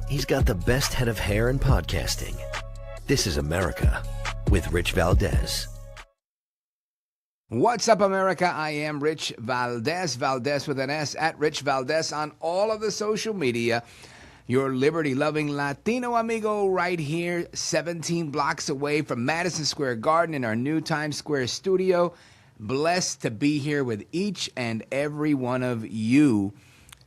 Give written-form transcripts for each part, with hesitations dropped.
He's got the best head of hair in podcasting. This is America with Rich Valdés. What's up, America? I am Rich Valdés, Valdés with an S, at Rich Valdés on all of the social media. Your liberty-loving Latino amigo right here, 17 blocks away from Madison Square Garden in our new Times Square studio. Blessed to be here with each and every one of you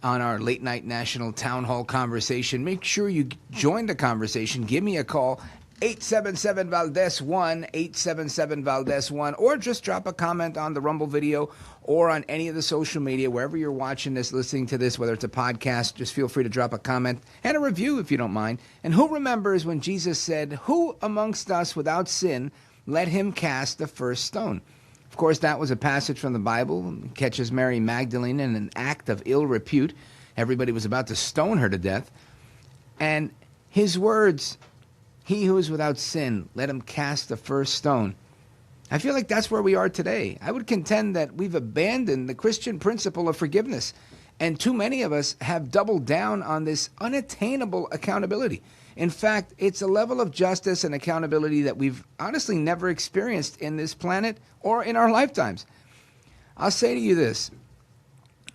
on our late-night national town hall conversation. Make sure you join the conversation. Give me a call, 877-VALDEZ-1, 877-VALDEZ-1, or just drop a comment on the Rumble video or on any of the social media, wherever you're watching this, listening to this, whether it's a podcast, just feel free to drop a comment and a review if you don't mind. And who remembers when Jesus said, "Who amongst us without sin, let him cast the first stone?" Of course, that was a passage from the Bible. It catches Mary Magdalene in an act of ill repute. Everybody was about to stone her to death. And his words, "He who is without sin, let him cast the first stone." I feel like that's where we are today. I would contend that we've abandoned the Christian principle of forgiveness. And too many of us have doubled down on this unattainable accountability. In fact, it's a level of justice and accountability that we've honestly never experienced in this planet or in our lifetimes. I'll say to you this.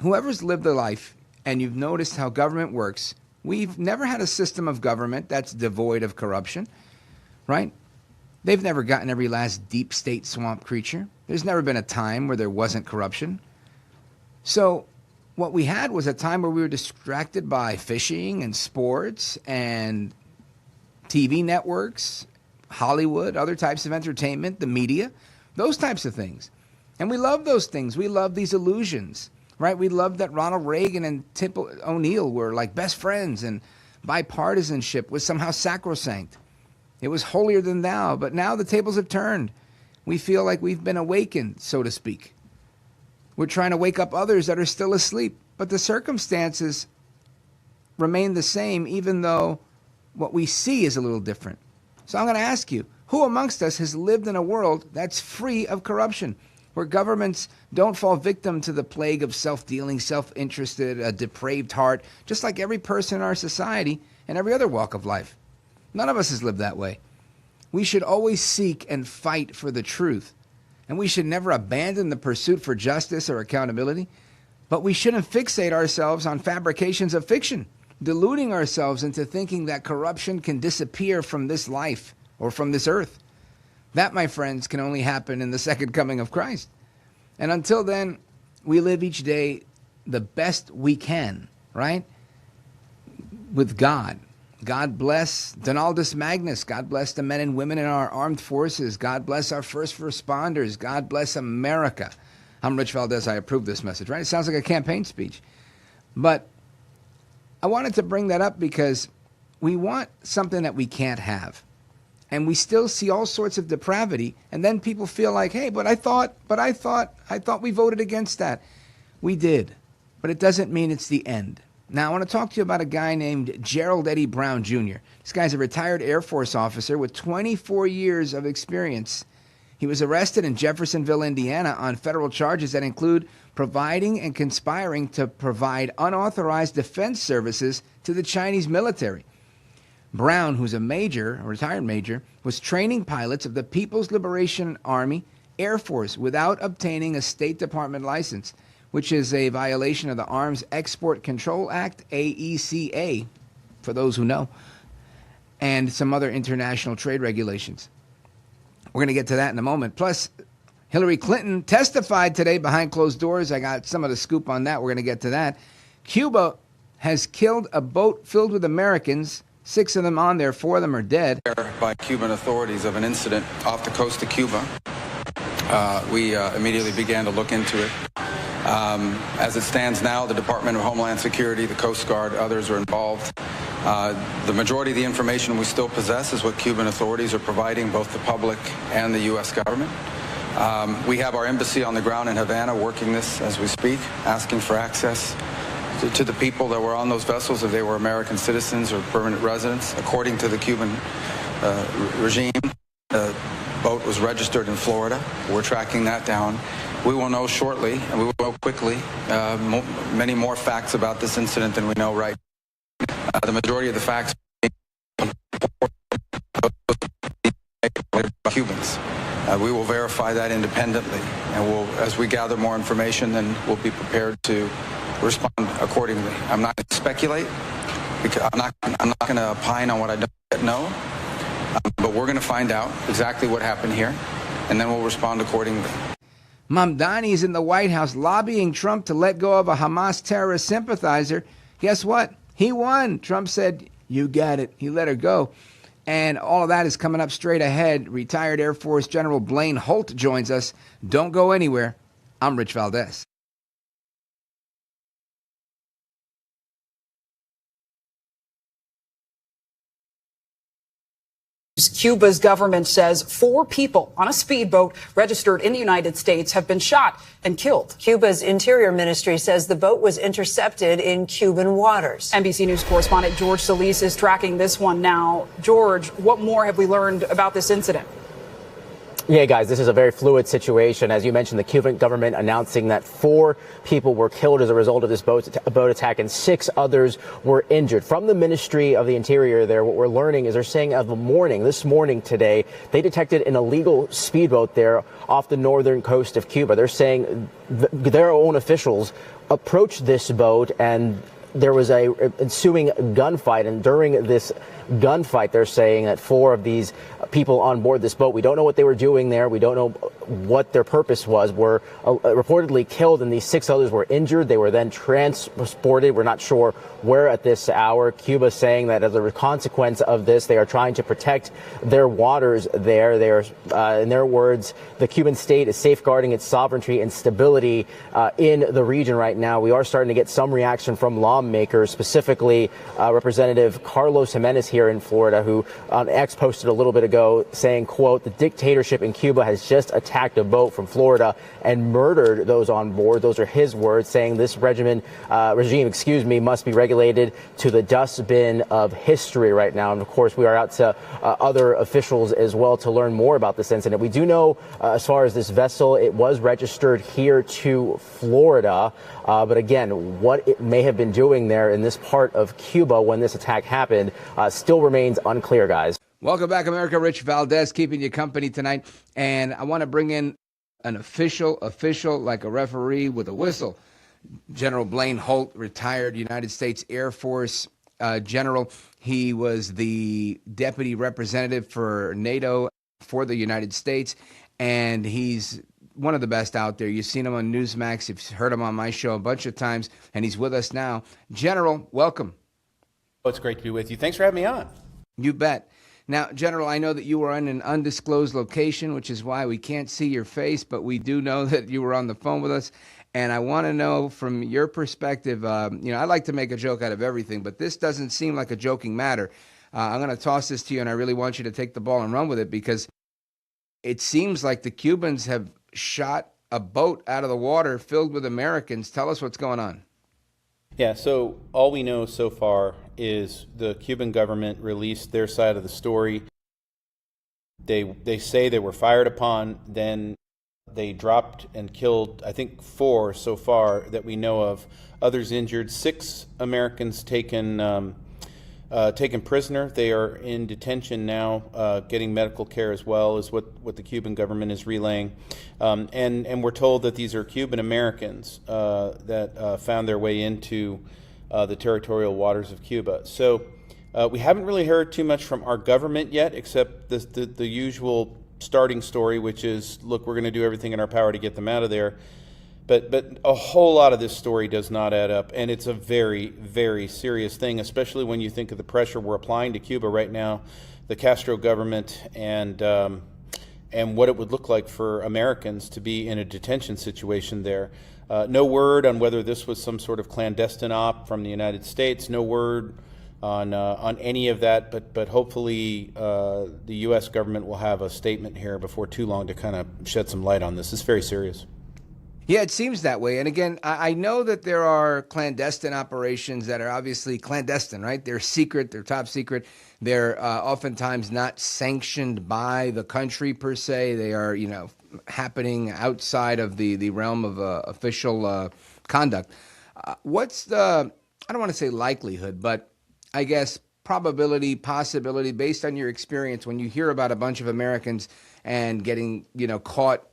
Whoever's lived a life and you've noticed how government works, we've never had a system of government that's devoid of corruption, right? They've never gotten every last deep state swamp creature. There's never been a time where there wasn't corruption. So what we had was a time where we were distracted by fishing and sports and TV networks, Hollywood, other types of entertainment, the media, those types of things. And we love those things. We love these illusions, right? We love that Ronald Reagan and Tip O'Neill were like best friends and bipartisanship was somehow sacrosanct. It was holier than thou, but now the tables have turned. We feel like we've been awakened, so to speak. We're trying to wake up others that are still asleep, but the circumstances remain the same, even though what we see is a little different. So I'm going to ask you, who amongst us has lived in a world that's free of corruption, where governments don't fall victim to the plague of self-dealing, self-interested, a depraved heart, just like every person in our society and every other walk of life? None of us has lived that way. We should always seek and fight for the truth. And we should never abandon the pursuit for justice or accountability. But we shouldn't fixate ourselves on fabrications of fiction, deluding ourselves into thinking that corruption can disappear from this life or from this earth. That, my friends, can only happen in the second coming of Christ. And until then, we live each day the best we can, right? With God. God bless Donaldus Magnus. God bless the men and women in our armed forces. God bless our first responders. God bless America. I'm Rich Valdés. I approve this message, right? It sounds like a campaign speech. But I wanted to bring that up because we want something that we can't have. And we still see all sorts of depravity. And then people feel like, hey, but I thought we voted against that. We did. But it doesn't mean it's the end. Now, I want to talk to you about a guy named Gerald Eddie Brown, Jr. This guy's a retired Air Force officer with 24 years of experience. He was arrested in Jeffersonville, Indiana, on federal charges that include providing and conspiring to provide unauthorized defense services to the Chinese military. Brown, who's a retired major, was training pilots of the People's Liberation Army Air Force without obtaining a State Department license, which is a violation of the Arms Export Control Act, AECA, for those who know, and some other international trade regulations. We're going to get to that in a moment. Plus, Hillary Clinton testified today behind closed doors. I got some of the scoop on that. We're going to get to that. Cuba has killed a boat filled with Americans. 6 of them on there, 4 of them are dead. By Cuban authorities of an incident off the coast of Cuba. We immediately began to look into it. As it stands now, the Department of Homeland Security, the Coast Guard, others are involved. The majority of the information we still possess is what Cuban authorities are providing both the public and the U.S. government. We have our embassy on the ground in Havana working this as we speak, asking for access to the people that were on those vessels, if they were American citizens or permanent residents. According to the Cuban regime, the boat was registered in Florida. We're tracking that down. We will know shortly, and we will know quickly, many more facts about this incident than we know right now. The majority of the facts are Cubans. We will verify that independently, and as we gather more information, then we'll be prepared to respond accordingly. I'm not going to speculate, because I'm not going to opine on what I don't yet know, but we're going to find out exactly what happened here, and then we'll respond accordingly. Mamdani's in the White House lobbying Trump to let go of a Hamas terrorist sympathizer. Guess what? He won. Trump said, "You got it." He let her go. And all of that is coming up straight ahead. Retired Air Force General Blaine Holt joins us. Don't go anywhere. I'm Rich Valdés. Cuba's government says 4 people on a speedboat registered in the United States have been shot and killed. Cuba's Interior Ministry says the boat was intercepted in Cuban waters. NBC News correspondent George Solis is tracking this one now. George, what more have we learned about this incident? Yeah, guys, this is a very fluid situation. As you mentioned, the Cuban government announcing that 4 people were killed as a result of this boat attack and 6 others were injured. From the Ministry of the Interior there, what we're learning is they're saying this morning today, they detected an illegal speedboat there off the northern coast of Cuba. They're saying their own officials approached this boat and there was a ensuing gunfight, and during this gunfight, they're saying that 4 of these people on board this boat, we don't know what they were doing there, we don't know what their purpose was, were reportedly killed, and these 6 others were injured. They were then transported. We're not sure where at this hour. Cuba saying that as a consequence of this, they are trying to protect their waters there. They are, in their words, the Cuban state is safeguarding its sovereignty and stability in the region right now. We are starting to get some reaction from lawmakers, specifically Representative Carlos Jimenez here in Florida, who on X posted a little bit ago saying, quote, "The dictatorship in Cuba has just attacked a boat from Florida and murdered those on board." Those are his words, saying this regime must be regulated to the dustbin of history right now. And of course, we are out to other officials as well to learn more about this incident. We do know, as far as this vessel, it was registered here to Florida. But again, what it may have been doing there in this part of Cuba when this attack happened still remains unclear, guys. Welcome back, America. Rich Valdés keeping you company tonight. And I want to bring in an official, like a referee with a whistle. General Blaine Holt, retired United States Air Force general. He was the deputy representative for NATO for the United States, and he's one of the best out there. You've seen him on Newsmax. You've heard him on my show a bunch of times, and he's with us now. General, welcome. Oh, it's great to be with you. Thanks for having me on. You bet. Now, General, I know that you were in an undisclosed location, which is why we can't see your face, but we do know that you were on the phone with us. And I want to know from your perspective, I like to make a joke out of everything, but this doesn't seem like a joking matter. I'm going to toss this to you, and I really want you to take the ball and run with it, because it seems like the Cubans have shot a boat out of the water filled with Americans. Tell us what's going on. Yeah, so all we know so far is the Cuban government released their side of the story. They say they were fired upon, then they dropped and killed, I think, 4 so far that we know of. Others injured, 6 Americans taken prisoner. They are in detention now, getting medical care as well, is what the Cuban government is relaying. And we're told that these are Cuban Americans that found their way into the territorial waters of Cuba. So we haven't really heard too much from our government yet, except the usual starting story, which is, look, we're going to do everything in our power to get them out of there. But a whole lot of this story does not add up, and it's a very, very serious thing, especially when you think of the pressure we're applying to Cuba right now, the Castro government, and what it would look like for Americans to be in a detention situation there. No word on whether this was some sort of clandestine op from the United States. No word on any of that, but hopefully the U.S. government will have a statement here before too long to kind of shed some light on this. It's very serious. Yeah, it seems that way. And again, I know that there are clandestine operations that are obviously clandestine, right? They're secret, they're top secret. They're oftentimes not sanctioned by the country per se. They are, happening outside of the realm of official conduct. What's the, I don't want to say likelihood, but I guess probability, possibility, based on your experience when you hear about a bunch of Americans and getting, caught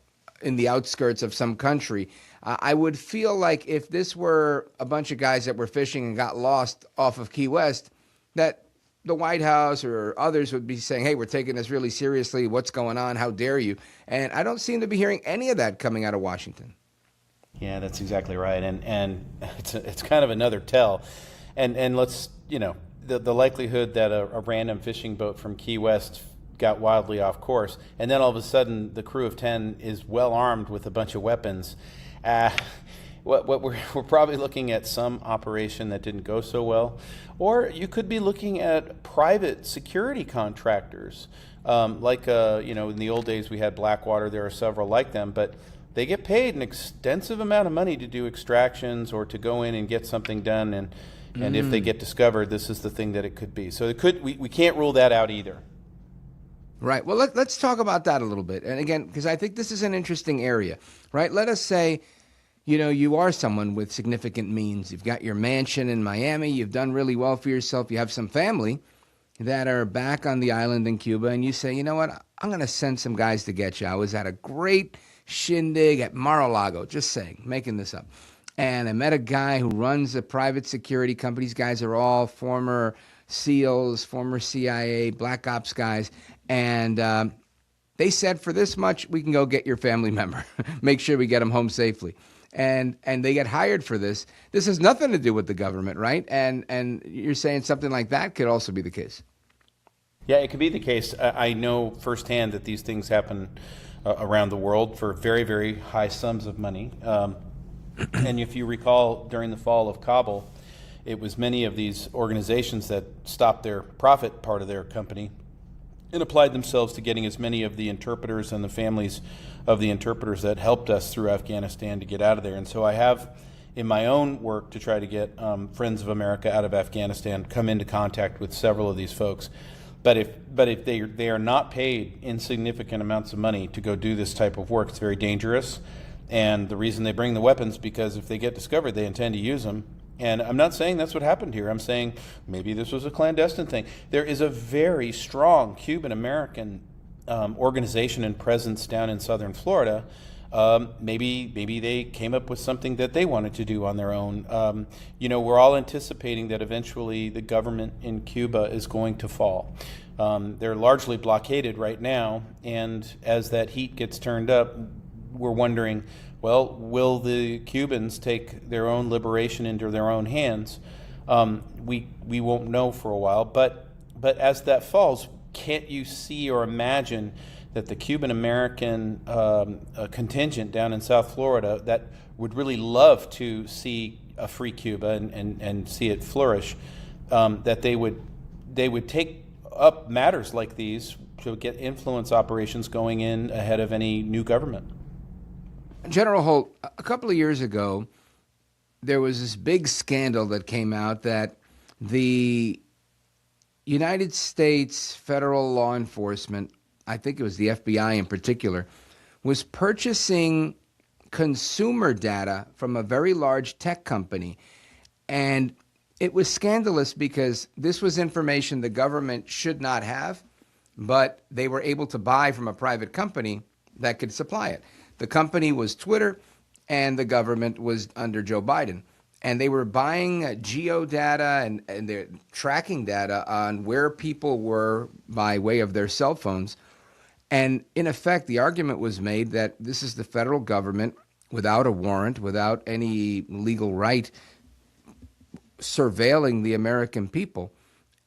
in the outskirts of some country? I would feel like if this were a bunch of guys that were fishing and got lost off of Key West, that the White House or others would be saying, hey, we're taking this really seriously. What's going on? How dare you? And I don't seem to be hearing any of that coming out of Washington. Yeah, that's exactly right. And it's kind of another tell. And let's, the likelihood that a random fishing boat from Key West got wildly off course, and then all of a sudden the crew of 10 is well armed with a bunch of weapons. What we're probably looking at some operation that didn't go so well, or you could be looking at private security contractors, in the old days we had Blackwater. There are several like them, but they get paid an extensive amount of money to do extractions or to go in and get something done, and if they get discovered, this is the thing that it could be. So we can't rule that out either. Right. Well, let's talk about that a little bit. And again, because I think this is an interesting area, right? Let us say, you are someone with significant means. You've got your mansion in Miami. You've done really well for yourself. You have some family that are back on the island in Cuba. And you say, you know what? I'm going to send some guys to get you. I was at a great shindig at Mar-a-Lago, just saying, making this up. And I met a guy who runs a private security company. These guys are all former SEALs, former CIA, Black Ops guys. And they said, for this much, we can go get your family member. Make sure we get them home safely. And they get hired for this. This has nothing to do with the government, right? And you're saying something like that could also be the case. Yeah, it could be the case. I know firsthand that these things happen around the world for very, very high sums of money. And if you recall, during the fall of Kabul, it was many of these organizations that stopped their profit part of their company and applied themselves to getting as many of the interpreters and the families of the interpreters that helped us through Afghanistan to get out of there. And so I have, in my own work to try to get Friends of America out of Afghanistan, come into contact with several of these folks. But if they are not paid insignificant amounts of money to go do this type of work, it's very dangerous. And the reason they bring the weapons, because if they get discovered, they intend to use them. And I'm not saying that's what happened here. I'm saying maybe this was a clandestine thing. There is a very strong Cuban-American organization and presence down in southern Florida. Maybe they came up with something that they wanted to do on their own. We're all anticipating that eventually the government in Cuba is going to fall. They're largely blockaded right now, and as that heat gets turned up, we're wondering, well, will the Cubans take their own liberation into their own hands? We won't know for a while, but as that falls, can't you see or imagine that the Cuban-American contingent down in South Florida that would really love to see a free Cuba and see it flourish, that they would take up matters like these to get influence operations going in ahead of any new government? General Holt, a couple of years ago, there was this big scandal that came out that the United States federal law enforcement, I think it was the FBI in particular, was purchasing consumer data from a very large tech company. And it was scandalous because this was information the government should not have, but they were able to buy from a private company that could supply it. The company was Twitter, and the government was under Joe Biden. And they were buying geo data and their tracking data on where people were by way of their cell phones. And in effect, the argument was made that this is the federal government, without a warrant, without any legal right, surveilling the American people.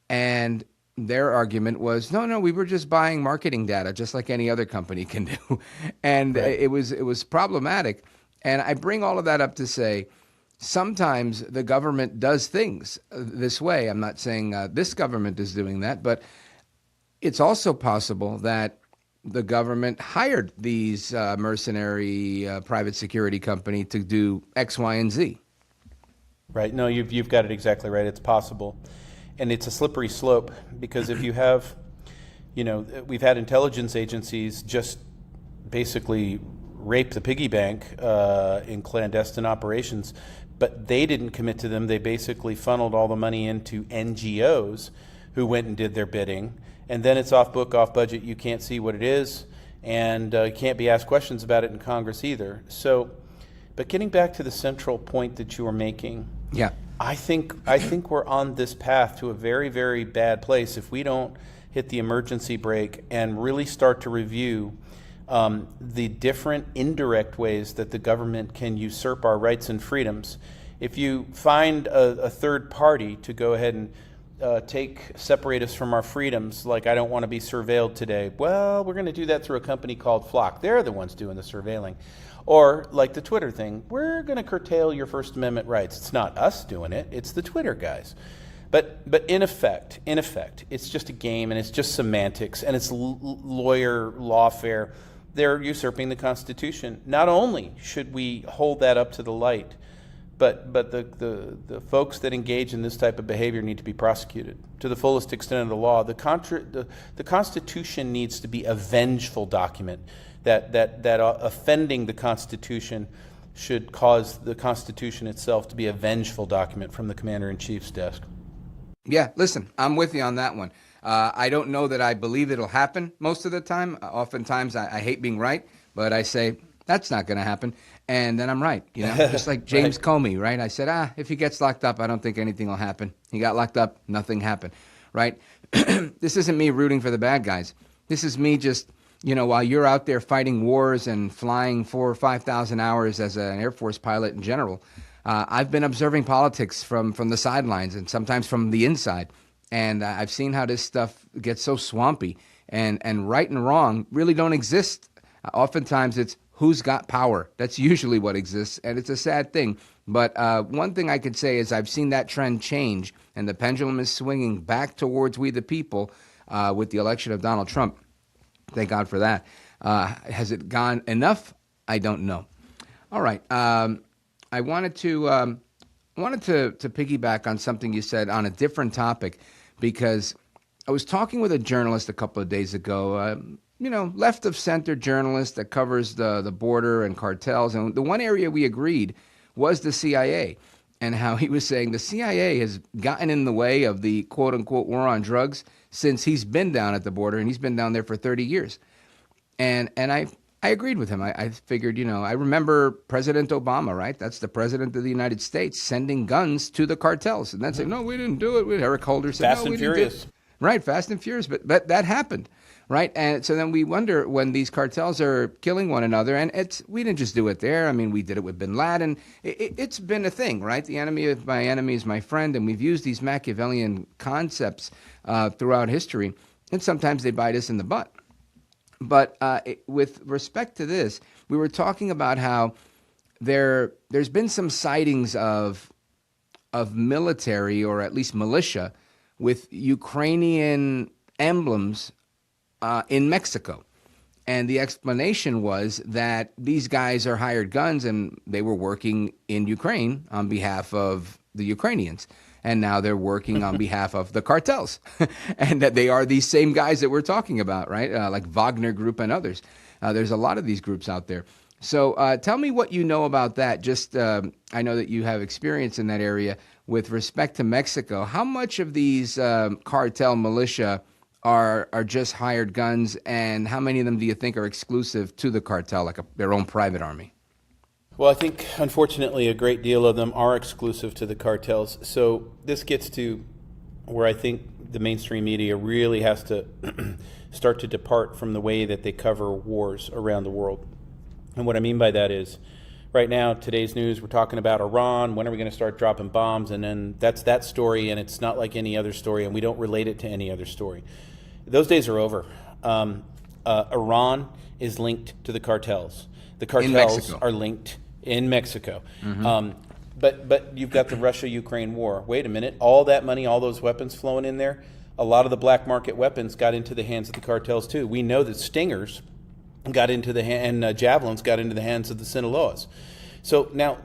And their argument was, no, we were just buying marketing data, just like any other company can do. And right. It was problematic. And I bring all of that up to say, sometimes the government does things this way. I'm not saying this government is doing that, but it's also possible that the government hired these mercenary private security company to do X, Y, and Z. Right. No, you've got it exactly right. It's possible. And it's a slippery slope because if you have, we've had intelligence agencies just basically rape the piggy bank in clandestine operations, but they didn't commit to them. They basically funneled all the money into NGOs who went and did their bidding. And then it's off book, off budget. You can't see what it is, and you can't be asked questions about it in Congress either. So, but getting back to the central point that you were making, yeah, I think we're on this path to a very, very bad place if we don't hit the emergency brake and really start to review the different indirect ways that the government can usurp our rights and freedoms. If you find a third party to go ahead and separate us from our freedoms, like I don't want to be surveilled today, well, we're going to do that through a company called Flock. They're the ones doing the surveilling. Or like the Twitter thing, we're going to curtail your First Amendment rights. It's not us doing it, it's the Twitter guys. But in effect, it's just a game, and it's just semantics, and it's lawfare. They're usurping the Constitution. Not only should we hold that up to the light, but the folks that engage in this type of behavior need to be prosecuted to the fullest extent of the law. The Constitution needs to be a vengeful document. That offending the Constitution should cause the Constitution itself to be a vengeful document from the Commander-in-Chief's desk. Yeah, listen, I'm with you on that one. I don't know that I believe it'll happen most of the time. Oftentimes, I hate being right, but I say, that's not going to happen. And then I'm right, just like James Comey, right? I said, if he gets locked up, I don't think anything will happen. He got locked up, nothing happened, right? This isn't me rooting for the bad guys. This is me just, while you're out there fighting wars and flying 4,000 or 5,000 hours as an Air Force pilot in general, I've been observing politics from the sidelines and sometimes from the inside. And I've seen how this stuff gets so swampy, and right and wrong really don't exist. Oftentimes it's who's got power. That's usually what exists, and it's a sad thing. But one thing I could say is I've seen that trend change, and the pendulum is swinging back towards we the people with the election of Donald Trump. Thank God for that. Has it gone enough? I don't know. All right. I wanted to piggyback on something you said on a different topic, because I was talking with a journalist a couple of days ago, left of center journalist that covers the border and cartels. And the one area we agreed was the CIA, and how he was saying the CIA has gotten in the way of the quote unquote war on drugs since he's been down at the border, and he's been down there for 30 years. And I agreed with him. I figured, I remember President Obama, right? That's the president of the United States, sending guns to the cartels. And then saying, no, we didn't do it. Eric Holder said, Fast no, we and didn't Furious. do it. Right, Fast and Furious. But that happened, right? And so then we wonder when these cartels are killing one another, and we didn't just do it there. I mean, we did it with bin Laden. It's been a thing, right? The enemy of my enemy is my friend. And we've used these Machiavellian concepts throughout history. And sometimes they bite us in the butt. But with respect to this, we were talking about how there's been some sightings of military, or at least militia, with Ukrainian emblems in Mexico. And the explanation was that these guys are hired guns, and they were working in Ukraine on behalf of the Ukrainians. And now they're working on behalf of the cartels, and that they are these same guys that we're talking about, right? Like Wagner Group and others. There's a lot of these groups out there. So tell me what you know about that. Just I know that you have experience in that area with respect to Mexico. How much of these cartel militia are just hired guns, and how many of them do you think are exclusive to the cartel, like their own private army? Well, I think, unfortunately, a great deal of them are exclusive to the cartels. So this gets to where I think the mainstream media really has to start to depart from the way that they cover wars around the world. And what I mean by that is, right now, today's news, we're talking about Iran. When are we going to start dropping bombs? And then that's that story, and it's not like any other story, and we don't relate it to any other story. Those days are over. Iran is linked to the cartels. The cartels are linked in Mexico. Mm-hmm. But you've got the Russia-Ukraine war. Wait a minute. All that money, all those weapons flowing in there, a lot of the black market weapons got into the hands of the cartels too. We know that Stingers got into the and javelins got into the hands of the Sinaloas. So now,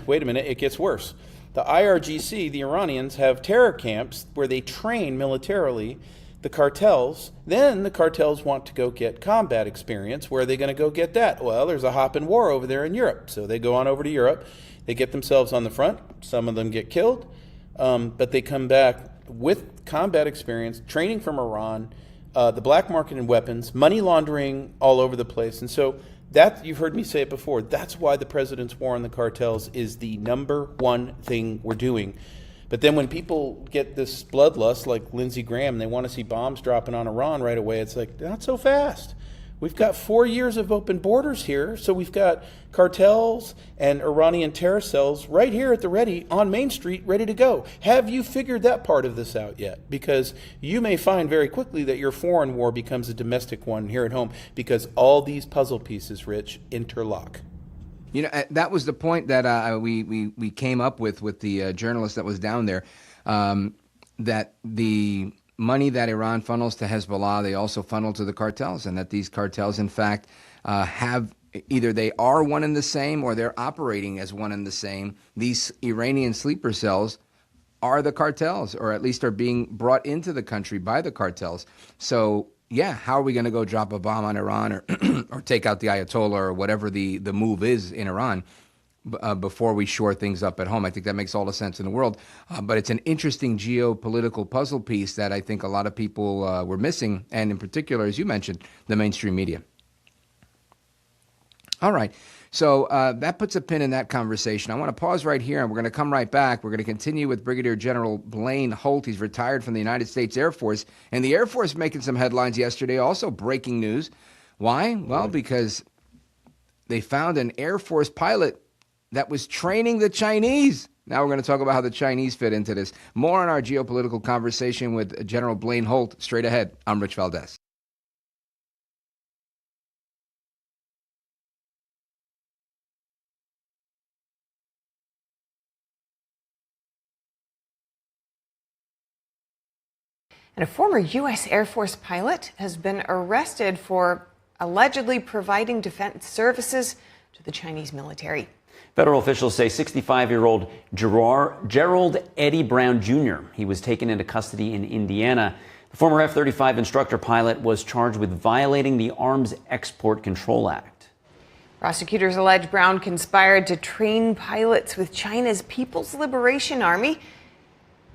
wait a minute, it gets worse. The IRGC, the Iranians, have terror camps where they train militarily the cartels. Then the cartels want to go get combat experience. Where are they going to go get that? Well, there's a hopping war over there in Europe. So they go on over to Europe. They get themselves on the front. Some of them get killed, but they come back with combat experience, training from Iran, the black market in weapons, money laundering all over the place. And so that, you've heard me say it before, that's why the president's war on the cartels is the number one thing we're doing. But then when people get this bloodlust, like Lindsey Graham, they want to see bombs dropping on Iran right away, it's like, not so fast. We've got 4 years of open borders here, so we've got cartels and Iranian terror cells right here at the ready on Main Street, ready to go. Have you figured that part of this out yet? Because you may find very quickly that your foreign war becomes a domestic one here at home, because all these puzzle pieces, Rich, interlock. You know, that was the point that we came up with the journalist that was down there, that the money that Iran funnels to Hezbollah, they also funnel to the cartels, and that these cartels, in fact, have either they are one and the same or they're operating as one and the same. These Iranian sleeper cells are the cartels, or at least are being brought into the country by the cartels. So, yeah, how are we going to go drop a bomb on Iran or or take out the Ayatollah or whatever the move is in Iran before we shore things up at home? I think that makes all the sense in the world. But it's an interesting geopolitical puzzle piece that I think a lot of people were missing, and in particular, as you mentioned, the mainstream media. All right. So that puts a pin in that conversation. I want to pause right here, and we're going to come right back. We're going to continue with Brigadier General Blaine Holt. He's retired from the United States Air Force, and the Air Force making some headlines yesterday. Also breaking news. Why? Well, because they found an Air Force pilot that was training the Chinese. Now we're going to talk about how the Chinese fit into this. More on our geopolitical conversation with General Blaine Holt straight ahead. I'm Rich Valdés. And a former U.S. Air Force pilot has been arrested for allegedly providing defense services to the Chinese military. Federal officials say 65-year-old Gerald Eddie Brown Jr. He was taken into custody in Indiana. The former F-35 instructor pilot was charged with violating the Arms Export Control Act. Prosecutors allege Brown conspired to train pilots with China's People's Liberation Army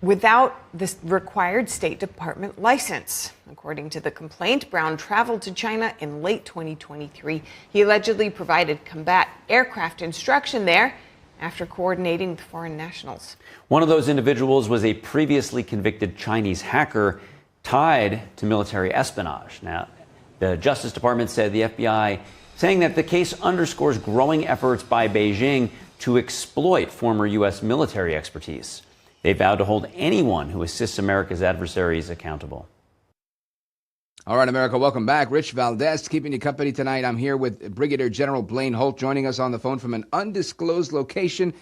without the required State Department license. According to the complaint, Brown traveled to China in late 2023. He allegedly provided combat aircraft instruction there after coordinating with foreign nationals. One of those individuals was a previously convicted Chinese hacker tied to military espionage. Now, the Justice Department said the FBI saying that the case underscores growing efforts by Beijing to exploit former U.S. military expertise. They vowed to hold anyone who assists America's adversaries accountable. All right, America, welcome back. Rich Valdés keeping you company tonight. I'm here with Brigadier General Blaine Holt, joining us on the phone from an undisclosed location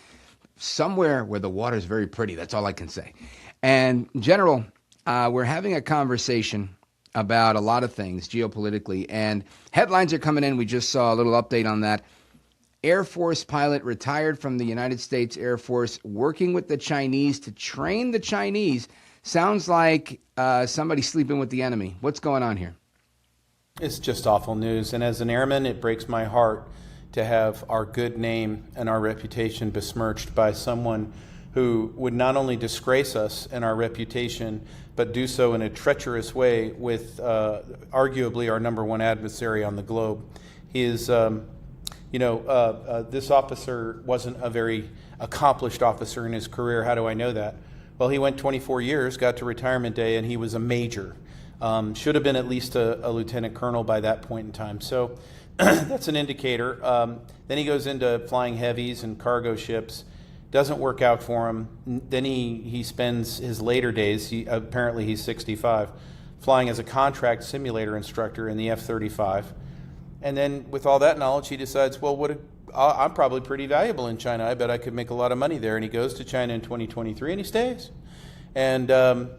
somewhere where the water is very pretty. That's all I can say. And General, we're having a conversation about a lot of things geopolitically, and headlines are coming in. We just saw a little update on that. Air Force pilot retired from the United States Air Force, working with the Chinese to train the Chinese. Sounds like somebody sleeping with the enemy. What's going on here? It's just awful news. And as an airman, it breaks my heart to have our good name and our reputation besmirched by someone who would not only disgrace us and our reputation, but do so in a treacherous way with arguably our number one adversary on the globe. He is... this officer wasn't a very accomplished officer in his career. How do I know that? Well, he went 24 years, got to retirement day, and he was a major. Should have been at least a lieutenant colonel by that point in time. So that's an indicator. Then he goes into flying heavies and cargo ships. Doesn't work out for him. Then he spends his later days, apparently he's 65, flying as a contract simulator instructor in the F-35. And then with all that knowledge, he decides, well, I'm probably pretty valuable in China. I bet I could make a lot of money there. And he goes to China in 2023 and he stays. And but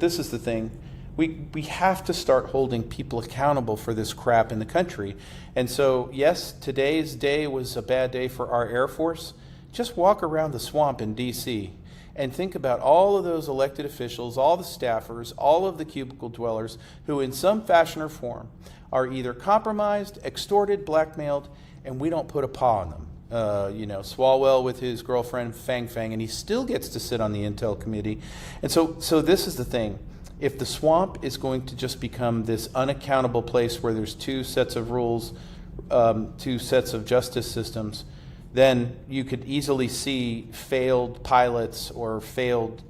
this is the thing. We have to start holding people accountable for this crap in the country. And so, yes, today's day was a bad day for our Air Force. Just walk around the swamp in D.C. and think about all of those elected officials, all the staffers, all of the cubicle dwellers who in some fashion or form are either compromised, extorted, blackmailed, and we don't put a paw on them. Swalwell with his girlfriend Fang Fang, and he still gets to sit on the Intel committee. And so this is the thing. If the swamp is going to just become this unaccountable place where there's two sets of rules, two sets of justice systems, then you could easily see failed pilots or failed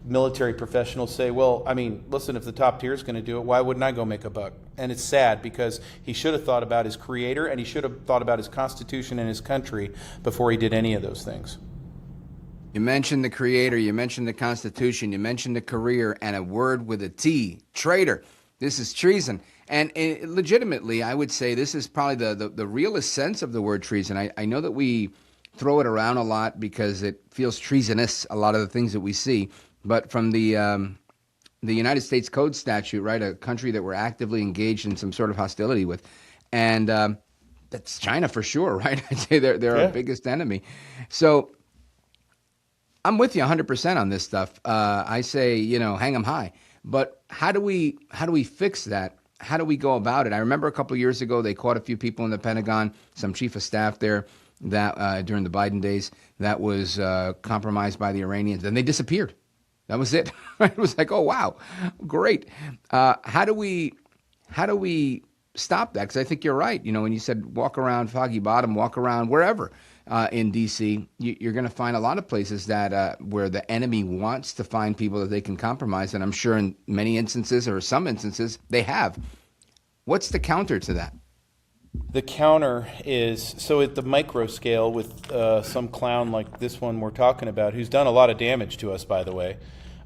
military professionals say, well, I mean, listen, if the top tier is going to do it, why wouldn't I go make a buck? And it's sad because he should have thought about his creator and he should have thought about his Constitution and his country before he did any of those things. You mentioned the creator, you mentioned the Constitution, you mentioned the career, and a word with a T, traitor. This is treason. And legitimately, I would say this is probably the realest sense of the word treason. I know that we throw it around a lot because it feels treasonous, a lot of the things that we see. But from the United States Code statute, right, a country that we're actively engaged in some sort of hostility with, and that's China for sure, right? I'd say they're our biggest enemy. So I'm with you 100% on this stuff. I say, hang them high. But how do we fix that? How do we go about it? I remember a couple of years ago, they caught a few people in the Pentagon, some chief of staff there that during the Biden days that was compromised by the Iranians, and they disappeared. That was it. It was like, oh, wow, great. How do we stop that? Because I think you're right. When you said walk around Foggy Bottom, walk around wherever in D.C., you're going to find a lot of places that where the enemy wants to find people that they can compromise. And I'm sure in many instances or some instances they have. What's the counter to that? The counter is, so at the micro scale with some clown like this one we're talking about, who's done a lot of damage to us, by the way,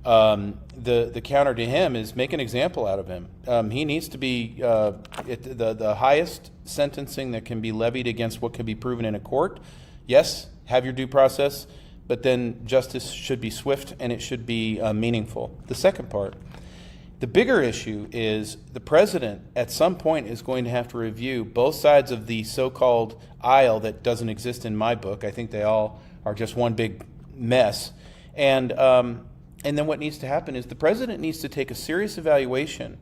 the counter to him is make an example out of him. He needs to be the highest sentencing that can be levied against what can be proven in a court. Yes, have your due process, but then justice should be swift and it should be meaningful. The second part, the bigger issue is the president at some point is going to have to review both sides of the so-called aisle that doesn't exist in my book. I think they all are just one big mess. And then what needs to happen is the president needs to take a serious evaluation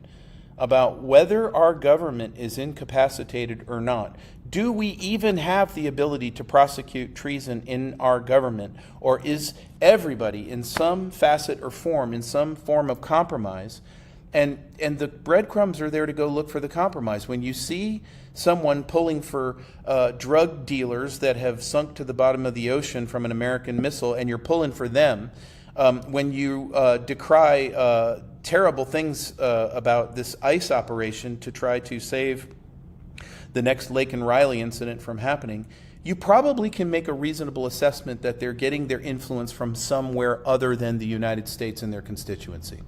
about whether our government is incapacitated or not. Do we even have the ability to prosecute treason in our government? Or is everybody in some facet or form, in some form of compromise? And the breadcrumbs are there to go look for the compromise. When you see someone pulling for drug dealers that have sunk to the bottom of the ocean from an American missile, and you're pulling for them, when you decry terrible things about this ICE operation to try to save the next Lake and Riley incident from happening, you probably can make a reasonable assessment that they're getting their influence from somewhere other than the United States and their constituency.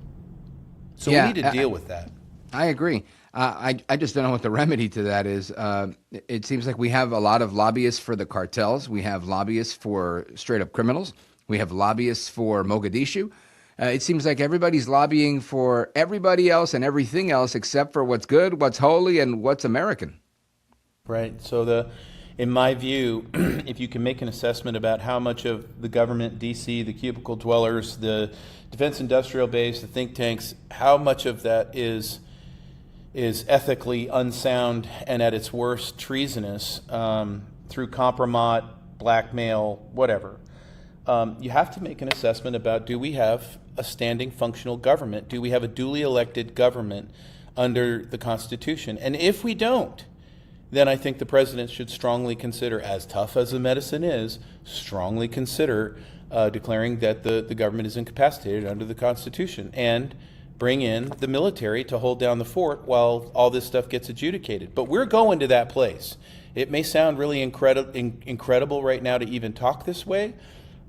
So we need to deal with that. I agree. I just don't know what the remedy to that is. It seems like we have a lot of lobbyists for the cartels. We have lobbyists for straight up criminals. We have lobbyists for Mogadishu. It seems like everybody's lobbying for everybody else and everything else except for what's good, what's holy, and what's American. Right. So in my view, if you can make an assessment about how much of the government, D.C., the cubicle dwellers, the defense industrial base, the think tanks, how much of that is ethically unsound and at its worst treasonous through compromise, blackmail, whatever. You have to make an assessment about, do we have a standing functional government? Do we have a duly elected government under the Constitution? And if we don't, then I think the president should strongly consider, as tough as the medicine is, strongly consider declaring that the government is incapacitated under the Constitution and bring in the military to hold down the fort while all this stuff gets adjudicated. But we're going to that place. It may sound really incredible right now to even talk this way,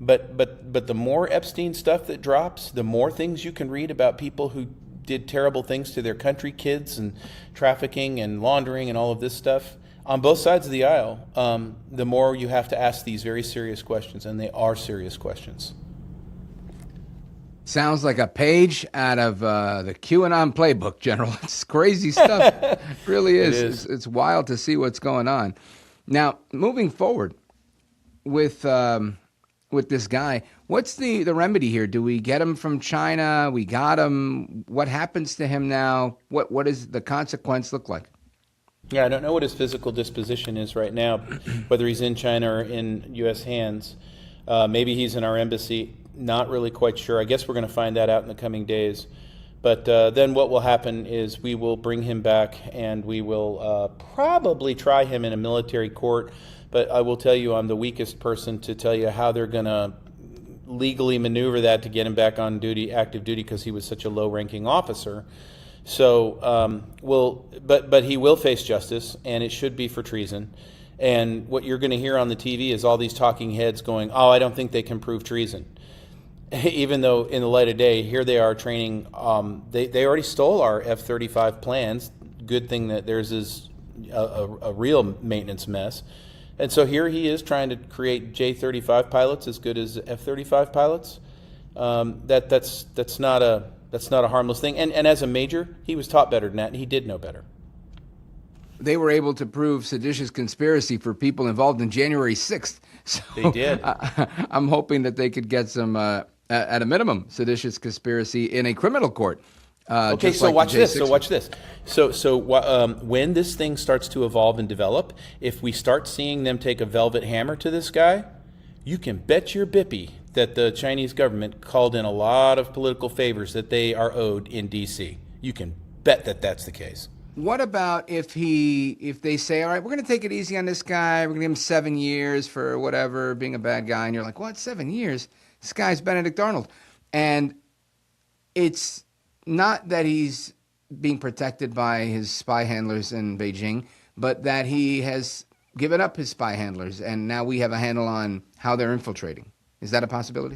but the more Epstein stuff that drops, the more things you can read about people who did terrible things to their country, kids, and trafficking and laundering and all of this stuff on both sides of the aisle, the more you have to ask these very serious questions, and they are serious questions. Sounds like a page out of the QAnon playbook, General. It's crazy stuff. It really is. It's wild to see what's going on. Now, moving forward with this guy, what's the remedy here? Do we get him from China? We got him. What happens to him now? What does the consequence look like? Yeah, I don't know what his physical disposition is right now, whether he's in China or in U.S. hands. Maybe he's in our embassy. Not really quite sure. I guess we're going to find that out in the coming days. But then what will happen is we will bring him back and we will probably try him in a military court. But I will tell you, I'm the weakest person to tell you how they're going to legally maneuver that to get him back on duty, active duty, because he was such a low-ranking officer. So, but he will face justice, and it should be for treason. And what you're going to hear on the TV is all these talking heads going, "Oh, I don't think they can prove treason." Even though in the light of day, here they are training. They already stole our F-35 plans. Good thing that theirs is a real maintenance mess. And so here he is trying to create J-35 pilots as good as F-35 pilots. That's not a harmless thing. And as a major, he was taught better than that, and he did know better. They were able to prove seditious conspiracy for people involved in January 6th. So they did. I'm hoping that they could get some, at a minimum, seditious conspiracy in a criminal court. Okay, so watch this. So when this thing starts to evolve and develop, if we start seeing them take a velvet hammer to this guy, you can bet your bippy that the Chinese government called in a lot of political favors that they are owed in D.C. You can bet that that's the case. What about if they say, all right, we're going to take it easy on this guy. We're going to give him 7 years for whatever, being a bad guy. And you're like, what, 7 years? This guy's Benedict Arnold. And it's not that he's being protected by his spy handlers in Beijing, but that he has given up his spy handlers. And now we have a handle on how they're infiltrating. Is that a possibility?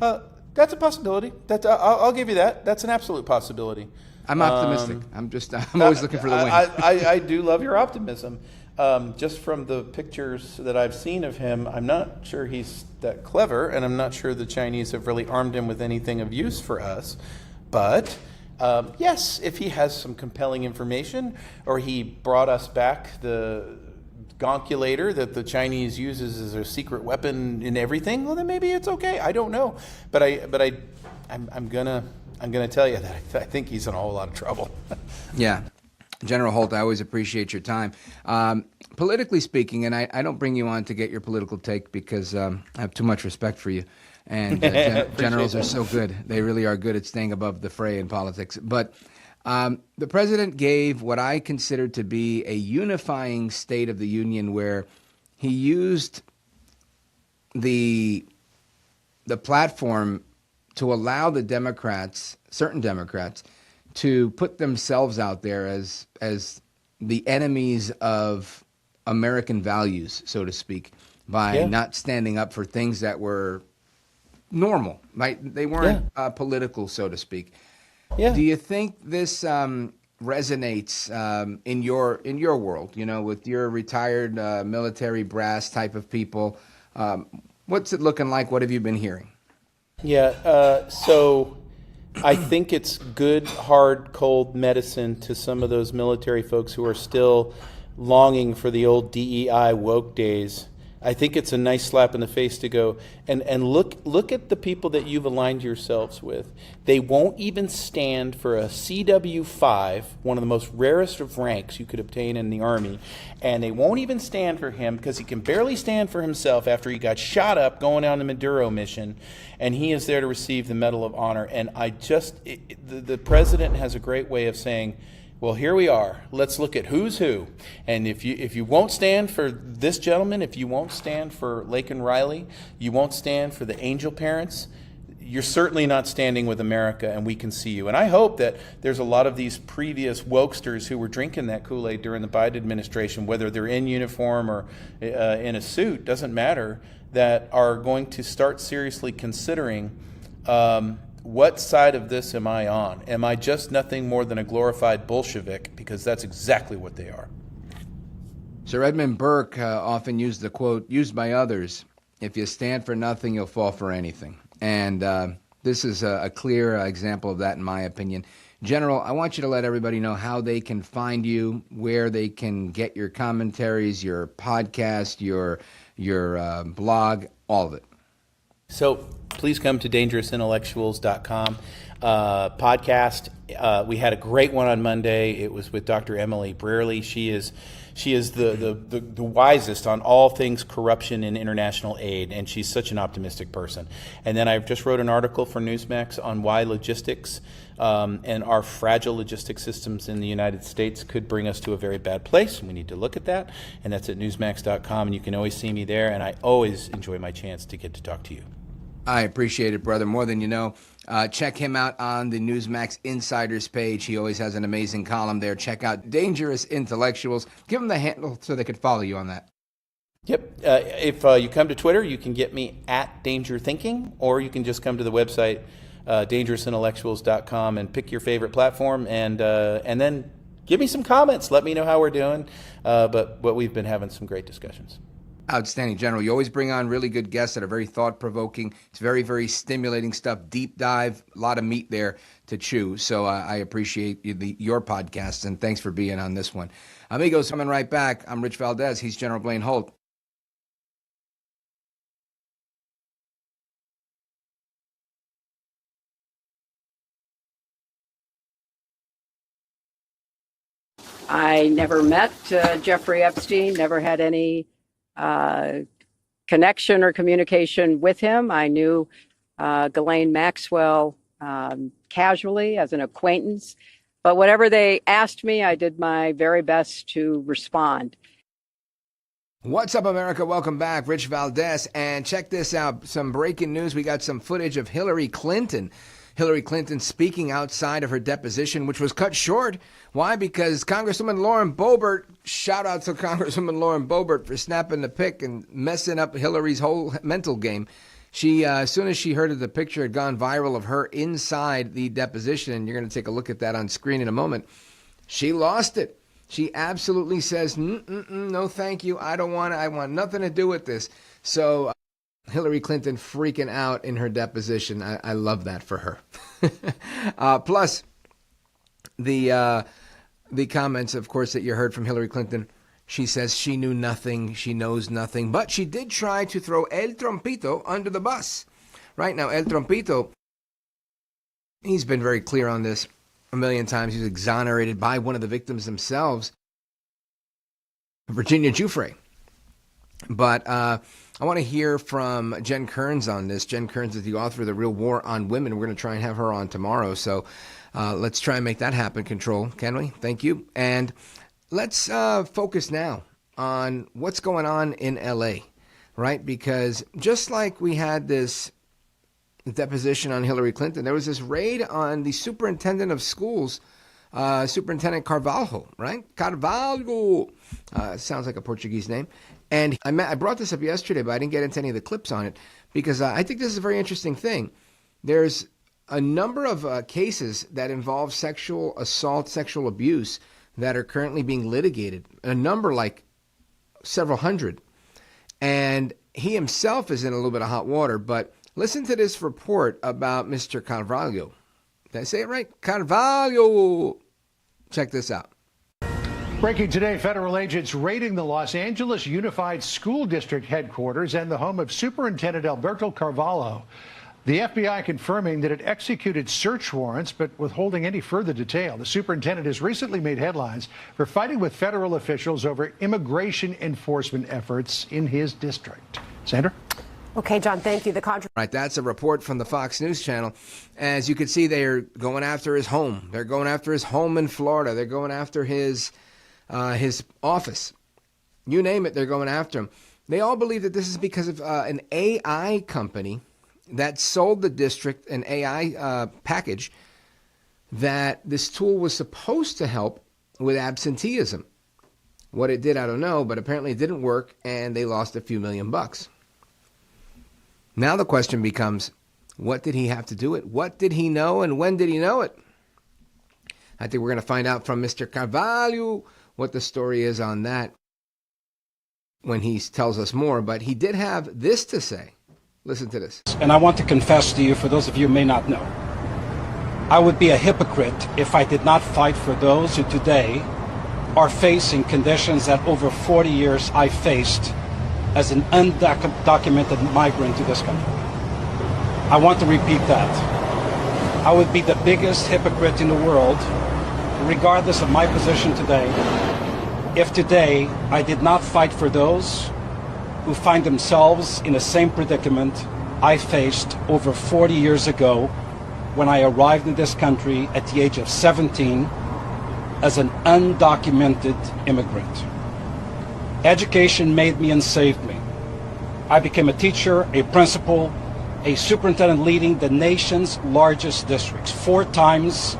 That's a possibility. I'll give you that. That's an absolute possibility. I'm optimistic. I'm always looking for the win. I do love your optimism. Just from the pictures that I've seen of him, I'm not sure he's that clever, and I'm not sure the Chinese have really armed him with anything of use for us. But yes, if he has some compelling information, or he brought us back the gonculator that the Chinese uses as a secret weapon in everything, well, then maybe it's okay. I don't know, but I'm gonna tell you that I think he's in a whole lot of trouble. Yeah. General Holt, I always appreciate your time. Politically speaking, and I don't bring you on to get your political take because I have too much respect for you. And generals are so good. They really are good at staying above the fray in politics. But the president gave what I consider to be a unifying State of the Union, where he used the platform to allow the Democrats, certain Democrats, to put themselves out there as the enemies of American values, so to speak, by not standing up for things that were normal, right? They weren't political, so to speak. Yeah. Do you think this resonates in your world? You know, with your retired military brass type of people, what's it looking like? What have you been hearing? Yeah. So I think it's good, hard, cold medicine to some of those military folks who are still longing for the old DEI woke days. I think it's a nice slap in the face to go and look at the people that you've aligned yourselves with. They won't even stand for a CW5, one of the most rarest of ranks you could obtain in the Army, and they won't even stand for him because he can barely stand for himself after he got shot up going on the Maduro mission, and he is there to receive the Medal of Honor. And the president has a great way of saying, well, here we are. Let's look at who's who. And if you won't stand for this gentleman, if you won't stand for Laken Riley, you won't stand for the angel parents, you're certainly not standing with America, and we can see you. And I hope that there's a lot of these previous wokesters who were drinking that Kool-Aid during the Biden administration, whether they're in uniform or in a suit, doesn't matter, that are going to start seriously considering what side of this am I on? Am I just nothing more than a glorified Bolshevik? Because that's exactly what they are. Sir Edmund Burke often used the quote, used by others, if you stand for nothing, you'll fall for anything. And This is a clear example of that, in my opinion. General, I want you to let everybody know how they can find you, where they can get your commentaries, your podcast, your blog, all of it. So please come to dangerousintellectuals.com. Podcast. We had a great one on Monday. It was with Dr. Emily Brearley. She is the wisest on all things corruption in international aid, and she's such an optimistic person. And then I just wrote an article for Newsmax on why logistics and our fragile logistics systems in the United States could bring us to a very bad place, and we need to look at that. And that's at newsmax.com, and you can always see me there, and I always enjoy my chance to get to talk to you. I appreciate it, brother, more than you know. Check him out on the Newsmax Insiders page. He always has an amazing column there. Check out Dangerous Intellectuals. Give them the handle so they can follow you on that. Yep. If you come to Twitter, you can get me at Danger Thinking, or you can just come to the website, dangerousintellectuals.com, and pick your favorite platform, and then give me some comments. Let me know how we're doing. But we've been having some great discussions. Outstanding, General. You always bring on really good guests that are very thought-provoking. It's very, very stimulating stuff, deep dive, a lot of meat there to chew. So I appreciate your podcast, and thanks for being on this one. Amigos, coming right back. I'm Rich Valdés. He's General Blaine Holt. I never met Jeffrey Epstein, never had any connection or communication with him. I knew Ghislaine Maxwell casually as an acquaintance, but whatever they asked me, I did my very best to respond. What's up, America? Welcome back. Rich Valdés. And check this out. Some breaking news. We got some footage of Hillary Clinton. Hillary Clinton speaking outside of her deposition, which was cut short. Why? Because Congresswoman Lauren Boebert, shout out to Congresswoman Lauren Boebert for snapping the pic and messing up Hillary's whole mental game. She, as soon as she heard that the picture had gone viral of her inside the deposition, and you're going to take a look at that on screen in a moment, she lost it. She absolutely says, no, thank you. I don't want it. I want nothing to do with this. So Hillary Clinton freaking out in her deposition. I love that for her. Plus, the comments, of course, that you heard from Hillary Clinton. She says she knew nothing. She knows nothing. But she did try to throw El Trompito under the bus. Right now, El Trompito, he's been very clear on this a million times. He was exonerated by one of the victims themselves, Virginia Giuffre. But I want to hear from Jen Kearns on this. Jen Kearns is the author of The Real War on Women. We're going to try and have her on tomorrow. So let's try and make that happen, Control. Can we? Thank you. And let's focus now on what's going on in L.A., right? Because just like we had this deposition on Hillary Clinton, there was this raid on the superintendent of schools, Superintendent Carvalho, right? Carvalho. Sounds like a Portuguese name. And I brought this up yesterday, but I didn't get into any of the clips on it because I think this is a very interesting thing. There's a number of cases that involve sexual assault, sexual abuse that are currently being litigated, a number like several hundred. And he himself is in a little bit of hot water, but listen to this report about Mr. Carvalho. Did I say it right? Carvalho. Check this out. Breaking today, federal agents raiding the Los Angeles Unified School District headquarters and the home of Superintendent Alberto Carvalho. The FBI confirming that it executed search warrants, but withholding any further detail. The superintendent has recently made headlines for fighting with federal officials over immigration enforcement efforts in his district. Sandra? Okay, John, thank you. Right, that's a report from the Fox News Channel. As you can see, they're going after his home. They're going after his home in Florida. They're going after his office. You name it, they're going after him. They all believe that this is because of an AI company that sold the district an AI package that this tool was supposed to help with absenteeism. What it did, I don't know, but apparently it didn't work, and they lost a few $1,000,000. Now the question becomes, what did he have to do it? What did he know, and when did he know it? I think we're going to find out from Mr. Carvalho what the story is on that when he tells us more. But he did have this to say Listen to this. And I want to confess to you, for those of you who may not know, I would be a hypocrite if I did not fight for those who today are facing conditions that over 40 years I faced as an undocumented migrant to this country. I want to repeat that. I would be the biggest hypocrite in the world, regardless of my position today, if today I did not fight for those who find themselves in the same predicament I faced over 40 years ago when I arrived in this country at the age of 17 as an undocumented immigrant. Education made me and saved me. I became a teacher, a principal, a superintendent leading the nation's largest districts, 4 times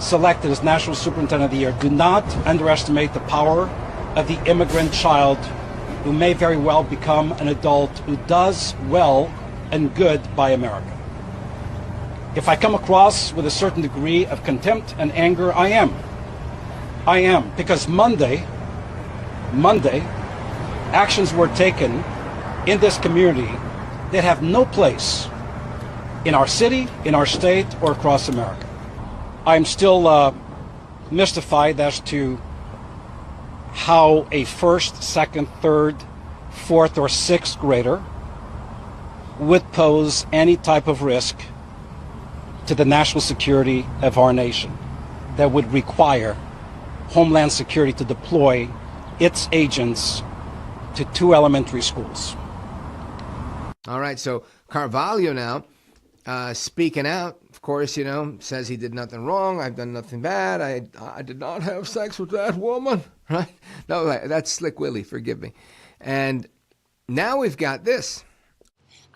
selected as National Superintendent of the Year. Do not underestimate the power of the immigrant child who may very well become an adult who does well and good by America. If I come across with a certain degree of contempt and anger, I am, because Monday, actions were taken in this community that have no place in our city, in our state, or across America. I'm still mystified as to how a first, second, third, fourth, or sixth grader would pose any type of risk to the national security of our nation that would require Homeland Security to deploy its agents to 2 elementary schools. All right, so Carvalho now speaking out, of course, says he did nothing wrong. I've done nothing bad. I did not have sex with that woman, right? No, that's Slick Willie, forgive me. And now we've got this.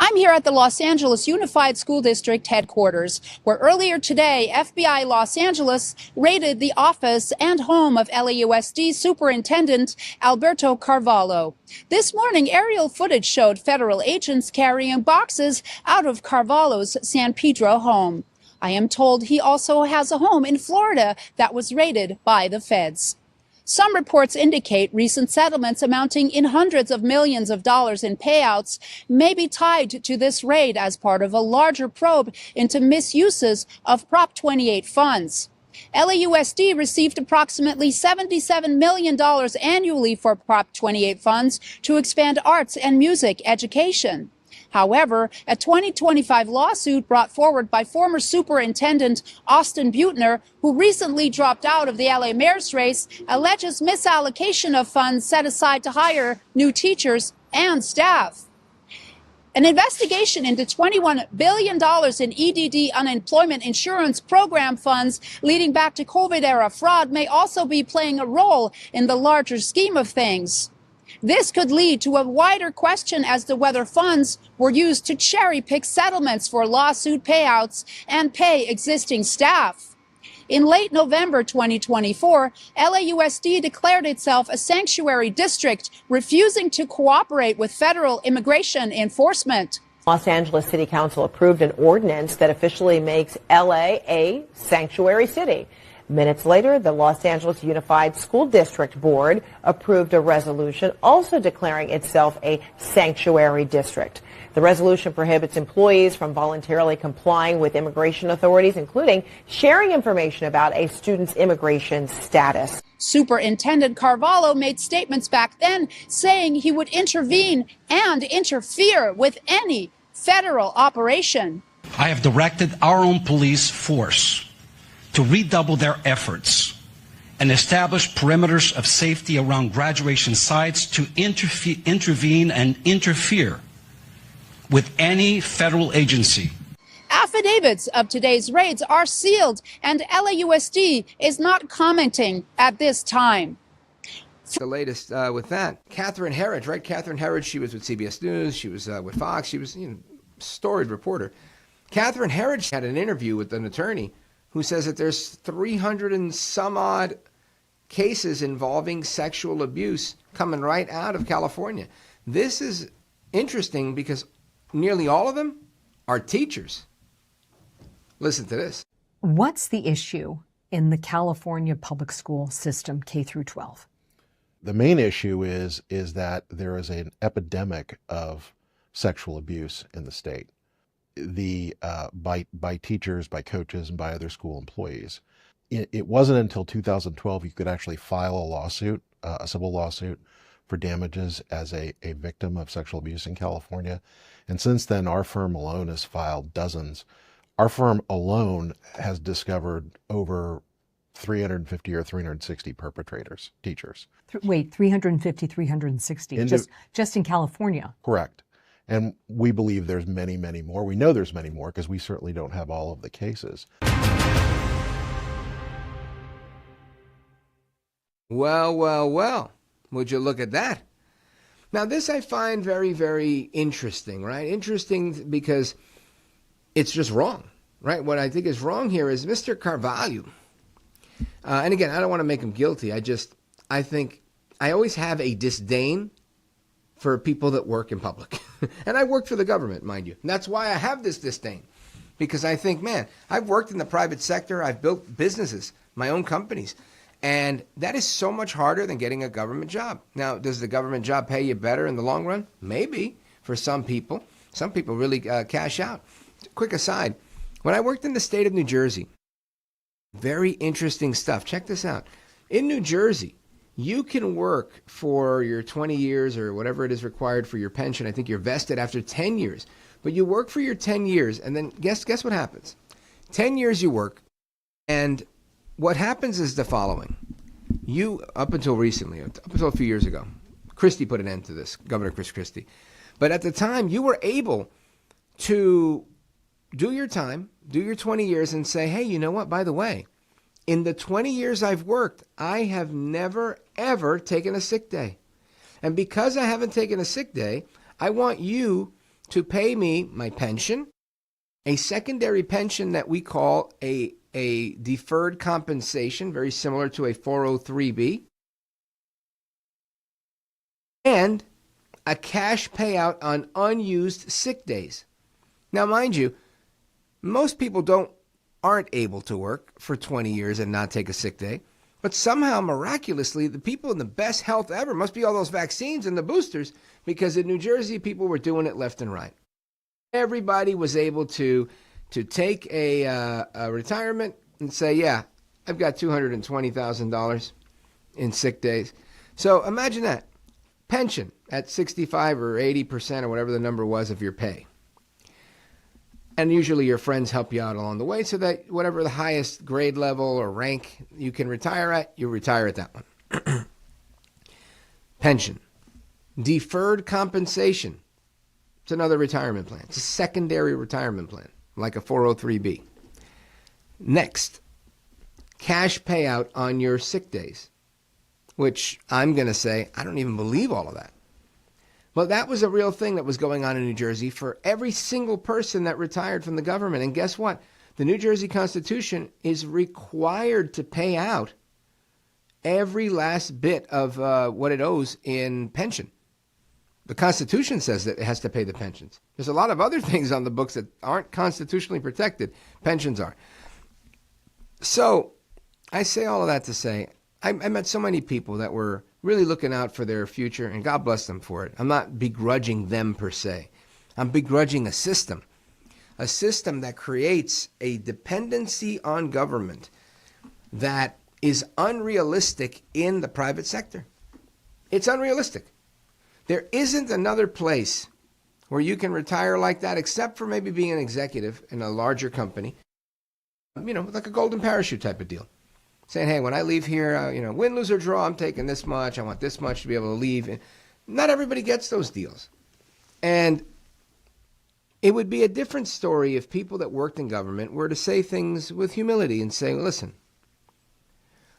I'm here at the Los Angeles Unified School District headquarters, where earlier today, FBI Los Angeles raided the office and home of LAUSD Superintendent Alberto Carvalho. This morning, aerial footage showed federal agents carrying boxes out of Carvalho's San Pedro home. I am told he also has a home in Florida that was raided by the feds. Some reports indicate recent settlements amounting in hundreds of millions of dollars in payouts may be tied to this raid as part of a larger probe into misuses of Prop 28 funds. LAUSD received approximately $77 million annually for Prop 28 funds to expand arts and music education. However, a 2025 lawsuit brought forward by former Superintendent Austin Butner, who recently dropped out of the LA mayor's race, alleges misallocation of funds set aside to hire new teachers and staff. An investigation into $21 billion in EDD unemployment insurance program funds leading back to COVID-era fraud may also be playing a role in the larger scheme of things. This could lead to a wider question as to whether funds were used to cherry-pick settlements for lawsuit payouts and pay existing staff. In late November 2024, LAUSD declared itself a sanctuary district, refusing to cooperate with federal immigration enforcement. Los Angeles City Council approved an ordinance that officially makes LA a sanctuary city. Minutes later, the Los Angeles Unified School District Board approved a resolution also declaring itself a sanctuary district. The resolution prohibits employees from voluntarily complying with immigration authorities, including sharing information about a student's immigration status. Superintendent Carvalho made statements back then saying he would intervene and interfere with any federal operation. I have directed our own police force to redouble their efforts and establish perimeters of safety around graduation sites to intervene and interfere with any federal agency. Affidavits of today's raids are sealed, and LAUSD is not commenting at this time. The latest with that. Catherine Herridge, right? Catherine Herridge, she was with CBS News. She was with Fox. She was a storied reporter. Catherine Herridge had an interview with an attorney who says that there's 300 and some odd cases involving sexual abuse coming right out of California. This is interesting because nearly all of them are teachers. Listen to this. What's the issue in the California public school system, K through 12? The main issue is that there is an epidemic of sexual abuse in the state, by teachers, by coaches, and by other school employees. It wasn't until 2012 you could actually file a lawsuit, a civil lawsuit, for damages as a victim of sexual abuse in California. And since then, our firm alone has filed dozens. Our firm alone has discovered over 350 or 360 perpetrators, teachers. Wait, 350, 360, just in California. Correct. And we believe there's many, many more. We know there's many more because we certainly don't have all of the cases. Well. Would you look at that? Now, this I find very, very interesting, right? Interesting because it's just wrong, right? What I think is wrong here is Mr. Carvalho. And again, I don't want to make him guilty. I think I always have a disdain for people that work in public. And I work for the government, mind you. And that's why I have this disdain. Because I think, man, I've worked in the private sector. I've built businesses, my own companies. And that is so much harder than getting a government job. Now, does the government job pay you better in the long run? Maybe, for some people. Some people really cash out. Quick aside, when I worked in the state of New Jersey, very interesting stuff. Check this out. In New Jersey, you can work for your 20 years or whatever it is required for your pension. I think you're vested after 10 years. But you work for your 10 years, and then guess what happens? 10 years you work, and what happens is the following. You, up until recently, up until a few years ago, Christie put an end to this, Governor Chris Christie. But at the time, you were able to do your time, do your 20 years, and say, hey, you know what, by the way, in the 20 years I've worked, I have never, ever taken a sick day. And because I haven't taken a sick day, I want you to pay me my pension, a secondary pension that we call a deferred compensation, very similar to a 403B, and a cash payout on unused sick days. Now, mind you, most people aren't able to work for 20 years and not take a sick day, but somehow, miraculously, the people in the best health ever must be all those vaccines and the boosters, because in New Jersey, people were doing it left and right. Everybody was able to take a retirement and say, yeah, I've got $220,000 in sick days. So imagine that. Pension at 65 or 80% or whatever the number was of your pay. And usually your friends help you out along the way so that whatever the highest grade level or rank you can retire at, you retire at that one. Pension. Deferred compensation. It's another retirement plan. It's a secondary retirement plan, like a 403B. Next, cash payout on your sick days, which I'm going to say, I don't even believe all of that. Well, that was a real thing that was going on in New Jersey for every single person that retired from the government. And guess what? The New Jersey Constitution is required to pay out every last bit of what it owes in pension. The Constitution says that it has to pay the pensions. There's a lot of other things on the books that aren't constitutionally protected. Pensions are. So I say all of that to say, I met so many people that were really looking out for their future, and God bless them for it. I'm not begrudging them per se. I'm begrudging a system that creates a dependency on government that is unrealistic in the private sector. It's unrealistic. There isn't another place where you can retire like that, except for maybe being an executive in a larger company, like a golden parachute type of deal. Saying, hey, when I leave here, win, lose, or draw, I'm taking this much. I want this much to be able to leave. And not everybody gets those deals. And it would be a different story if people that worked in government were to say things with humility and say, listen,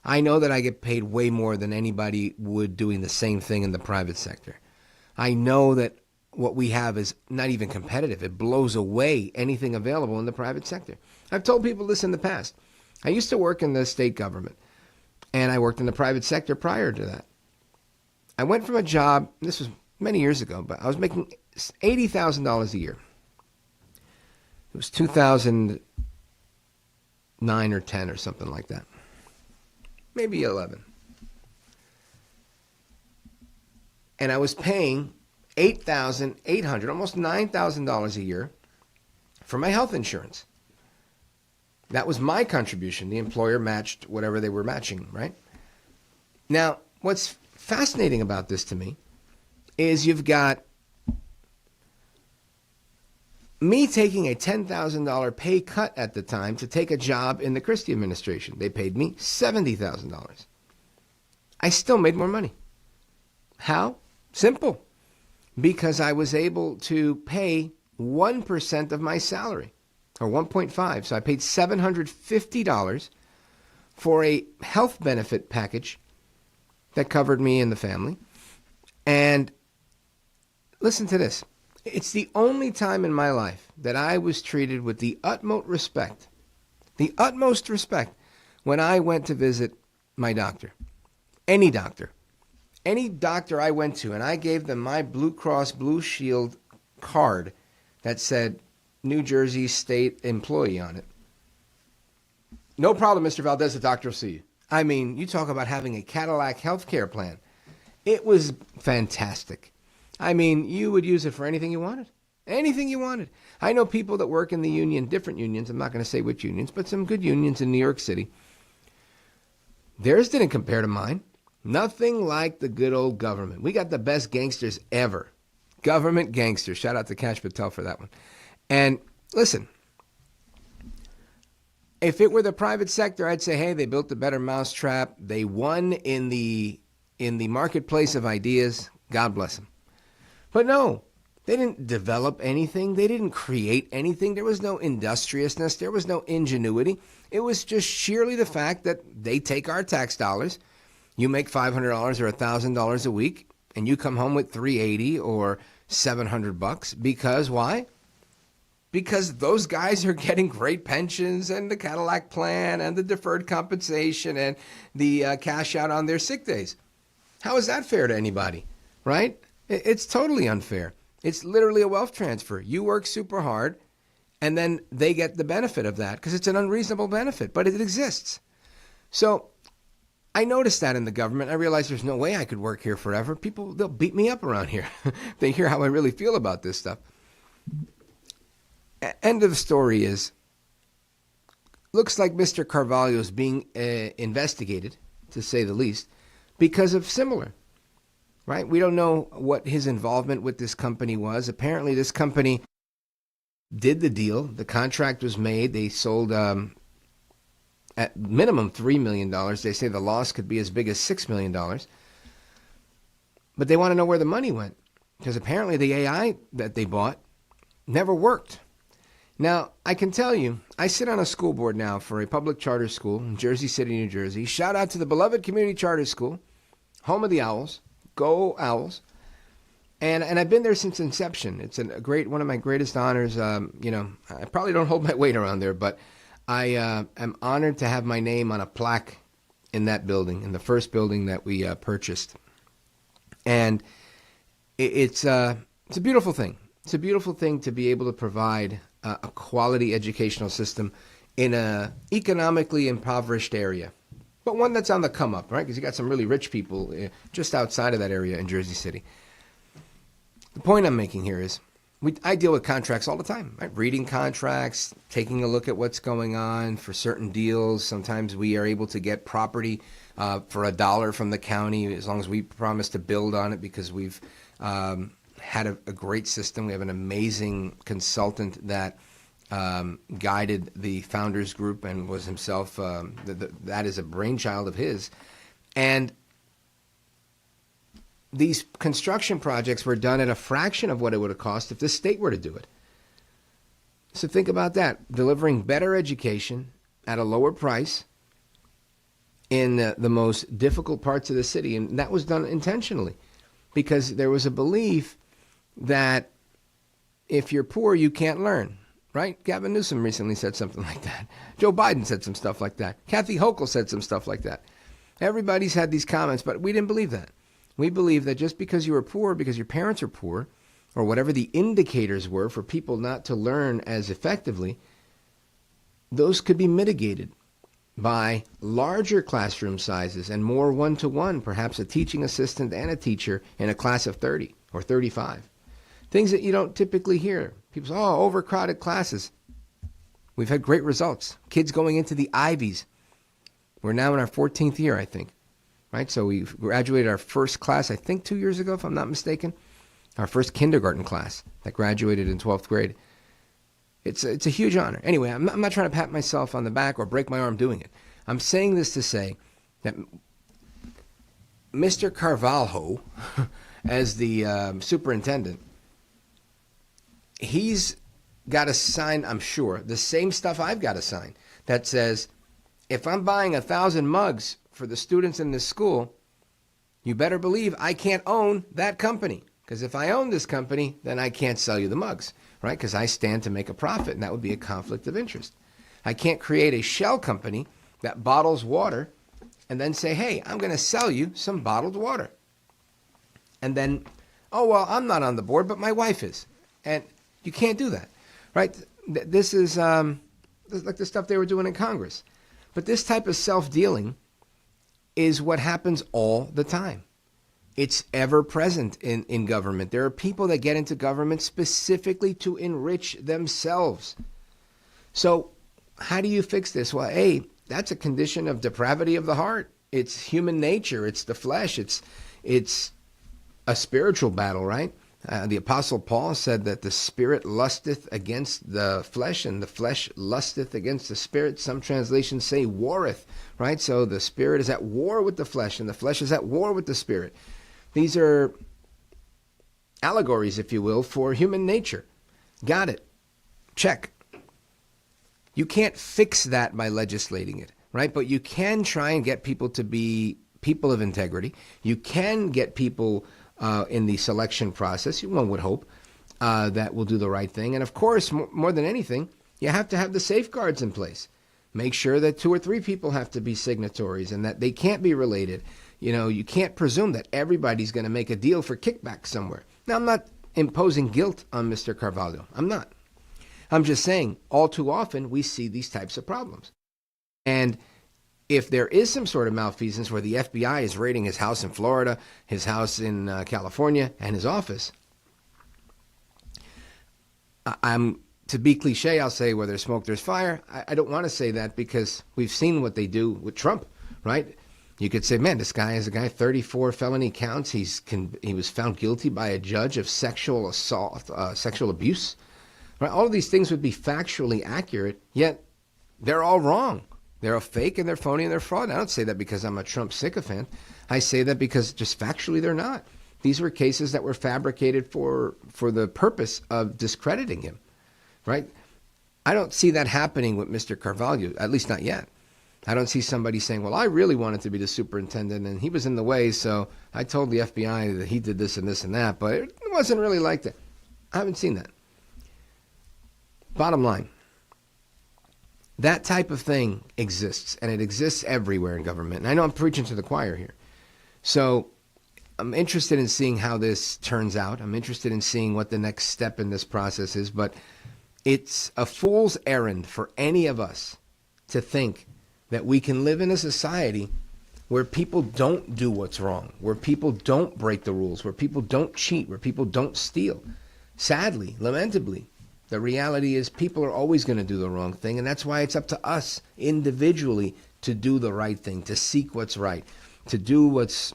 I know that I get paid way more than anybody would doing the same thing in the private sector. I know that what we have is not even competitive. It blows away anything available in the private sector. I've told people this in the past. I used to work in the state government, and I worked in the private sector prior to that. I went from a job, this was many years ago, but I was making $80,000 a year. It was 2009 or 10 or something like that. Maybe 11. And I was paying $8,800, almost $9,000 a year for my health insurance. That was my contribution. The employer matched whatever they were matching, right? Now, what's fascinating about this to me is you've got me taking a $10,000 pay cut at the time to take a job in the Christie administration. They paid me $70,000. I still made more money. How? Simple. Because I was able to pay 1% of my salary, or 1.5. So I paid $750 for a health benefit package that covered me and the family. And listen to this. It's the only time in my life that I was treated with the utmost respect when I went to visit my doctor. Any doctor I went to, and I gave them my Blue Cross Blue Shield card that said New Jersey State employee on it. No problem, Mr. Valdés, the doctor will see you. I mean, you talk about having a Cadillac healthcare plan. It was fantastic. I mean, you would use it for anything you wanted. Anything you wanted. I know people that work in the union, different unions. I'm not going to say which unions, but some good unions in New York City. Theirs didn't compare to mine. Nothing like the good old government. We got the best gangsters ever. Government gangsters. Shout out to Cash Patel for that one. And listen, if it were the private sector, I'd say, hey, they built a better mousetrap. They won in the marketplace of ideas. God bless them. But no, they didn't develop anything. They didn't create anything. There was no industriousness. There was no ingenuity. It was just sheerly the fact that they take our tax dollars. You make $500 or $1,000 a week, and you come home with $380 or $700 because why? Because those guys are getting great pensions and the Cadillac plan and the deferred compensation and the cash out on their sick days. How is that fair to anybody, right? It's totally unfair. It's literally a wealth transfer. You work super hard, and then they get the benefit of that because it's an unreasonable benefit, but it exists. So I noticed that in the government. I realized there's no way I could work here forever. People, they'll beat me up around here. They hear how I really feel about this stuff. End of the story is, looks like Mr. Carvalho is being investigated, to say the least, because of similar. Right? We don't know what his involvement with this company was. Apparently, this company did the deal. The contract was made. They sold at minimum $3 million. They say the loss could be as big as $6 million. But they want to know where the money went, because apparently the AI that they bought never worked. Now, I can tell you, I sit on a school board now for a public charter school in Jersey City, New Jersey. Shout out to the beloved community charter school, home of the Owls. Go Owls. And I've been there since inception. It's one of my greatest honors. I probably don't hold my weight around there, but I am honored to have my name on a plaque in that building, in the first building that we purchased. And it's a beautiful thing. It's a beautiful thing to be able to provide a quality educational system in an economically impoverished area. But one that's on the come up, right? Because you got some really rich people just outside of that area in Jersey City. The point I'm making here is I deal with contracts all the time, right? Reading contracts, taking a look at what's going on for certain deals. Sometimes we are able to get property for $1 from the county as long as we promise to build on it, because we've had a great system. We have an amazing consultant that guided the founders group and was himself, that is a brainchild of his. And these construction projects were done at a fraction of what it would have cost if the state were to do it. So think about that, delivering better education at a lower price in the most difficult parts of the city. And that was done intentionally because there was a belief that if you're poor, you can't learn. Right? Gavin Newsom recently said something like that. Joe Biden said some stuff like that. Kathy Hochul said some stuff like that. Everybody's had these comments, but we didn't believe that. We believe that just because you were poor, because your parents are poor, or whatever the indicators were for people not to learn as effectively, those could be mitigated by larger classroom sizes and more one-to-one, perhaps a teaching assistant and a teacher in a class of 30. or 35. Things that you don't typically hear. People say, oh, overcrowded classes. We've had great results. Kids going into the Ivies. We're now in our 14th year, I think. Right? So we graduated our first class, I think 2 years ago, if I'm not mistaken. Our first kindergarten class that graduated in 12th grade. It's a huge honor. Anyway, I'm not trying to pat myself on the back or break my arm doing it. I'm saying this to say that Mr. Carvalho, as the superintendent, he's got to sign, I'm sure, the same stuff I've got to sign that says, if I'm buying 1,000 mugs for the students in this school, you better believe I can't own that company. Because if I own this company, then I can't sell you the mugs, right? Because I stand to make a profit, and that would be a conflict of interest. I can't create a shell company that bottles water and then say, hey, I'm going to sell you some bottled water. And then, oh, well, I'm not on the board, but my wife is. And you can't do that, right? This is like the stuff they were doing in Congress. But this type of self-dealing is what happens all the time. It's ever present in government. There are people that get into government specifically to enrich themselves. So how do you fix this? Well, A, that's a condition of depravity of the heart. It's human nature. It's the flesh. It's a spiritual battle, right? The Apostle Paul said that the spirit lusteth against the flesh and the flesh lusteth against the spirit. Some translations say warreth, right? So the spirit is at war with the flesh and the flesh is at war with the spirit. These are allegories, if you will, for human nature. Got it. Check. You can't fix that by legislating it, right? But you can try and get people to be people of integrity. You can get people in the selection process, one would hope, that will do the right thing. And of course, more than anything, you have to have the safeguards in place. Make sure that 2 or 3 people have to be signatories and that they can't be related. You know, you can't presume that everybody's going to make a deal for kickback somewhere. Now, I'm not imposing guilt on Mr. Carvalho. I'm not. I'm just saying all too often we see these types of problems. And if there is some sort of malfeasance where the FBI is raiding his house in Florida, his house in California, and his office, to be cliche, I'll say where there's smoke, there's fire. I don't want to say that because we've seen what they do with Trump, right? You could say, man, this guy is a guy, 34 felony counts. He was found guilty by a judge of sexual assault, sexual abuse. Right? All of these things would be factually accurate, yet they're all wrong. They're all fake and they're phony and they're fraud. I don't say that because I'm a Trump sycophant. I say that because just factually they're not. These were cases that were fabricated for the purpose of discrediting him, right? I don't see that happening with Mr. Carvalho, at least not yet. I don't see somebody saying, well, I really wanted to be the superintendent and he was in the way, so I told the FBI that he did this and this and that, but it wasn't really like that. I haven't seen that. Bottom line, that type of thing exists, and it exists everywhere in government. And I know I'm preaching to the choir here. So I'm interested in seeing how this turns out. I'm interested in seeing what the next step in this process is, but it's a fool's errand for any of us to think that we can live in a society where people don't do what's wrong, where people don't break the rules, where people don't cheat, where people don't steal. Sadly, lamentably, the reality is people are always going to do the wrong thing, and that's why it's up to us individually to do the right thing, to seek what's right, to do what's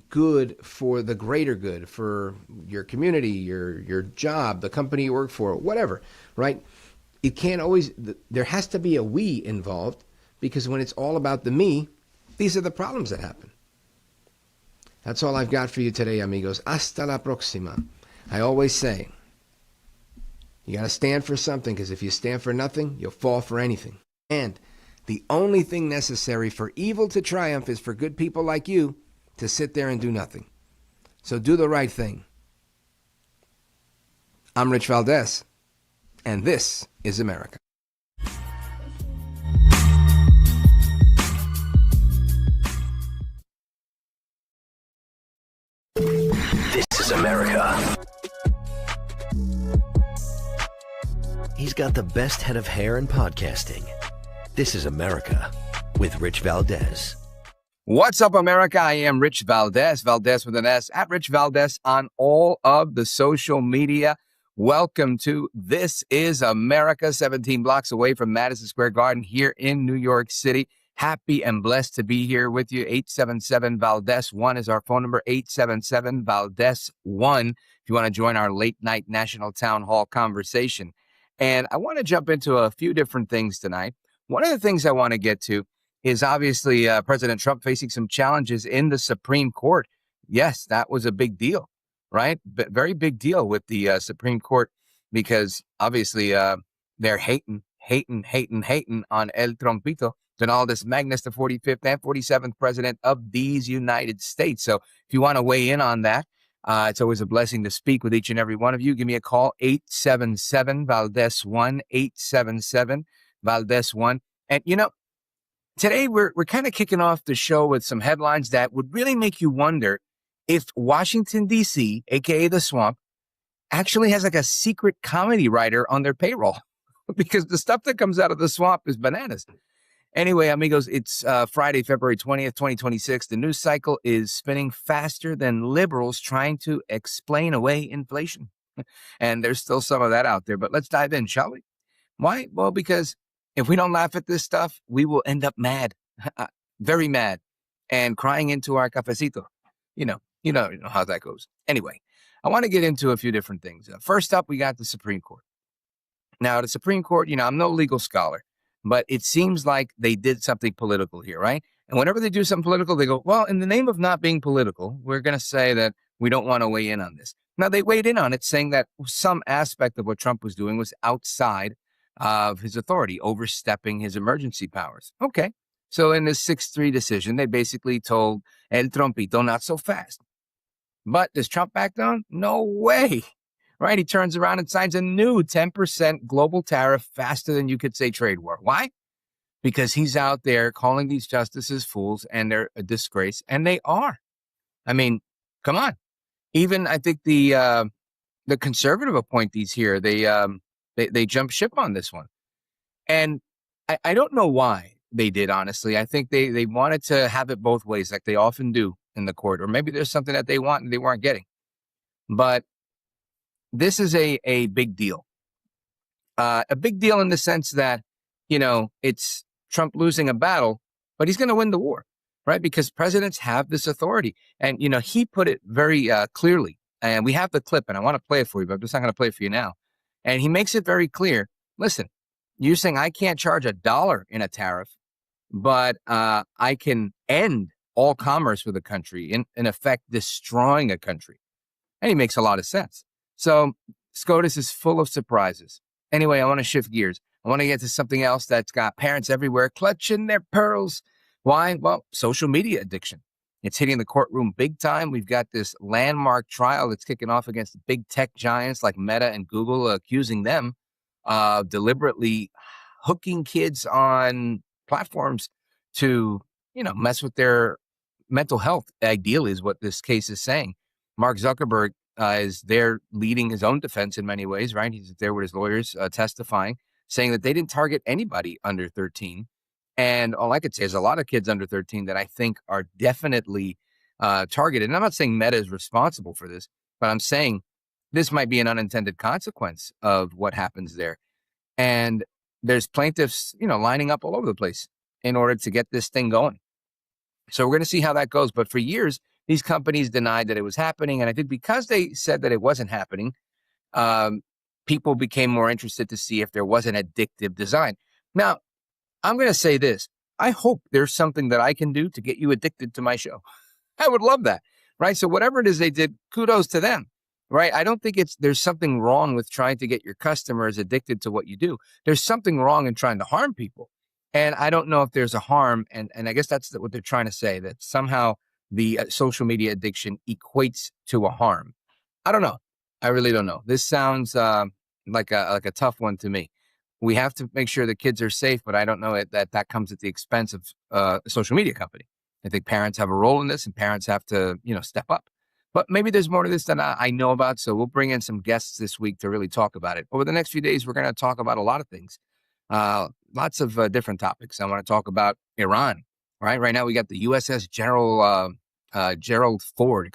good for the greater good, for your community, your job, the company you work for, whatever, right? It can't always, there has to be a we involved, because when it's all about the me, these are the problems that happen. That's all I've got for you today, amigos. Hasta la próxima. I always say, you got to stand for something, because if you stand for nothing, you'll fall for anything. And the only thing necessary for evil to triumph is for good people like you to sit there and do nothing. So do the right thing. I'm Rich Valdés, and this is America. This is America. He's got the best head of hair in podcasting. This is America with Rich Valdés. What's up, America? I am Rich Valdés, Valdés with an S, at Rich Valdés on all of the social media. Welcome to This is America, 17 blocks away from Madison Square Garden here in New York City. Happy and blessed to be here with you. 877-Valdés-1 is our phone number, 877-Valdés-1, if you want to join our late night national town hall conversation. And I want to jump into a few different things tonight. One of the things I want to get to is obviously President Trump facing some challenges in the Supreme Court. Yes, that was a big deal, right? But very big deal with the Supreme Court, because obviously they're hating on El Trompito, Donaldus Magnus, the 45th and 47th president of these United States. So if you want to weigh in on that, it's always a blessing to speak with each and every one of you. Give me a call, 877-Valdés-1, 877-Valdés-1. And, you know, today, we're kind of kicking off the show with some headlines that would really make you wonder if Washington, D.C., a.k.a. the Swamp, actually has like a secret comedy writer on their payroll, because the stuff that comes out of the Swamp is bananas. Anyway, amigos, it's Friday, February 20th, 2026. The news cycle is spinning faster than liberals trying to explain away inflation. And there's still some of that out there, but let's dive in, shall we? Why? Well, because if we don't laugh at this stuff, we will end up mad, very mad, and crying into our cafecito. You know how that goes. Anyway, I want to get into a few different things. First up, we got the Supreme Court. Now, the Supreme Court, I'm no legal scholar, but it seems like they did something political here, right? And whenever they do something political, they go, well, in the name of not being political, we're going to say that we don't want to weigh in on this. Now, they weighed in on it, saying that some aspect of what Trump was doing was outside of his authority, overstepping his emergency powers. Okay. So in this 6-3 decision, they basically told El Trompito, not so fast. But does Trump back down? No way. Right? He turns around and signs a new 10% global tariff faster than you could say trade war. Why? Because he's out there calling these justices fools, and they're a disgrace. And they are. I mean, come on. Even I think the conservative appointees here, they jumped ship on this one. And I don't know why they did, honestly. I think they wanted to have it both ways, like they often do in the court. Or maybe there's something that they want and they weren't getting. But this is a big deal. A big deal in the sense that, it's Trump losing a battle, but he's going to win the war, right? Because presidents have this authority. And, he put it very clearly. And we have the clip, and I want to play it for you, but I'm just not going to play it for you now. And he makes it very clear. Listen, you're saying I can't charge $1 in a tariff, but I can end all commerce with a country, in effect, destroying a country. And he makes a lot of sense. So SCOTUS is full of surprises. Anyway, I want to shift gears. I want to get to something else that's got parents everywhere clutching their pearls. Why? Well, social media addiction. It's hitting the courtroom big time. We've got this landmark trial that's kicking off against big tech giants like Meta and Google, accusing them of deliberately hooking kids on platforms to, mess with their mental health. Ideally is what this case is saying. Mark Zuckerberg is there leading his own defense in many ways, right? He's there with his lawyers testifying, saying that they didn't target anybody under 13. And all I could say is a lot of kids under 13 that I think are definitely targeted. And I'm not saying Meta is responsible for this, but I'm saying this might be an unintended consequence of what happens there. And there's plaintiffs, lining up all over the place in order to get this thing going. So we're going to see how that goes. But for years, these companies denied that it was happening. And I think because they said that it wasn't happening, people became more interested to see if there was an addictive design. Now, I'm going to say this. I hope there's something that I can do to get you addicted to my show. I would love that, right? So whatever it is they did, kudos to them, right? I don't think there's something wrong with trying to get your customers addicted to what you do. There's something wrong in trying to harm people. And I don't know if there's a harm. And I guess that's what they're trying to say, that somehow the social media addiction equates to a harm. I don't know. I really don't know. This sounds like a tough one to me. We have to make sure the kids are safe, but I don't know that comes at the expense of a social media company. I think parents have a role in this, and parents have to, step up. But maybe there's more to this than I know about, so we'll bring in some guests this week to really talk about it. Over the next few days, we're going to talk about a lot of things, lots of different topics. I want to talk about Iran. Right now we got the USS Gerald Ford,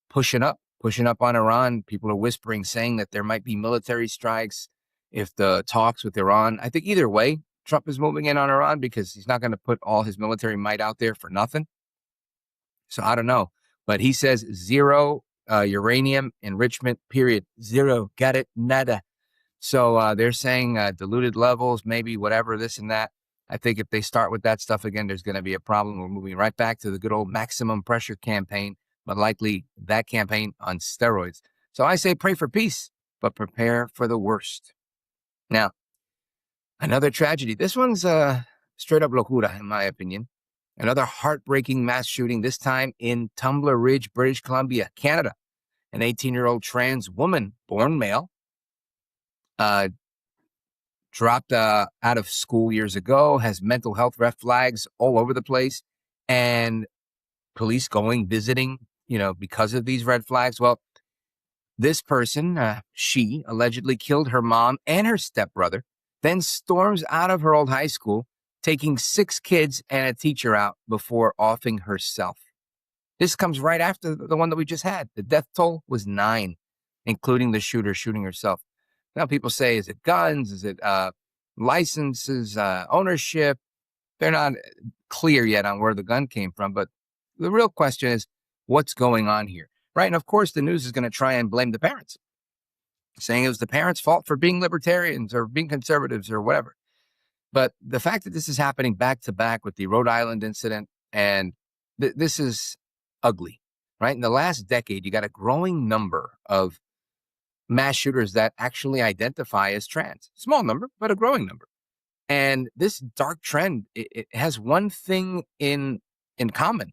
pushing up on Iran. People are whispering, saying that there might be military strikes if the talks with Iran. I think either way, Trump is moving in on Iran because he's not going to put all his military might out there for nothing. So I don't know. But he says zero uranium enrichment, period. Zero. Got it? Nada. So they're saying diluted levels, maybe whatever, this and that. I think if they start with that stuff again, there's going to be a problem. We're moving right back to the good old maximum pressure campaign, but likely that campaign on steroids. So I say pray for peace, but prepare for the worst. Now, another tragedy. This one's straight up locura, in my opinion. Another heartbreaking mass shooting, this time in Tumbler Ridge, British Columbia, Canada. An 18-year-old trans woman, born male, dropped out of school years ago, has mental health red flags all over the place, and police visiting, because of these red flags. Well, this person, she allegedly killed her mom and her stepbrother, then storms out of her old high school, taking 6 kids and a teacher out before offing herself. This comes right after the one that we just had. The death toll was 9, including the shooter shooting herself. Now people say, is it guns? Is it licenses, ownership? They're not clear yet on where the gun came from. But the real question is, what's going on here? Right. And of course, the news is going to try and blame the parents, saying it was the parents' fault for being libertarians or being conservatives or whatever. But the fact that this is happening back to back with the Rhode Island incident, and this is ugly, right? In the last decade, you got a growing number of mass shooters that actually identify as trans. Small number, but a growing number. And this dark trend, it has one thing in common: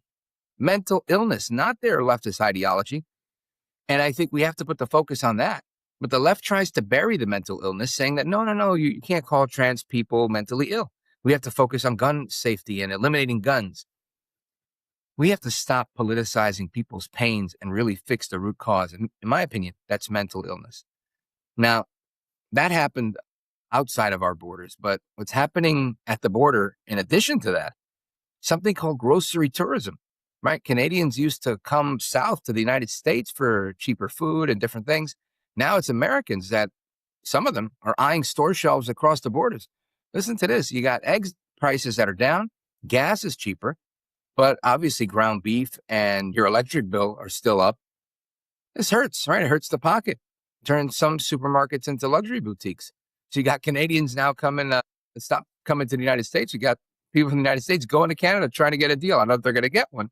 mental illness, not their leftist ideology. And I think we have to put the focus on that. But the left tries to bury the mental illness, saying that, no, you can't call trans people mentally ill. We have to focus on gun safety and eliminating guns. We have to stop politicizing people's pains and really fix the root cause. And in my opinion, that's mental illness. Now, that happened outside of our borders, but what's happening at the border, in addition to that, something called grocery tourism, right? Canadians used to come south to the United States for cheaper food and different things. Now it's Americans that, some of them, are eyeing store shelves across the borders. Listen to this. You got eggs prices that are down. Gas is cheaper. But obviously ground beef and your electric bill are still up. This hurts, right? It hurts the pocket. Turns some supermarkets into luxury boutiques. So you got Canadians now stop coming to the United States. You got people from the United States going to Canada trying to get a deal. I don't know if they're going to get one,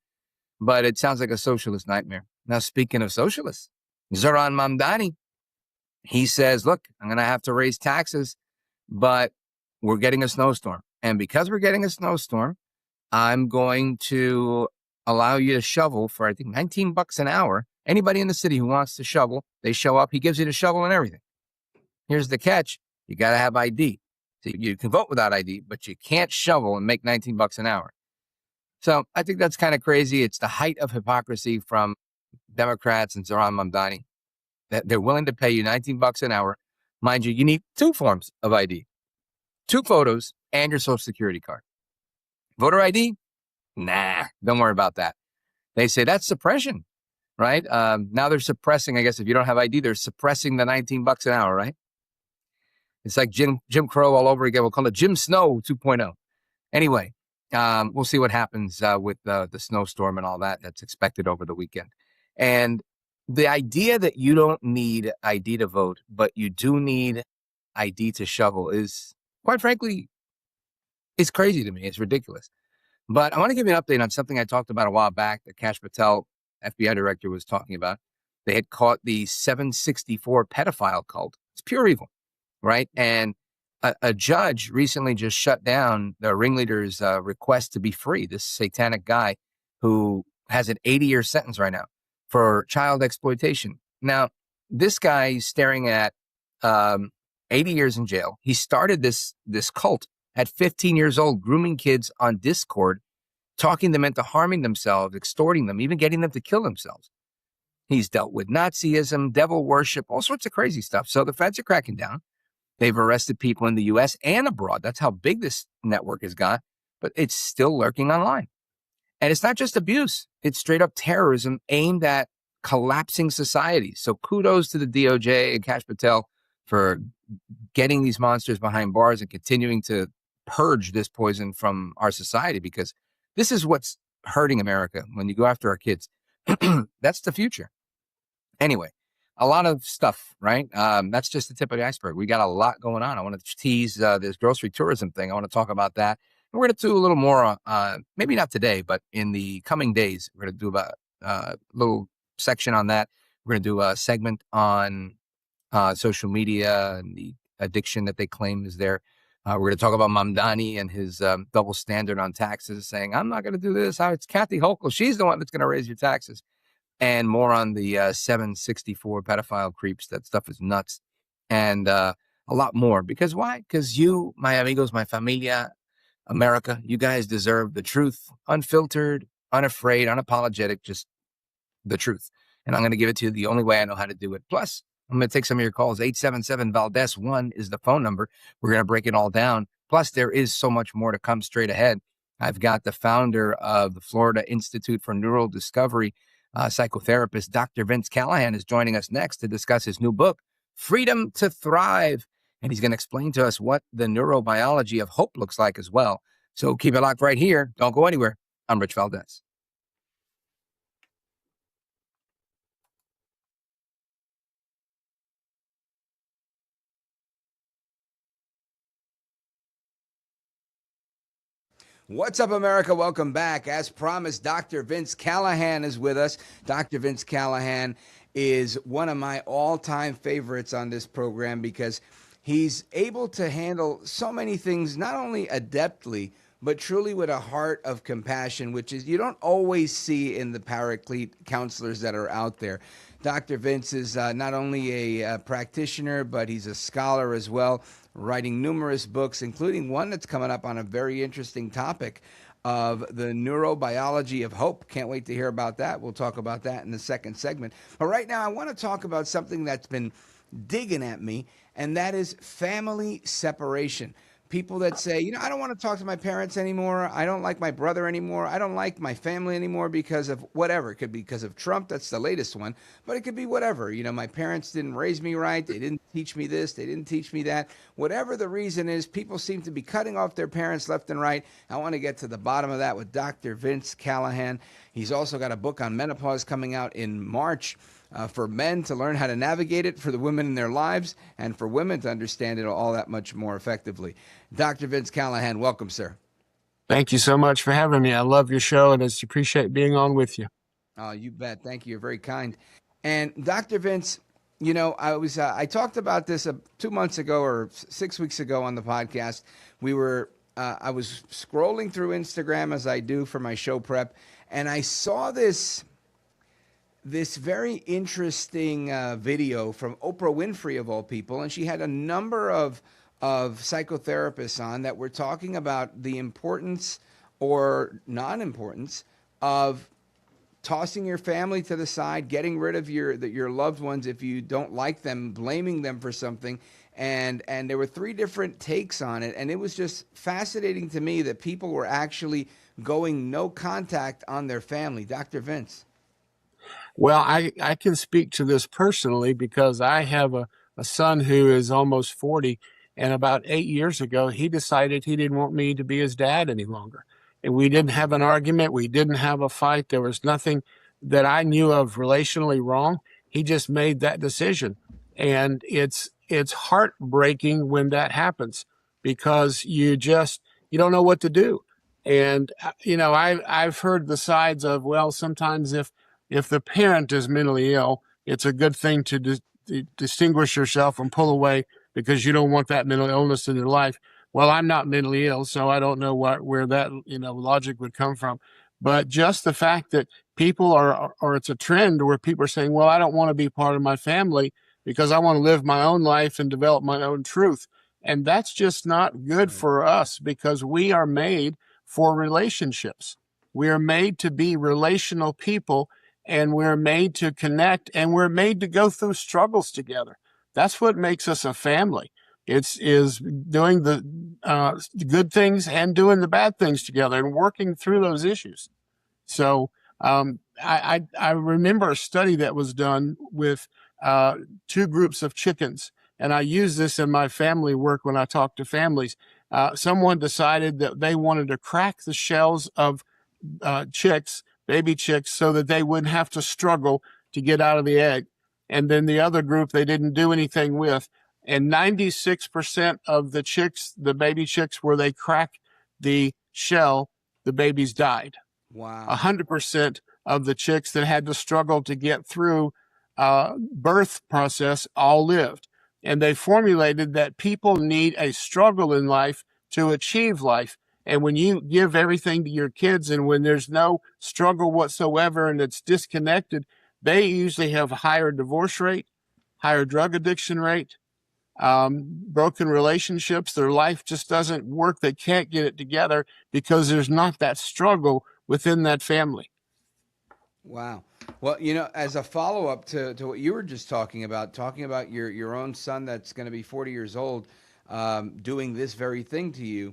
but it sounds like a socialist nightmare. Now, speaking of socialists, Zoran Mamdani, he says, look, I'm going to have to raise taxes, but we're getting a snowstorm. And because we're getting a snowstorm, I'm going to allow you to shovel for, I think, $19 an hour. Anybody in the city who wants to shovel, they show up. He gives you the shovel and everything. Here's the catch. You got to have ID. So you can vote without ID, but you can't shovel and make $19 an hour. So I think that's kind of crazy. It's the height of hypocrisy from Democrats and Zoran Mamdani that they're willing to pay you $19 an hour. Mind you, you need 2 forms of ID, 2 photos, and your social security card. Voter ID? Nah, don't worry about that. They say that's suppression, right? Now they're suppressing, I guess if you don't have ID, they're suppressing the $19 an hour, right? It's like Jim Crow all over again. We'll call it Jim Snow 2.0. Anyway, we'll see what happens with the snowstorm and all that that's expected over the weekend. And the idea that you don't need ID to vote, but you do need ID to shovel is, quite frankly, it's crazy to me. It's ridiculous. But I want to give you an update on something I talked about a while back that Kash Patel, FBI director, was talking about. They had caught the 764 pedophile cult. It's pure evil, right? And a judge recently just shut down the ringleader's request to be free, this satanic guy who has an 80-year sentence right now for child exploitation. Now, this guy is staring at 80 years in jail. He started this cult at 15 years old, grooming kids on Discord, talking them into harming themselves, extorting them, even getting them to kill themselves. He's dealt with Nazism, devil worship, all sorts of crazy stuff. So the feds are cracking down. They've arrested people in the U.S. and abroad. That's how big this network has got. but it's still lurking online. And it's not just abuse. It's straight up terrorism aimed at collapsing society. So kudos to the DOJ and Kash Patel for getting these monsters behind bars and continuing to purge this poison from our society, because this is what's hurting America when you go after our kids. That's the future. Anyway, a lot of stuff, right? That's just the tip of the iceberg. We got a lot going on. I want to tease this grocery tourism thing. I want to talk about that. And we're going to do a little more, maybe not today, but in the coming days, we're going to do about a little section on that. We're going to do a segment on social media and the addiction that they claim is there. We're going to talk about Mamdani and his double standard on taxes, saying, I'm not going to do this. It's Kathy Hochul. She's the one that's going to raise your taxes. And more on the 764 pedophile creeps. That stuff is nuts. And a lot more. Because why? Because you, my amigos, my familia, America, you guys deserve the truth. Unfiltered, unafraid, unapologetic, just the truth. And I'm going to give it to you the only way I know how to do it. Plus, I'm going to take some of your calls. 877 Valdés 1 is the phone number. We're going to break it all down. Plus, there is so much more to come straight ahead. I've got the founder of the Florida Institute for Neural Discovery, psychotherapist Dr. Vince Callahan, is joining us next to discuss his new book, Freedom to Thrive. And he's going to explain to us what the neurobiology of hope looks like as well. So keep it locked right here. Don't go anywhere. I'm Rich Valdés. What's up, America? Welcome back. As promised, Dr. Vince Callahan is with us. Dr. Vince Callahan is one of my all-time favorites on this program because he's able to handle so many things, not only adeptly, but truly with a heart of compassion, which is you don't always see in the paraclete counselors that are out there. Dr. Vince is not only a practitioner, but he's a scholar as well, writing numerous books, including one that's coming up on a very interesting topic of the neurobiology of hope. Can't wait to hear about that. We'll talk about that in the second segment. But right now, I want to talk about something that's been digging at me, and that is family separation. People that say, I don't want to talk to my parents anymore. I don't like my brother anymore. I don't like my family anymore because of whatever. It could be because of Trump. That's the latest one. But it could be whatever. My parents didn't raise me right. They didn't teach me this. They didn't teach me that. Whatever the reason is, people seem to be cutting off their parents left and right. I want to get to the bottom of that with Dr. Vince Callahan. He's also got a book on menopause coming out in March. For men to learn how to navigate it, for the women in their lives, and for women to understand it all that much more effectively. Dr. Vince Callahan, welcome, sir. Thank you so much for having me. I love your show, and I just appreciate being on with you. Oh, you bet. Thank you. You're very kind. And Dr. Vince, I talked about this 2 months ago or 6 weeks ago on the podcast. I was scrolling through Instagram as I do for my show prep, and I saw this very interesting video from Oprah Winfrey, of all people, and she had a number of psychotherapists on that were talking about the importance or non-importance of tossing your family to the side, getting rid of your loved ones if you don't like them, blaming them for something. And there were 3 different takes on it, and it was just fascinating to me that people were actually going no contact on their family. Dr. Vince. Well, I can speak to this personally because I have a son who is almost 40, and about 8 years ago, he decided he didn't want me to be his dad any longer. And we didn't have an argument. We didn't have a fight. There was nothing that I knew of relationally wrong. He just made that decision. And it's heartbreaking when that happens because you don't know what to do. And, I've heard the sides of, well, sometimes if the parent is mentally ill, it's a good thing to distinguish yourself and pull away because you don't want that mental illness in your life. Well, I'm not mentally ill, so I don't know where that logic would come from. But just the fact that people or it's a trend where people are saying, well, I don't want to be part of my family because I want to live my own life and develop my own truth. And that's just not good for us because we are made for relationships. We are made to be relational people, and we're made to connect, and we're made to go through struggles together. That's what makes us a family. It's is doing the good things and doing the bad things together and working through those issues. So I remember a study that was done with two groups of chickens, and I use this in my family work when I talk to families. Someone decided that they wanted to crack the shells of chicks, baby chicks, so that they wouldn't have to struggle to get out of the egg. And then the other group they didn't do anything with. And 96% of the chicks, the baby chicks, where they cracked the shell, the babies died. Wow. 100% of the chicks that had to struggle to get through birth process all lived. And they formulated that people need a struggle in life to achieve life. And when you give everything to your kids and when there's no struggle whatsoever and it's disconnected, they usually have a higher divorce rate, higher drug addiction rate, broken relationships. Their life just doesn't work. They can't get it together because there's not that struggle within that family. Wow. Well, as a follow-up to what you were just talking about your own son that's going to be 40 years old doing this very thing to you,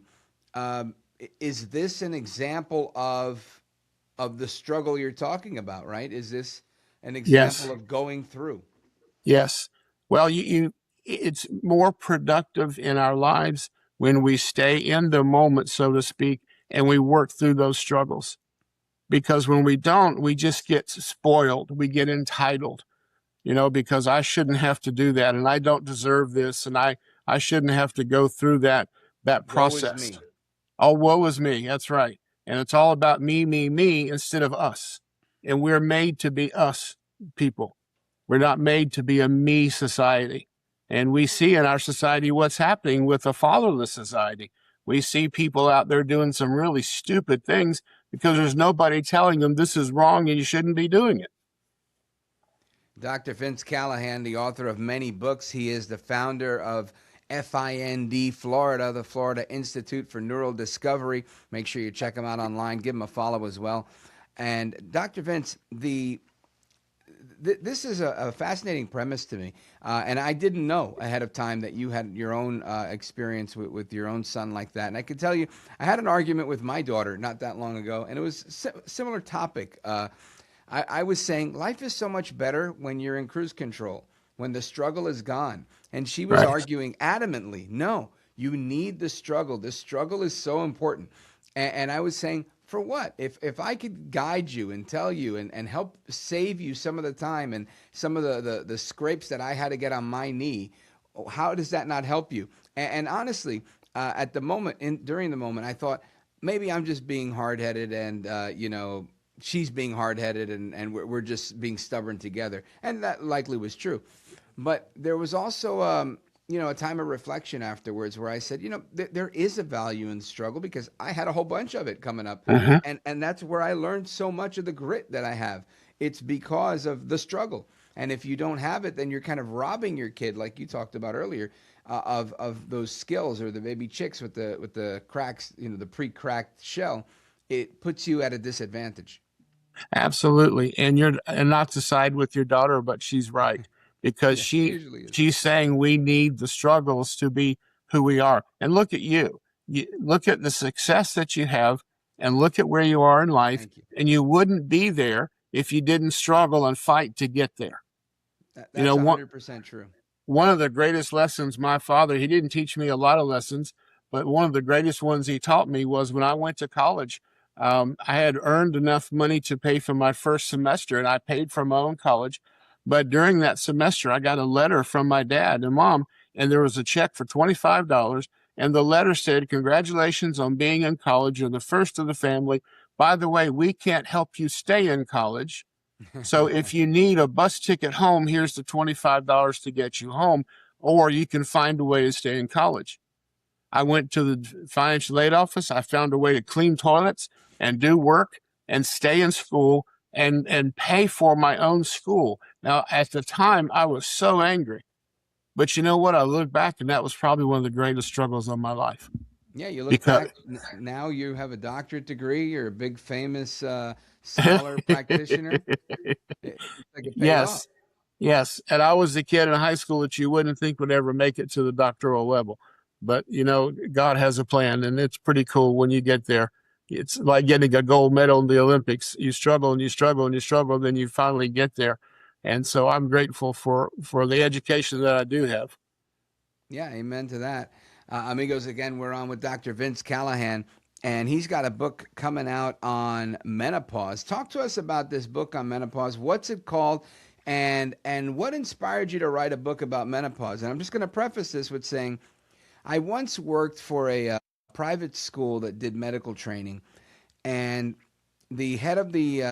is this an example of the struggle you're talking about, right? Is this an example of going through? Yes. Well, it's more productive in our lives when we stay in the moment, so to speak, and we work through those struggles. Because when we don't, we just get spoiled. We get entitled, because I shouldn't have to do that, and I don't deserve this, and I shouldn't have to go through that process. Woe is me. Oh, woe is me. That's right. And it's all about me, me instead of us. And we're made to be us people. We're not made to be a me society. And we see in our society what's happening with a fatherless society. We see people out there doing some really stupid things because there's nobody telling them this is wrong and you shouldn't be doing it. Dr. Vince Callahan, the author of many books. He is the founder of FIND Florida, the Florida Institute for Neural Discovery. Make sure you check him out online. Give him a follow as well. And Dr. Vince, this is a fascinating premise to me. And I didn't know ahead of time that you had your own experience with your own son like that. And I can tell you, I had an argument with my daughter not that long ago, and it was a similar topic. I was saying life is so much better when you're in cruise control, when the struggle is gone. And she was arguing adamantly, no, you need the struggle. The struggle is so important. And I was saying, for what? If I could guide you and tell you and help save you some of the time and some of the scrapes that I had to get on my knee, how does that not help you? And honestly, at the moment, during the moment, I thought maybe I'm just being hard-headed and, she's being hard-headed and we're just being stubborn together. And that likely was true. But there was also, a time of reflection afterwards where I said, there is a value in struggle because I had a whole bunch of it coming up. And that's where I learned so much of the grit that I have. It's because of the struggle. And if you don't have it, then you're kind of robbing your kid, like you talked about earlier, of those skills, or the baby chicks with the cracks, the pre-cracked shell. It puts you at a disadvantage. Absolutely. And not to side with your daughter, but she's right. Because she's saying we need the struggles to be who we are. And look at you. Look at the success that you have and look at where you are in life. And you wouldn't be there if you didn't struggle and fight to get there. That's 100% true. One of the greatest lessons my father, he didn't teach me a lot of lessons, but one of the greatest ones he taught me was when I went to college. I had earned enough money to pay for my first semester, and I paid for my own college. But during that semester, I got a letter from my dad and mom, and there was a check for $25. And the letter said, "Congratulations on being in college. You're the first of the family. By the way, we can't help you stay in college. So if you need a bus ticket home, here's the $25 to get you home, or you can find a way to stay in college." I went to the financial aid office. I found a way to clean toilets and do work and stay in school and pay for my own school. Now, at the time, I was so angry. But you know what? I look back, and that was probably one of the greatest struggles of my life. Yeah, you look back, now you have a doctorate degree. You're a big, famous scholar, practitioner. Like Yes. Yes, and I was the kid in high school that you wouldn't think would ever make it to the doctoral level. But, God has a plan, and it's pretty cool when you get there. It's like getting a gold medal in the Olympics. You struggle and you struggle and you struggle, then you finally get there. And so I'm grateful for the education that I do have. Yeah, amen to that. Amigos, again, we're on with Dr. Vince Callahan, and he's got a book coming out on menopause. Talk to us about this book on menopause. What's it called, and what inspired you to write a book about menopause? And I'm just going to preface this with saying I once worked for a private school that did medical training, and the head of the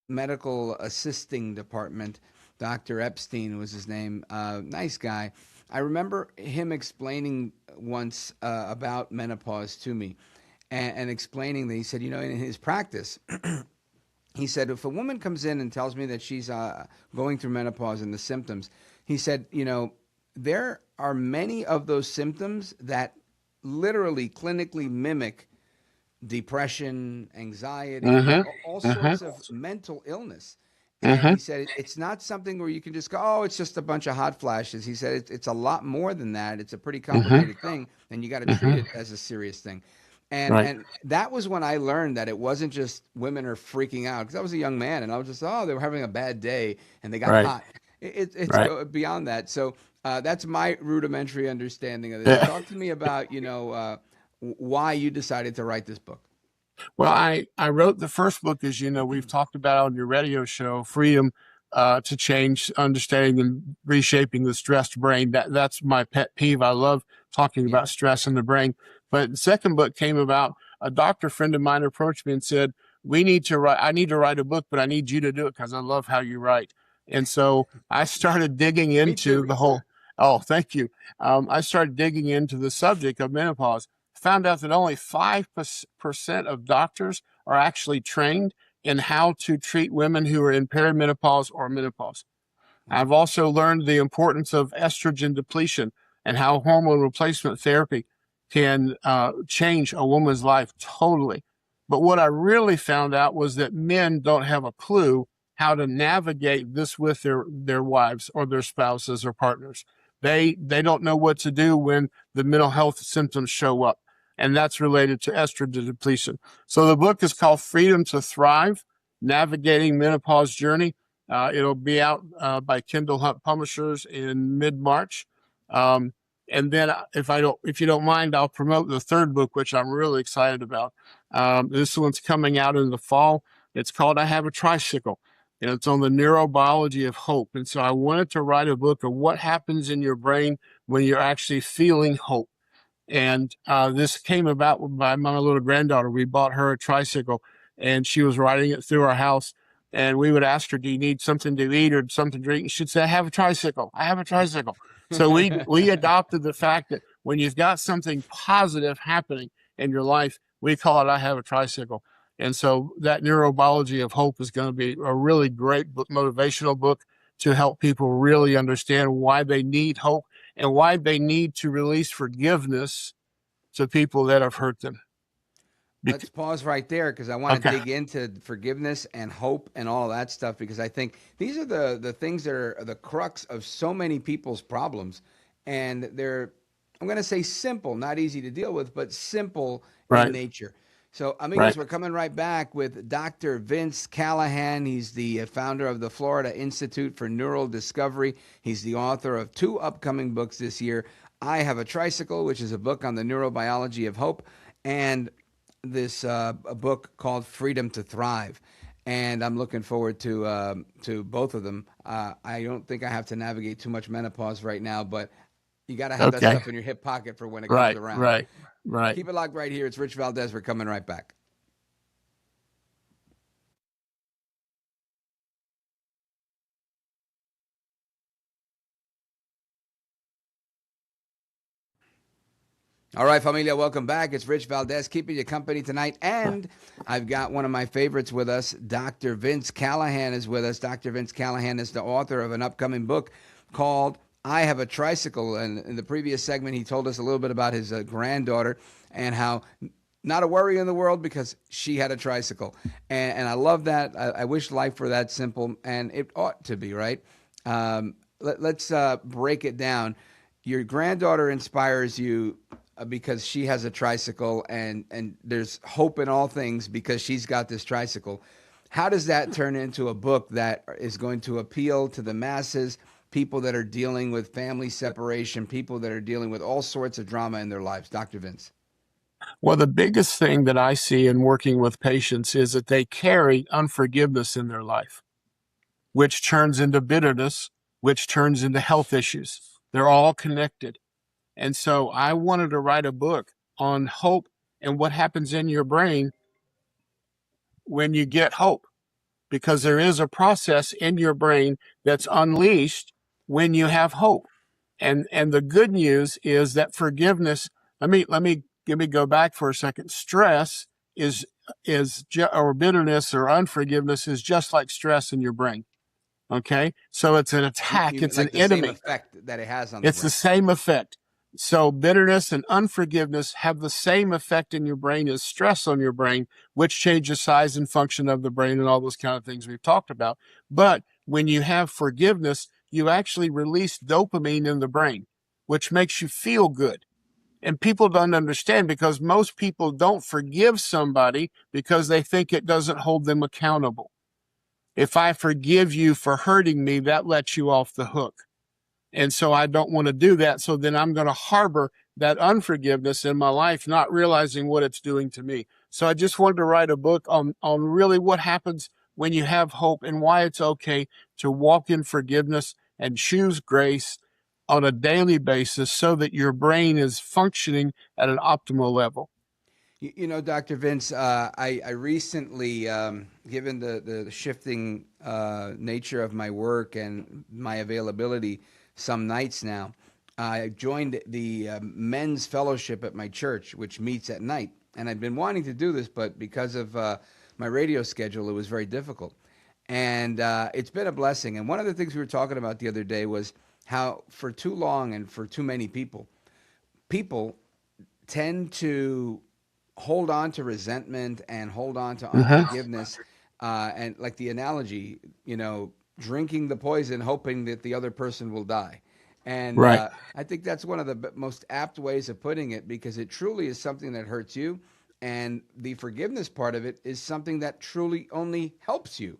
medical assisting department, Dr. Epstein was his name, nice guy. I remember him explaining once about menopause to me, and explaining that he said, in his practice, he said, if a woman comes in and tells me that she's going through menopause and the symptoms, he said, there are many of those symptoms that literally clinically mimic depression, anxiety, all sorts of mental illness. And he said it's not something where you can just go, oh, it's just a bunch of hot flashes. He said it's a lot more than that. It's a pretty complicated thing, and you got to treat it as a serious thing. And that was when I learned that it wasn't just women are freaking out, because I was a young man and I was just, they were having a bad day and they got hot. It's beyond that. So that's my rudimentary understanding of this. Talk to me about why you decided to write this book. Well, I wrote the first book, as you know, we've talked about on your radio show, Freedom to Change, Understanding and Reshaping the Stressed Brain. That's my pet peeve. I love talking about stress in the brain. But the second book came about, a doctor friend of mine approached me and said, I need to write a book, but I need you to do it because I love how you write. And so I started digging into the whole, thank you. I started digging into the subject of menopause. Found out that only 5% of doctors are actually trained in how to treat women who are in perimenopause or menopause. I've also learned the importance of estrogen depletion and how hormone replacement therapy can change a woman's life totally. But what I really found out was that men don't have a clue how to navigate this with their wives or their spouses or partners. They don't know what to do when the mental health symptoms show up. And that's related to estrogen depletion. So the book is called Freedom to Thrive, Navigating Menopause Journey. It'll be out by Kindle Hunt Publishers in mid-March. And then if you don't mind, I'll promote the third book, which I'm really excited about. This one's coming out in the fall. It's called I Have a Tricycle, and it's on the neurobiology of hope. And so I wanted to write a book of what happens in your brain when you're actually feeling hope. And this came about by my little granddaughter. We bought her a tricycle, and she was riding it through our house. And we would ask her, do you need something to eat or something to drink? And she'd say, I have a tricycle. I have a tricycle. So we adopted the fact that when you've got something positive happening in your life, we call it I Have a Tricycle. And so that neurobiology of hope is going to be a really great book, motivational book to help people really understand why they need hope and why they need to release forgiveness to people that have hurt them. Let's pause right there, because I want to dig into forgiveness and hope and all that stuff, because I think these are the things that are the crux of so many people's problems. And they're, I'm going to say simple, not easy to deal with, but simple in nature. So, amigos, we're coming right back with Dr. Vince Callahan. He's the founder of the Florida Institute for Neural Discovery. He's the author of 2 upcoming books this year. I Have a Tricycle, which is a book on the neurobiology of hope, and this a book called Freedom to Thrive. And I'm looking forward to both of them. I don't think I have to navigate too much menopause right now, but you got to have that stuff in your hip pocket for when it comes around. Right. Keep it locked right here. It's Rich Valdés. We're coming right back. All right, familia, welcome back. It's Rich Valdés keeping you company tonight. And I've got one of my favorites with us. Dr. Vince Callahan is with us. Dr. Vince Callahan is the author of an upcoming book called I Have a Tricycle. And in the previous segment, he told us a little bit about his granddaughter and how not a worry in the world because she had a tricycle. And I love that. I wish life were that simple, and it ought to be, right? Let's break it down. Your granddaughter inspires you because she has a tricycle, and there's hope in all things because she's got this tricycle. How does that turn into a book that is going to appeal to the masses, people that are dealing with family separation, people that are dealing with all sorts of drama in their lives? Dr. Vince. Well, the biggest thing that I see in working with patients is that they carry unforgiveness in their life, which turns into bitterness, which turns into health issues. They're all connected. And so I wanted to write a book on hope and what happens in your brain when you get hope, because there is a process in your brain that's unleashed when you have hope. And the good news is that forgiveness, let me go back for a second. Stress or bitterness or unforgiveness is just like stress in your brain. Okay, so it's an attack. It's like an enemy. Same effect that it has on. It's the same effect. So bitterness and unforgiveness have the same effect in your brain as stress on your brain, which changes size and function of the brain and all those kind of things we've talked about. But when you have forgiveness, you actually release dopamine in the brain, which makes you feel good. And people don't understand, because most people don't forgive somebody because they think it doesn't hold them accountable. If I forgive you for hurting me, that lets you off the hook. And so I don't want to do that. So then I'm going to harbor that unforgiveness in my life, not realizing what it's doing to me. So I just wanted to write a book on really what happens when you have hope and why it's okay to walk in forgiveness and choose grace on a daily basis so that your brain is functioning at an optimal level. You know, Dr. Vince, I recently, given the shifting nature of my work and my availability some nights now, I joined the men's fellowship at my church, which meets at night. And I'd been wanting to do this, but because of my radio schedule, it was very difficult. And it's been a blessing. And one of the things we were talking about the other day was how for too long and for too many people tend to hold on to resentment and hold on to unforgiveness. And like the analogy, drinking the poison, hoping that the other person will die. And right. I think that's one of the most apt ways of putting it, because it truly is something that hurts you. And the forgiveness part of it is something that truly only helps you.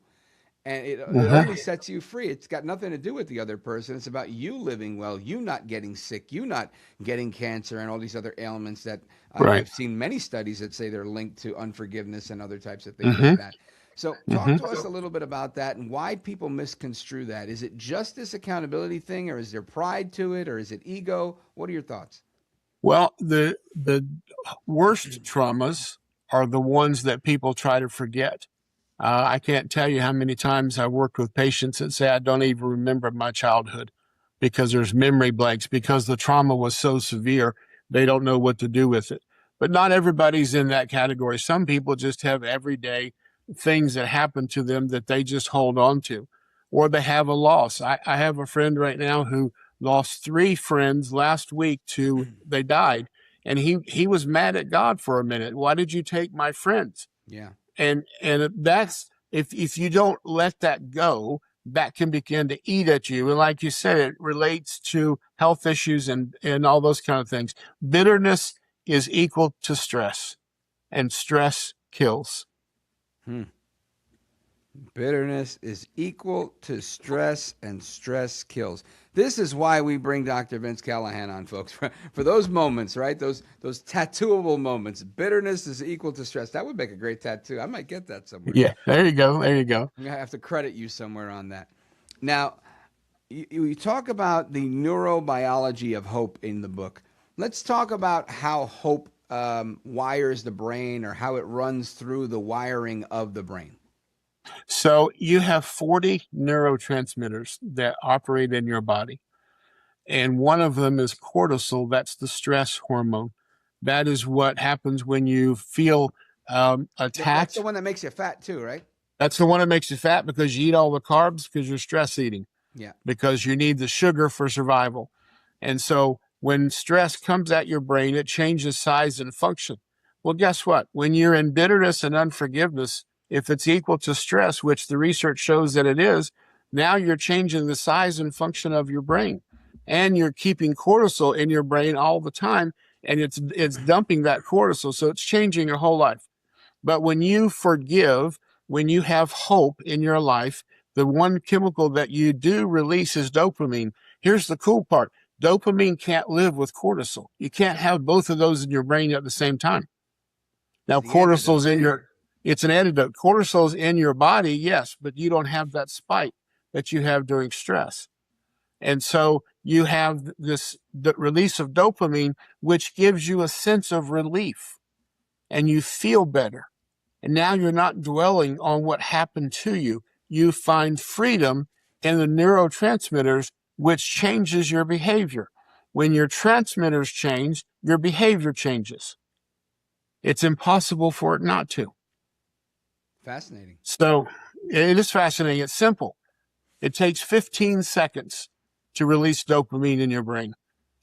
And it only sets you free. It's got nothing to do with the other person. It's about you living well, you not getting sick, you not getting cancer and all these other ailments that I've seen many studies that say they're linked to unforgiveness and other types of things like that. So talk to us a little bit about that and why people misconstrue that. Is it just this accountability thing, or is there pride to it, or is it ego? What are your thoughts? Well, the worst traumas are the ones that people try to forget. I can't tell you how many times I worked with patients that say, I don't even remember my childhood because there's memory blanks, because the trauma was so severe, they don't know what to do with it. But not everybody's in that category. Some people just have everyday things that happen to them that they just hold on to, or they have a loss. I have a friend right now who lost 3 friends last week they died. And he was mad at God for a minute. Why did you take my friends? Yeah. And that's, if you don't let that go, that can begin to eat at you. And like you said, it relates to health issues and all those kind of things. Bitterness is equal to stress, and stress kills. Bitterness is equal to stress, and stress kills. This is why we bring Dr. Vince Callahan on, folks, for those moments, right? Those tattooable moments. Bitterness is equal to stress. That would make a great tattoo. I might get that somewhere. Yeah, there you go. There you go. I'm going to have to credit you somewhere on that. Now, you talk about the neurobiology of hope in the book. Let's talk about how hope wires the brain, or how it runs through the wiring of the brain. So you have 40 neurotransmitters that operate in your body. And one of them is cortisol. That's the stress hormone. That is what happens when you feel attacked. That's the one that makes you fat too, right? That's the one that makes you fat, because you eat all the carbs because you're stress eating. Yeah. Because you need the sugar for survival. And so when stress comes at your brain, it changes size and function. Well, guess what? When you're in bitterness and unforgiveness, if it's equal to stress, which the research shows that it is, Now you're changing the size and function of your brain, and you're keeping cortisol in your brain all the time, and it's dumping that cortisol. So it's changing your whole life. But when you forgive, when you have hope in your life, the one chemical that you do release is dopamine. Here's the cool part. Dopamine can't live with cortisol. You can't have both of those in your brain at the same time. Now, cortisol's it's an antidote. Cortisol's in your body, yes, but you don't have that spike that you have during stress. And so you have the release of dopamine, which gives you a sense of relief, and you feel better. And now you're not dwelling on what happened to you. You find freedom in the neurotransmitters, which changes your behavior. When your transmitters change, your behavior changes. It's impossible for it not to. Fascinating. So it is fascinating. It's simple. It takes 15 seconds to release dopamine in your brain.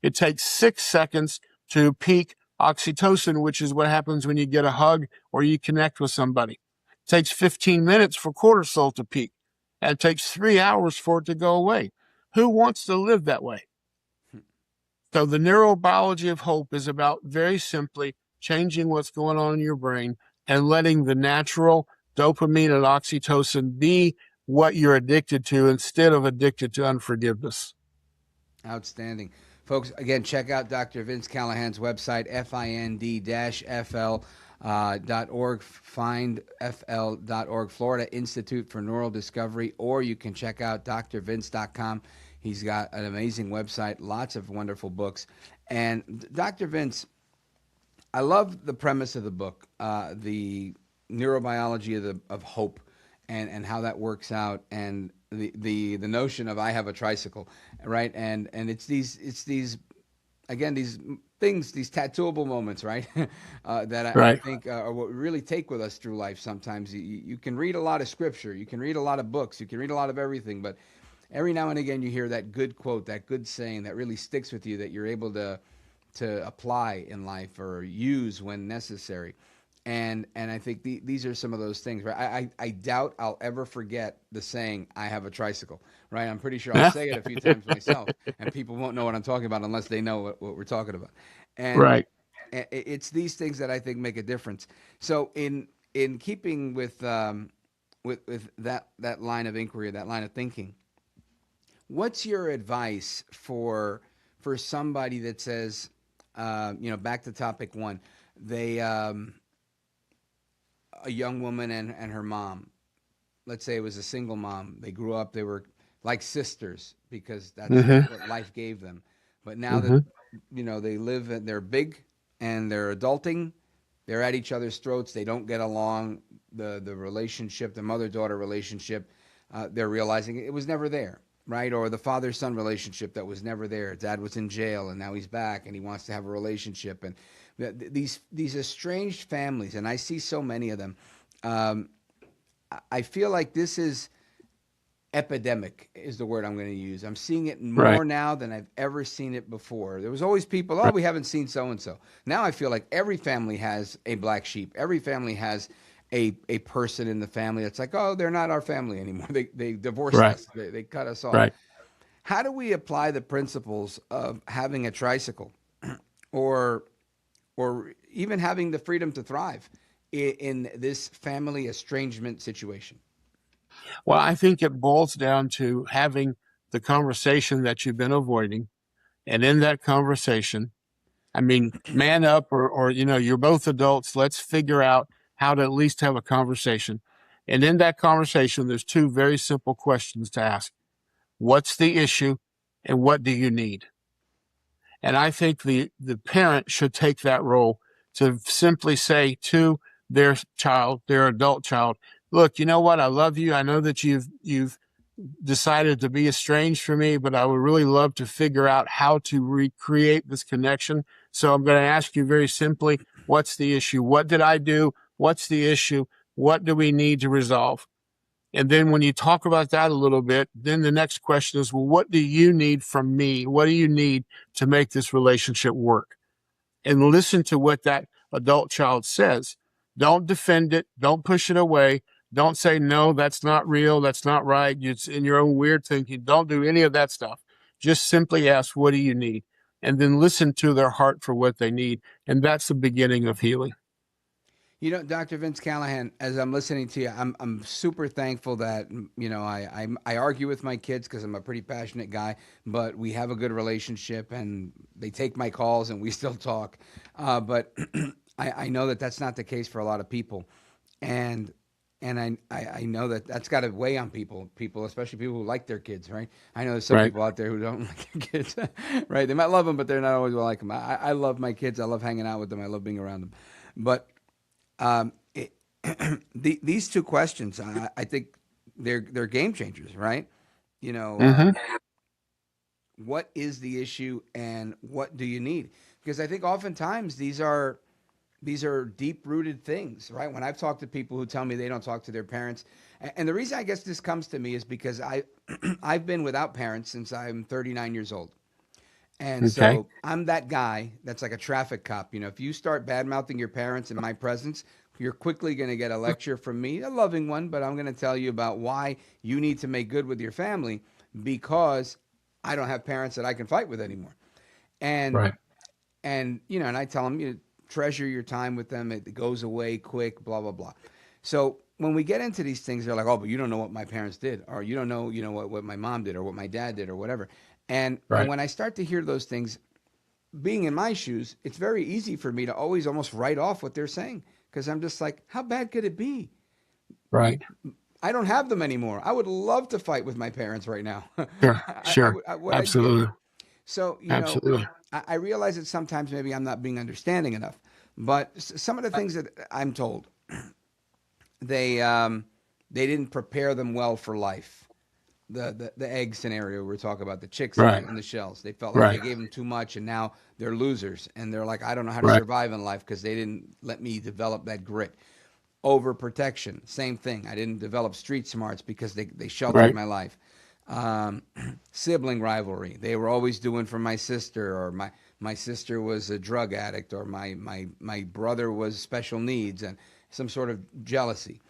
It takes 6 seconds to peak oxytocin, which is what happens when you get a hug or you connect with somebody. It takes 15 minutes for cortisol to peak, and it takes 3 hours for it to go away. Who wants to live that way? So the neurobiology of hope is about very simply changing what's going on in your brain and letting the natural dopamine and oxytocin be what you're addicted to instead of addicted to unforgiveness. Outstanding. Folks, again, check out Dr. Vince Callahan's website, find-fl.org, findfl.org, Florida Institute for Neural Discovery, or you can check out drvince.com. He's got an amazing website, lots of wonderful books. And Dr. Vince, I love the premise of the book, the neurobiology of hope and how that works out, and the notion of I have a tricycle, right? And it's these again, these things, these tattooable moments, right? That I think are what we really take with us through life. Sometimes you can read a lot of scripture, you can read a lot of books, you can read a lot of everything, but every now and again you hear that good quote, that good saying that really sticks with you, that you're able to apply in life or use when necessary. And I think these are some of those things, right? I doubt I'll ever forget the saying, I have a tricycle, right? I'm pretty sure I'll say it a few times myself, and people won't know what I'm talking about unless they know what we're talking about. And it's these things that I think make a difference. So in keeping with that line of inquiry, that line of thinking, what's your advice for somebody that says, back to topic one, they a young woman and her mom, let's say it was a single mom. They grew up, they were like sisters because that's what life gave them. But now that, they live, they're big and they're adulting, they're at each other's throats. They don't get along. The relationship, the mother-daughter relationship, they're realizing it was never there, right? Or the father-son relationship that was never there. Dad was in jail and now he's back and he wants to have a relationship. And these estranged families, and I see so many of them. I feel like this is epidemic is the word I'm going to use. I'm seeing it more now than I've ever seen it before. There was always people, we haven't seen so-and-so. Now I feel like every family has a black sheep. Every family has a person in the family that's like, oh, they're not our family anymore. They divorced us. They cut us off. Right. How do we apply the principles of having a tricycle or even having the freedom to thrive in this family estrangement situation? Well, I think it boils down to having the conversation that you've been avoiding. And in that conversation, I mean, man up or you're both adults. Let's figure out how to at least have a conversation. And in that conversation, there's two very simple questions to ask. What's the issue and what do you need? And I think the parent should take that role to simply say to their child, their adult child, look, you know what? I love you. I know that you've decided to be estranged from me, but I would really love to figure out how to recreate this connection. So I'm going to ask you very simply, what's the issue? What did I do? What's the issue? What do we need to resolve? And then when you talk about that a little bit, then the next question is, well, what do you need from me? What do you need to make this relationship work? And listen to what that adult child says. Don't defend it. Don't push it away. Don't say, no, that's not real. That's not right. It's in your own weird thinking. Don't do any of that stuff. Just simply ask, what do you need? And then listen to their heart for what they need. And that's the beginning of healing. You know, Dr. Vince Callahan, as I'm listening to you, I'm super thankful that I argue with my kids because I'm a pretty passionate guy, but we have a good relationship and they take my calls and we still talk. But I know that that's not the case for a lot of people, and I know that that's got to weigh on people, especially people who like their kids, right? I know there's some people out there who don't like their kids, right? They might love them, but they're not always going to like them. I love my kids. I love hanging out with them. I love being around them, but. These two questions, I think they're game changers, right? You know, what is the issue and what do you need? Because I think oftentimes these are deep rooted things, right? When I've talked to people who tell me they don't talk to their parents, and the reason I guess this comes to me is because I've been without parents since I'm 39 years old. And so I'm that guy that's like a traffic cop. You know, if you start bad mouthing your parents in my presence, you're quickly going to get a lecture from me, a loving one, but I'm going to tell you about why you need to make good with your family because I don't have parents that I can fight with anymore. And, and you know, and I tell them, you treasure your time with them. It goes away quick, blah, blah, blah. So when we get into these things, they're like, oh, but you don't know what my parents did, or you don't know, what my mom did or what my dad did or whatever. And when I start to hear those things, being in my shoes, it's very easy for me to always almost write off what they're saying because I'm just like, how bad could it be? Right. I don't have them anymore. I would love to fight with my parents right now. Sure. Absolutely. So, you know, I realize that sometimes maybe I'm not being understanding enough, but some of the things that I'm told, they didn't prepare them well for life. The egg scenario we're talking about, the chicks in the shells. They felt like they gave them too much, and now they're losers. And they're like, I don't know how to survive in life because they didn't let me develop that grit. Overprotection, same thing. I didn't develop street smarts because they sheltered my life. Sibling rivalry. They were always doing for my sister, or my sister was a drug addict, or my brother was special needs, and some sort of jealousy.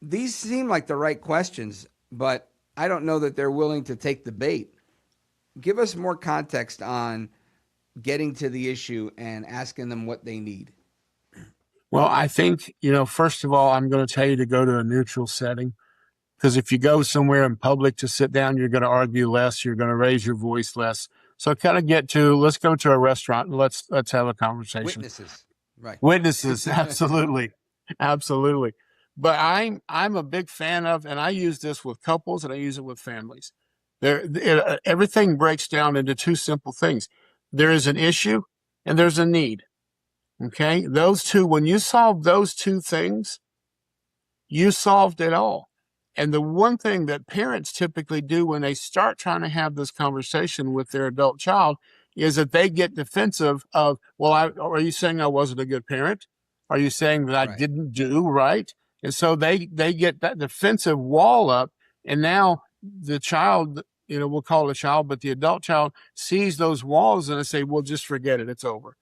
These seem like the right questions, but I don't know that they're willing to take the bait. Give us more context on getting to the issue and asking them what they need. Well, I think, first of all, I'm going to tell you to go to a neutral setting, because if you go somewhere in public to sit down, you're going to argue less, you're going to raise your voice less. So kind of let's go to a restaurant and let's have a conversation. Witnesses. Right. Witnesses. Absolutely. Absolutely. But I'm a big fan of, and I use this with couples and I use it with families. Everything breaks down into two simple things. There is an issue and there's a need. Okay. Those two, when you solve those two things, you solved it all. And the one thing that parents typically do when they start trying to have this conversation with their adult child is that they get defensive of, well, are you saying I wasn't a good parent? Are you saying that I didn't do right? And so they get that defensive wall up. And now the child, we'll call it a child, but the adult child sees those walls and they say, well, just forget it. It's over.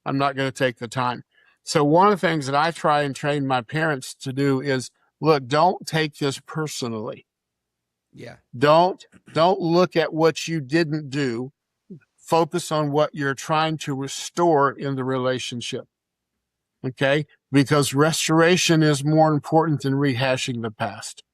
I'm not going to take the time. So one of the things that I try and train my parents to do is, look, don't take this personally. Yeah. Don't look at what you didn't do. Focus on what you're trying to restore in the relationship. Okay? Because restoration is more important than rehashing the past.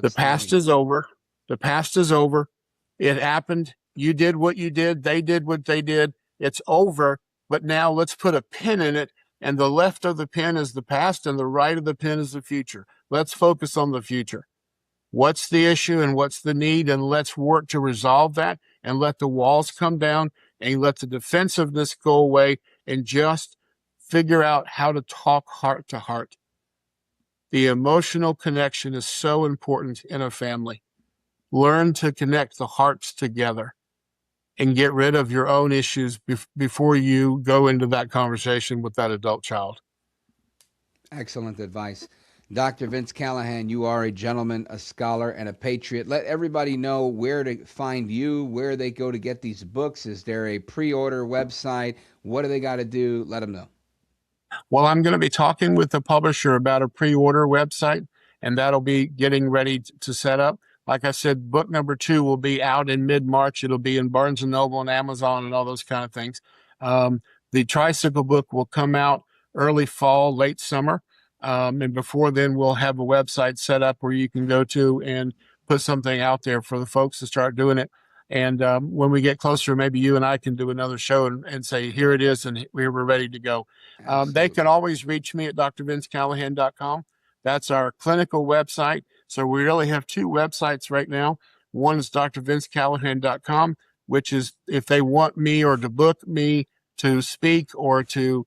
The past is over. The past is over. It happened. You did what you did. They did what they did. It's over. But now let's put a pin in it. And the left of the pin is the past and the right of the pin is the future. Let's focus on the future. What's the issue and what's the need? And let's work to resolve that and let the walls come down and let the defensiveness go away and just figure out how to talk heart to heart. The emotional connection is so important in a family. Learn to connect the hearts together and get rid of your own issues before you go into that conversation with that adult child. Excellent advice. Dr. Vince Callahan, you are a gentleman, a scholar, and a patriot. Let everybody know where to find you, where they go to get these books. Is there a pre-order website? What do they got to do? Let them know. Well, I'm going to be talking with the publisher about a pre-order website, and that'll be getting ready to set up. Like I said, book number 2 will be out in mid-March. It'll be in Barnes & Noble and Amazon and all those kind of things. The tricycle book will come out early fall, late summer. And before then, we'll have a website set up where you can go to and put something out there for the folks to start doing it. And when we get closer, maybe you and I can do another show and say, here it is, and we're ready to go. They can always reach me at drvincecallahan.com. That's our clinical website. So we really have 2 websites right now. One is drvincecallahan.com, which is if they want me or to book me to speak or to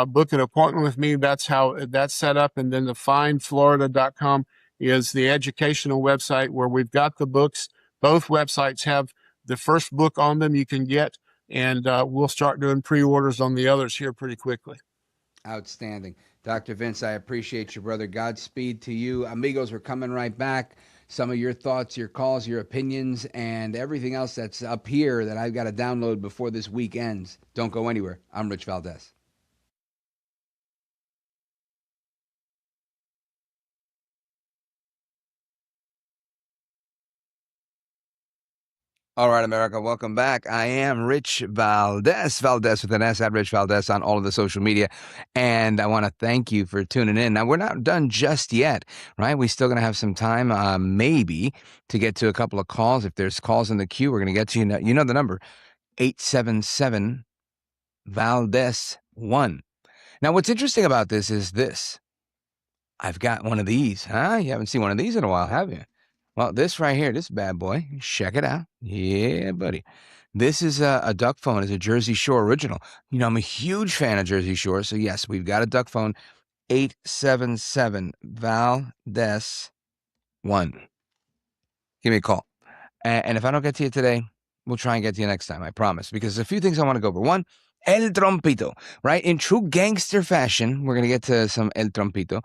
book an appointment with me, that's how that's set up. And then the findflorida.com is the educational website where we've got the books. Both websites have the first book on them you can get, and we'll start doing pre-orders on the others here pretty quickly. Outstanding. Dr. Vince, I appreciate you, brother. Godspeed to you. Amigos, we're coming right back. Some of your thoughts, your calls, your opinions, and everything else that's up here that I've got to download before this week ends. Don't go anywhere. I'm Rich Valdés. All right, America, welcome back. I am Rich Valdés, Valdés with an S, at Rich Valdés on all of the social media. And I want to thank you for tuning in. Now, we're not done just yet, right? We're still going to have some time, maybe, to get to a couple of calls. If there's calls in the queue, we're going to get to you. You know the number, 877-Valdés-1. Now, what's interesting about this is this. I've got one of these, huh? You haven't seen one of these in a while, have you? Well, this right here, this bad boy, check it out. Yeah, buddy. This is a duck phone. It's a Jersey Shore original. You know, I'm a huge fan of Jersey Shore. So, yes, we've got a duck phone, 877-Valdés-1. Give me a call. And if I don't get to you today, we'll try and get to you next time, I promise. Because there's a few things I want to go over. One, El Trompito, right? In true gangster fashion, we're going to get to some El Trompito.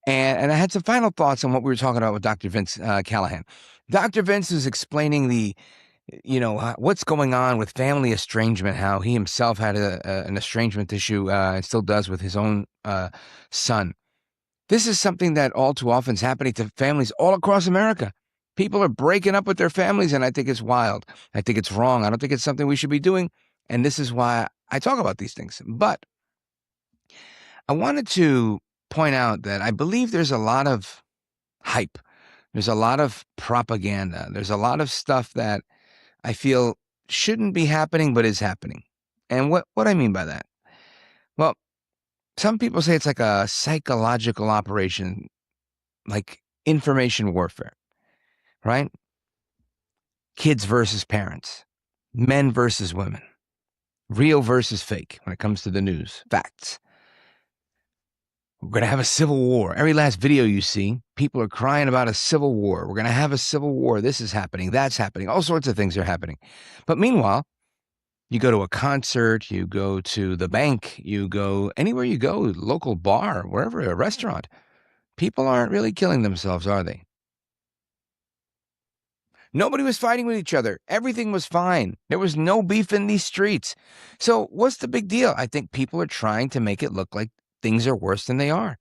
And I had some final thoughts on what we were talking about with Dr. Vince Callahan. Dr. Vince was explaining what's going on with family estrangement, how he himself had an estrangement issue and still does with his own son. This is something that all too often is happening to families all across America. People are breaking up with their families, and I think it's wild. I think it's wrong. I don't think it's something we should be doing, and this is why I talk about these things. But I wanted to point out that I believe there's a lot of hype. There's a lot of propaganda. There's a lot of stuff that I feel shouldn't be happening, but is happening. And what I mean by that? Well, some people say it's like a psychological operation, like information warfare, right? Kids versus parents, men versus women, real versus fake when it comes to the news, facts. We're going to have a civil war. Every last video you see, people are crying about a civil war. We're going to have a civil war. This is happening. That's happening. All sorts of things are happening. But meanwhile, you go to a concert, you go to the bank, you go anywhere you go, local bar, wherever, a restaurant. People aren't really killing themselves, are they? Nobody was fighting with each other. Everything was fine. There was no beef in these streets. So what's the big deal? I think people are trying to make it look like things are worse than they are.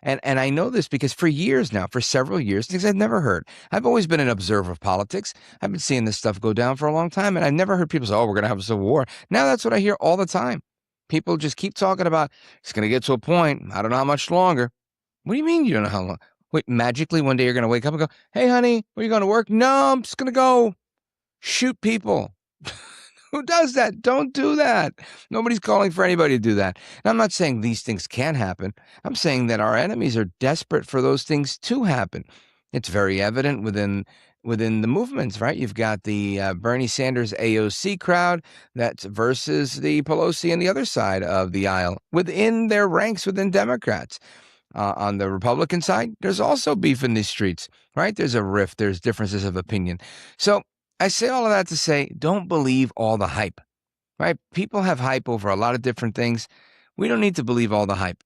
And I know this because for years now, for several years, things I've never heard. I've always been an observer of politics. I've been seeing this stuff go down for a long time, and I've never heard people say, oh, we're going to have a civil war. Now that's what I hear all the time. People just keep talking about, it's going to get to a point. I don't know how much longer. What do you mean you don't know how long? Wait, magically one day you're going to wake up and go, hey, honey, are you going to work? No, I'm just going to go shoot people. Who does that? Don't do that. Nobody's calling for anybody to do that. And I'm not saying these things can't happen. I'm saying that our enemies are desperate for those things to happen. It's very evident within the movements, right? You've got the Bernie Sanders AOC crowd that's versus the Pelosi on the other side of the aisle within their ranks within Democrats. On the Republican side, there's also beef in these streets, right? There's a rift. There's differences of opinion. So I say all of that to say, don't believe all the hype, right? People have hype over a lot of different things. We don't need to believe all the hype.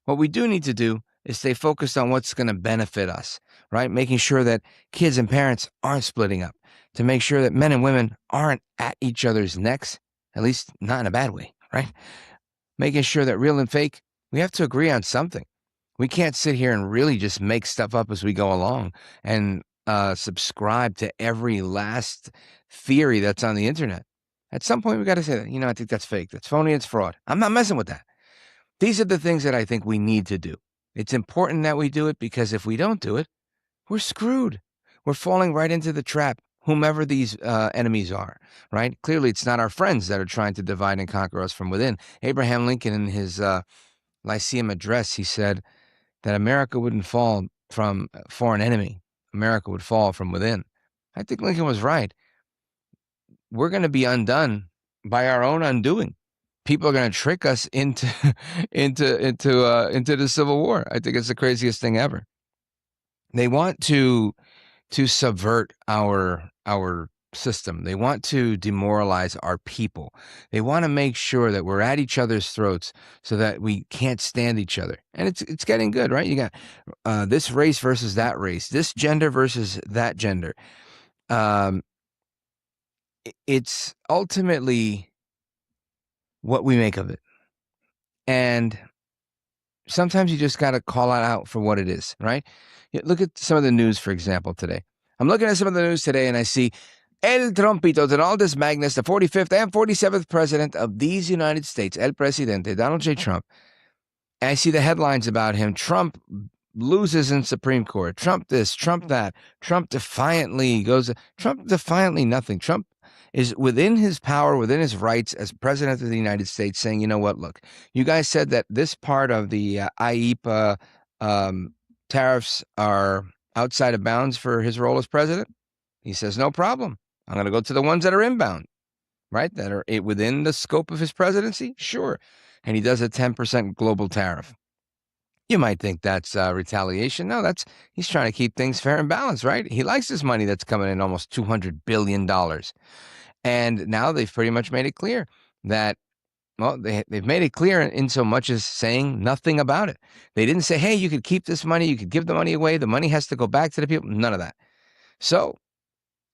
What we do need to do is stay focused on what's going to benefit us, right? Making sure that kids and parents aren't splitting up, to make sure that men and women aren't at each other's necks, at least not in a bad way, right? Making sure that real and fake We have to agree on something. We can't sit here and really just make stuff up as we go along and subscribe to every last theory that's on the internet. At some point, we got to say that, I think that's fake. That's phony. It's fraud. I'm not messing with that. These are the things that I think we need to do. It's important that we do it because if we don't do it, we're screwed. We're falling right into the trap, whomever these enemies are, right? Clearly, it's not our friends that are trying to divide and conquer us from within. Abraham Lincoln, in his Lyceum address, he said that America wouldn't fall from a foreign enemy. America would fall from within. I think Lincoln was right. We're going to be undone by our own undoing. People are going to trick us into the Civil War. I think it's the craziest thing ever. They want to subvert our system. They want to demoralize our people. They want to make sure that we're at each other's throats so that we can't stand each other. And it's getting good, right? You got this race versus that race, this gender versus that gender. It's ultimately what we make of it. And sometimes you just got to call it out for what it is, right? Look at some of the news, for example, today. I'm looking at some of the news today and I see El Trompito, Donaldus Magnus, the 45th and 47th president of these United States, El Presidente, Donald J. Trump. And I see the headlines about him. Trump loses in Supreme Court. Trump this, Trump that. Trump defiantly goes. Trump defiantly nothing. Trump is within his power, within his rights as president of the United States, saying, you know what, look, you guys said that this part of the IEEPA tariffs are outside of bounds for his role as president. He says, no problem. I'm going to go to the ones that are inbound, right? That are within the scope of his presidency. Sure. And he does a 10% global tariff. You might think that's retaliation. No, he's trying to keep things fair and balanced, right? He likes this money that's coming in, almost $200 billion. And now they've pretty much made it clear that, well, they've made it clear in so much as saying nothing about it. They didn't say, hey, you could keep this money, you could give the money away, the money has to go back to the people. None of that. So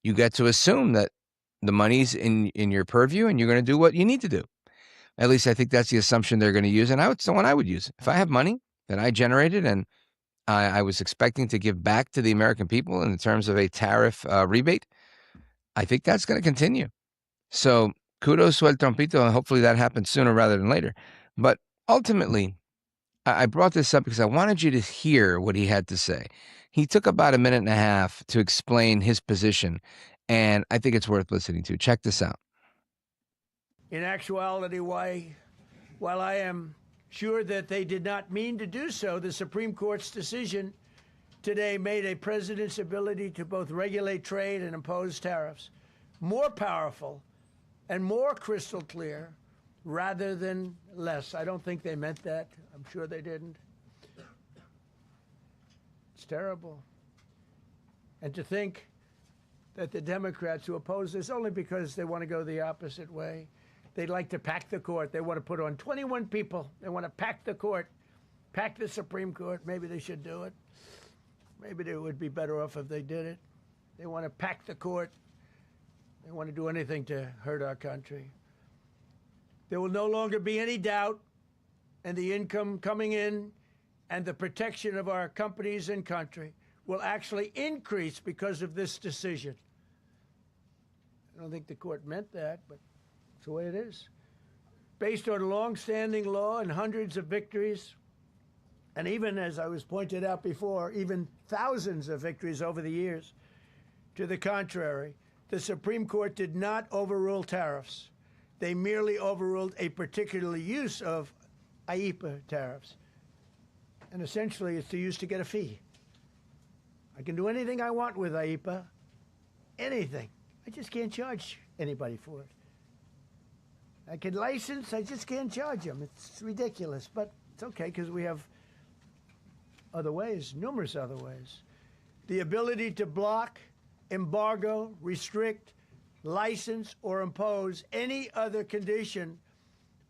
you get to assume that the money's in your purview and you're going to do what you need to do. At least I think that's the assumption they're going to use. And it's the one I would use. If I have money that I generated and I was expecting to give back to the American people in terms of a tariff rebate, I think that's going to continue. So kudos to El Trompito, and hopefully that happens sooner rather than later. But ultimately, I brought this up because I wanted you to hear what he had to say. He took about a minute and a half to explain his position, and I think it's worth listening to. Check this out. In actuality, while I am sure that they did not mean to do so, the Supreme Court's decision today made a president's ability to both regulate trade and impose tariffs more powerful and more crystal clear rather than less. I don't think they meant that. I'm sure they didn't. It's terrible. And to think that the Democrats who oppose this only because they want to go the opposite way, they'd like to pack the court. They want to put on 21 people. They want to pack the court, pack the Supreme Court. Maybe they should do it. Maybe they would be better off if they did it. They want to pack the court. They want to do anything to hurt our country. There will no longer be any doubt, and the income coming in and the protection of our companies and country will actually increase because of this decision. I don't think the court meant that, but it's the way it is. Based on long-standing law and hundreds of victories, and even, as I was pointed out before, even thousands of victories over the years, to the contrary, the Supreme Court did not overrule tariffs. They merely overruled a particular use of IEEPA tariffs. And essentially, it's used to get a fee. I can do anything I want with IEEPA, anything. I just can't charge anybody for it. I can license, I just can't charge them. It's ridiculous, but it's okay because we have other ways, numerous other ways. The ability to block, embargo, restrict, license, or impose any other condition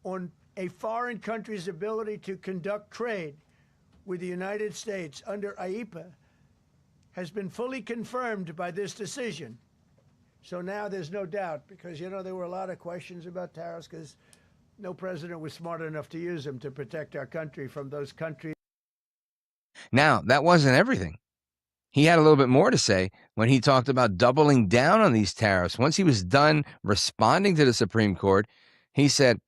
on a foreign country's ability to conduct trade with the United States under IEEPA has been fully confirmed by this decision. So now there's no doubt, because, there were a lot of questions about tariffs because No president was smart enough to use them to protect our country from those countries. Now, that wasn't everything. He had a little bit more to say when he talked about doubling down on these tariffs. Once he was done responding to the Supreme Court, he said,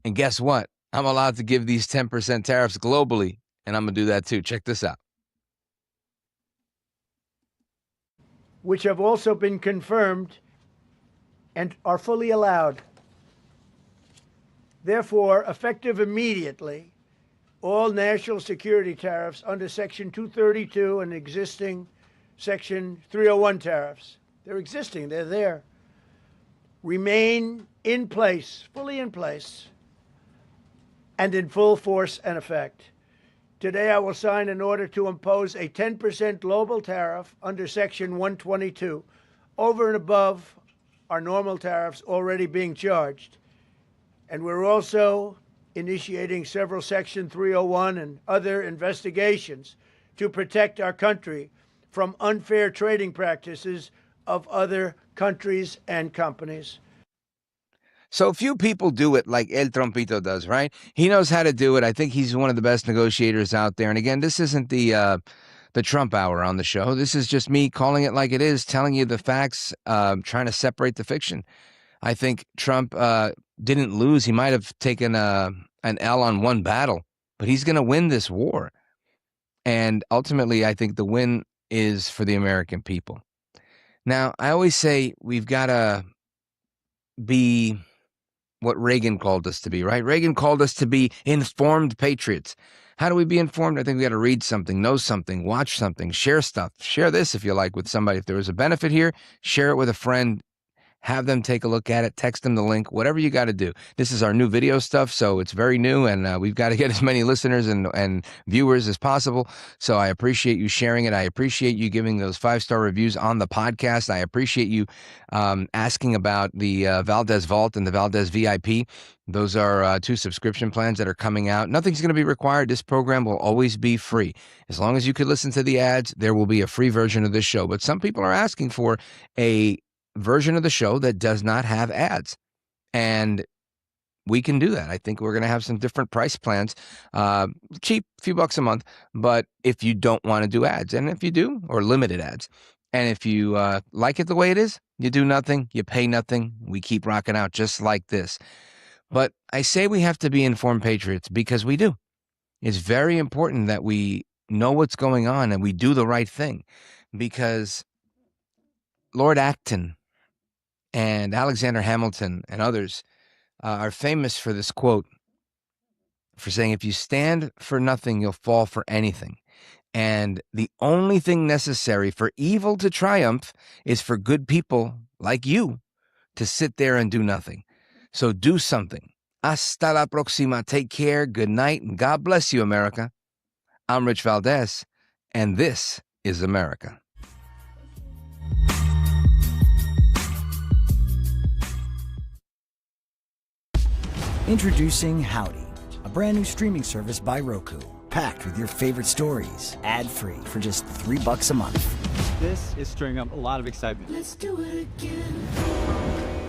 and guess what? I'm allowed to give these 10% tariffs globally, and I'm going to do that too. Check this out. Which have also been confirmed and are fully allowed. Therefore, effective immediately, all national security tariffs under Section 232 and existing Section 301 tariffs, they're existing, they're there, remain in place, fully in place, and in full force and effect. Today, I will sign an order to impose a 10% global tariff under Section 122 over and above our normal tariffs already being charged. And we're also initiating several Section 301 and other investigations to protect our country from unfair trading practices of other countries and companies. So few people do it like El Trompito does, right? He knows how to do it. I think he's one of the best negotiators out there. And again, this isn't the Trump hour on the show. This is just me calling it like it is, telling you the facts, trying to separate the fiction. I think Trump didn't lose. He might have taken an L on one battle, but he's going to win this war. And ultimately, I think the win is for the American people. Now, I always say we've got to be what Reagan called us to be, right? Reagan called us to be informed patriots. How do we be informed? I think we got to read something, know something, watch something, share stuff. Share this if you like with somebody. If there was a benefit here, share it with a friend. Have them take a look at it, text them the link, whatever you got to do. This is our new video stuff, so it's very new, and we've got to get as many listeners and viewers as possible. So I appreciate you sharing it. I appreciate you giving those 5-star reviews on the podcast. I appreciate you asking about the Valdés Vault and the Valdés VIP. Those are 2 subscription plans that are coming out. Nothing's going to be required. This program will always be free. As long as you could listen to the ads, there will be a free version of this show. But some people are asking for a version of the show that does not have ads, and we can do that. I think we're going to have some different price plans, cheap, few bucks a month, but if you don't want to do ads, and if you do, or limited ads, and if you like it the way it is, you do nothing, you pay nothing, we keep rocking out just like this. But I say we have to be informed patriots because we do. It's very important that we know what's going on and we do the right thing, because Lord Acton and Alexander Hamilton and others are famous for this quote, for saying, if you stand for nothing, you'll fall for anything. And the only thing necessary for evil to triumph is for good people like you to sit there and do nothing. So do something. Hasta la próxima. Take care. Good night. And God bless you, America. I'm Rich Valdés, and this is America. Introducing Howdy, a brand new streaming service by Roku, packed with your favorite stories, ad-free for just $3 a month. This is stirring up a lot of excitement. Let's do it again.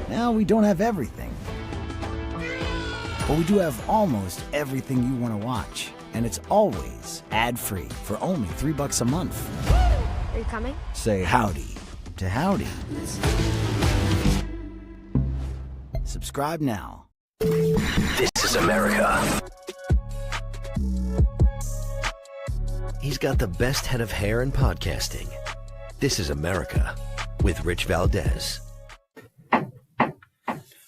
Now we don't have everything, but we do have almost everything you want to watch, and it's always ad-free for only $3 a month. Are you coming? Say howdy to Howdy. Subscribe now. This is America. He's got the best head of hair in podcasting. This is America with Rich Valdés.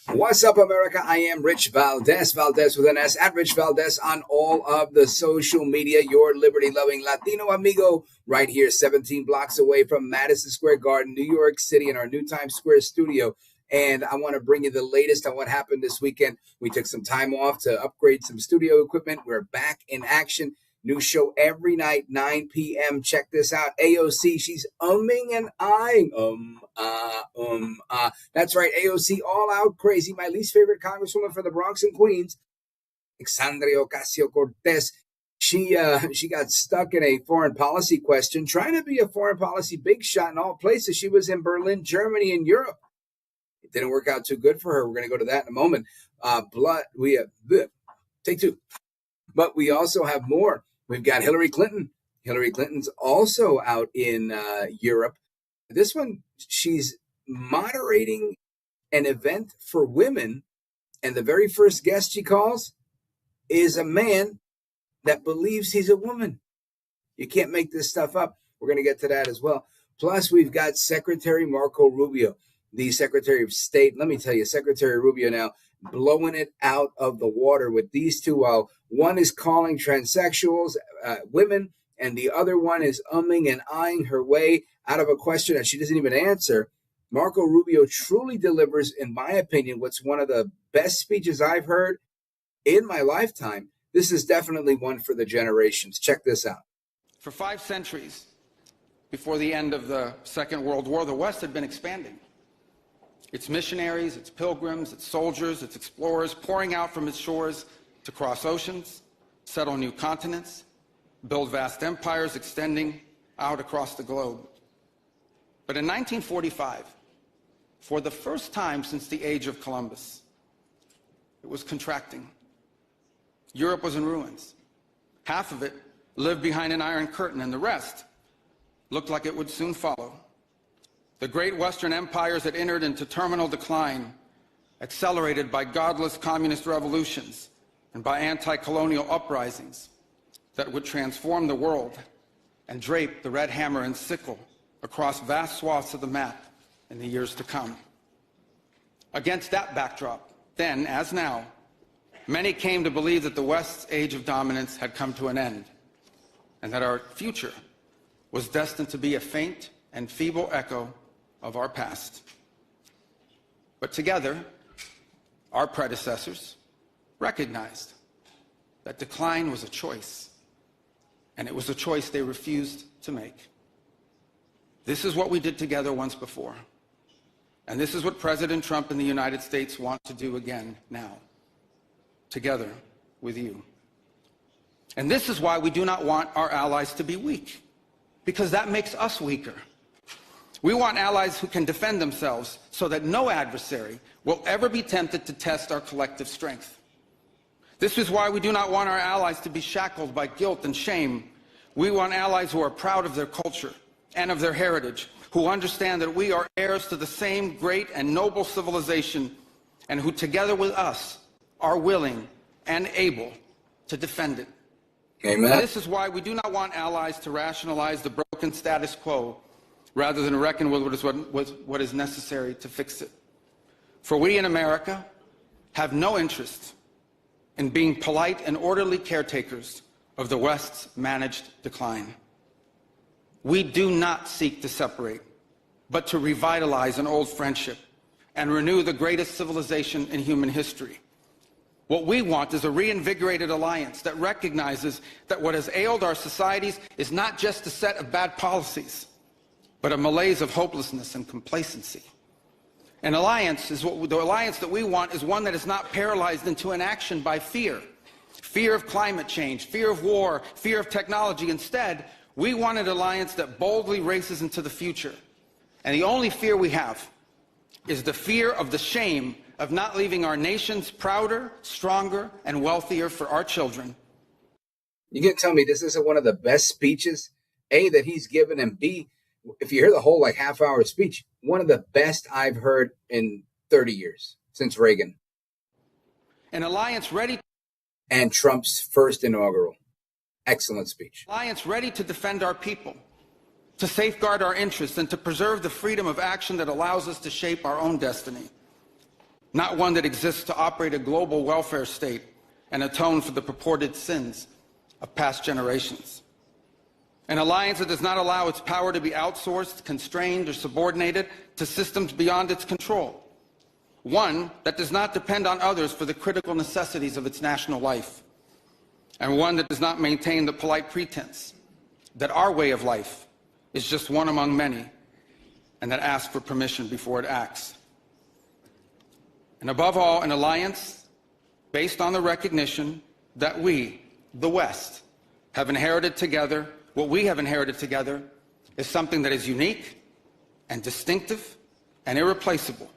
What's up, America? I am Rich Valdés, Valdés with an S, at Rich Valdés on all of the social media. Your liberty-loving Latino amigo right here, 17 blocks away from Madison Square Garden, New York City, in our new Times Square studio. And I want to bring you the latest on what happened this weekend. We took some time off to upgrade some studio equipment. We're back in action. New show every night, 9 p.m. Check this out. AOC, she's umming and eyeing. That's right, AOC, all out crazy. My least favorite congresswoman for the Bronx and Queens, Alexandria Ocasio-Cortez. She got stuck in a foreign policy question, trying to be a foreign policy big shot in all places. She was in Berlin, Germany, and Europe. It didn't work out too good for her. We're going to go to that in a moment. Take two. But we also have more. We've got Hillary Clinton. Hillary Clinton's also out in Europe. This one, she's moderating an event for women, and the very first guest she calls is a man that believes he's a woman. You can't make this stuff up. We're going to get to that as well. Plus, we've got Secretary Marco Rubio, the Secretary of State. Let me tell you, Secretary Rubio now blowing it out of the water with these two. One is calling transsexuals women, and the other one is umming and eyeing her way out of a question that she doesn't even answer. Marco Rubio truly delivers, in my opinion, what's one of the best speeches I've heard in my lifetime. This is definitely one for the generations. Check this out. For 5 centuries before the end of the Second World War, the West had been expanding. Its missionaries, its pilgrims, its soldiers, its explorers pouring out from its shores to cross oceans, settle new continents, build vast empires extending out across the globe. But in 1945, for the first time since the age of Columbus, it was contracting. Europe was in ruins. Half of it lived behind an iron curtain, and the rest looked like it would soon follow. The great Western empires had entered into terminal decline, accelerated by godless communist revolutions and by anti-colonial uprisings that would transform the world and drape the red hammer and sickle across vast swaths of the map in the years to come. Against that backdrop, then as now, many came to believe that the West's age of dominance had come to an end, and that our future was destined to be a faint and feeble echo of our past. But together, our predecessors recognized that decline was a choice, and it was a choice they refused to make. This is what we did together once before, and this is what President Trump and the United States want to do again now, together with you. And this is why we do not want our allies to be weak, because that makes us weaker. We want allies who can defend themselves so that no adversary will ever be tempted to test our collective strength. This is why we do not want our allies to be shackled by guilt and shame. We want allies who are proud of their culture and of their heritage, who understand that we are heirs to the same great and noble civilization, and who together with us are willing and able to defend it. Amen. And this is why we do not want allies to rationalize the broken status quo rather than reckon with what is necessary to fix it. For we in America have no interest in being polite and orderly caretakers of the West's managed decline. We do not seek to separate, but to revitalize an old friendship and renew the greatest civilization in human history. What we want is a reinvigorated alliance that recognizes that what has ailed our societies is not just a set of bad policies, but a malaise of hopelessness and complacency. An alliance is the alliance that we want is one that is not paralyzed into inaction by fear. Fear of climate change, fear of war, fear of technology. Instead, we want an alliance that boldly races into the future. And the only fear we have is the fear of the shame of not leaving our nations prouder, stronger, and wealthier for our children. You can tell me this isn't one of the best speeches, A, that he's given, and B, if you hear the whole half-hour speech, one of the best I've heard in 30 years, since Reagan. An alliance ready. And Trump's first inaugural. Excellent speech. Alliance ready to defend our people, to safeguard our interests, and to preserve the freedom of action that allows us to shape our own destiny. Not one that exists to operate a global welfare state and atone for the purported sins of past generations. An alliance that does not allow its power to be outsourced, constrained, or subordinated to systems beyond its control. One that does not depend on others for the critical necessities of its national life. And one that does not maintain the polite pretense that our way of life is just one among many, and that asks for permission before it acts. And above all, an alliance based on the recognition that we, the West, have inherited together. What we have inherited together is something that is unique and distinctive and irreplaceable,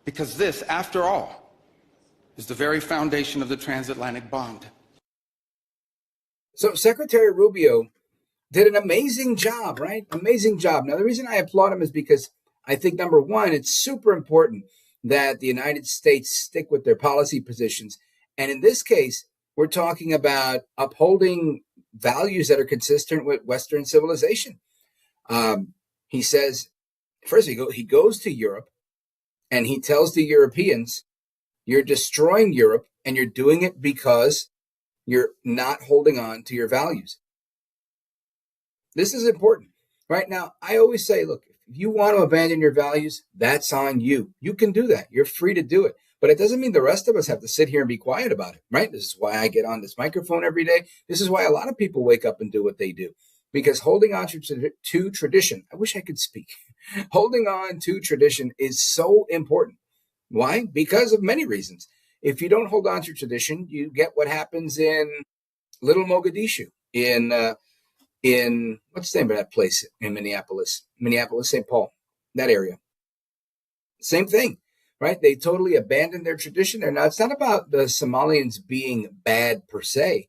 Because this, after all, is the very foundation of the transatlantic bond. So Secretary Rubio did an amazing job, right? Amazing job. Now, the reason I applaud him is because I think, number one, it's super important that the United States stick with their policy positions. And in this case, we're talking about upholding values that are consistent with Western civilization. He says, first, he goes to Europe and he tells the Europeans, you're destroying Europe and you're doing it because you're not holding on to your values. This is important. Right now, I always say, look, if you want to abandon your values, that's on you. You can do that. You're free to do it. But it doesn't mean the rest of us have to sit here and be quiet about it, right? This is why I get on this microphone every day. This is why a lot of people wake up and do what they do. Because holding on to tradition, I wish I could speak. Holding on to tradition is so important. Why? Because of many reasons. If you don't hold on to tradition, you get what happens in Little Mogadishu, in what's the name of that place in Minneapolis, St. Paul, that area. Same thing, right? They totally abandoned their tradition there. Now, it's not about the Somalians being bad per se.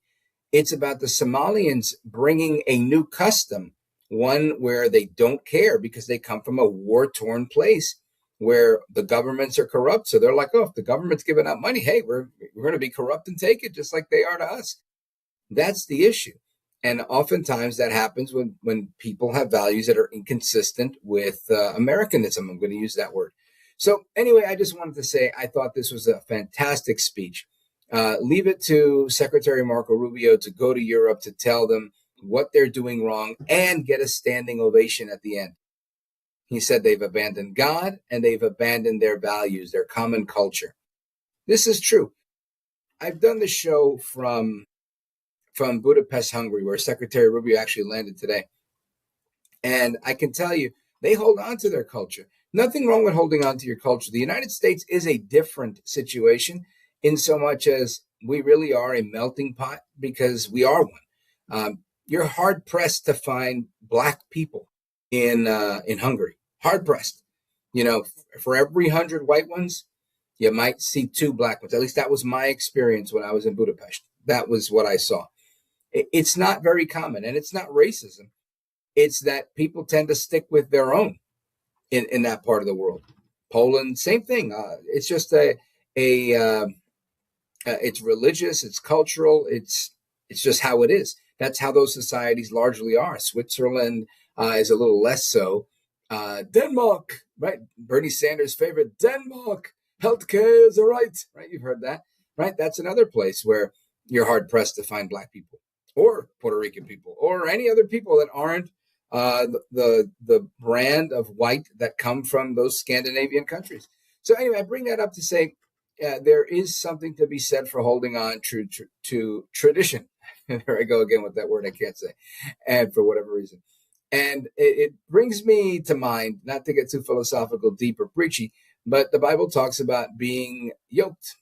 It's about the Somalians bringing a new custom, one where they don't care because they come from a war-torn place where the governments are corrupt. So they're like, oh, if the government's giving out money, hey, we're going to be corrupt and take it just like they are to us. That's the issue. And oftentimes that happens when people have values that are inconsistent with Americanism. I'm going to use that word. So anyway, I just wanted to say I thought this was a fantastic speech. Leave it to Secretary Marco Rubio to go to Europe to tell them what they're doing wrong and get a standing ovation at the end. He said they've abandoned God and they've abandoned their values, their common culture. This is true. I've done the show from Budapest, Hungary, where Secretary Rubio actually landed today. And I can tell you, they hold on to their culture. Nothing wrong with holding on to your culture. The United States is a different situation in so much as we really are a melting pot because we are one. You're hard pressed to find Black people in Hungary. Hard pressed. You know, for every 100 white ones, you might see 2 Black ones. At least that was my experience when I was in Budapest. That was what I saw. It's not very common, and it's not racism. It's that people tend to stick with their own in that part of the world. Poland, same thing. It's just it's religious, it's cultural, it's just how it is. That's how those societies largely are. Switzerland is a little less so. Denmark, right? Bernie Sanders' favorite, Denmark, healthcare is a right, right? You've heard that, right? That's another place where you're hard pressed to find Black people or Puerto Rican people or any other people that aren't the brand of white that come from those Scandinavian countries. So anyway, I bring that up to say there is something to be said for holding on to tradition. There I go again with that word I can't say, and for whatever reason. And it brings me to mind, not to get too philosophical, deep, or preachy, but the Bible talks about being yoked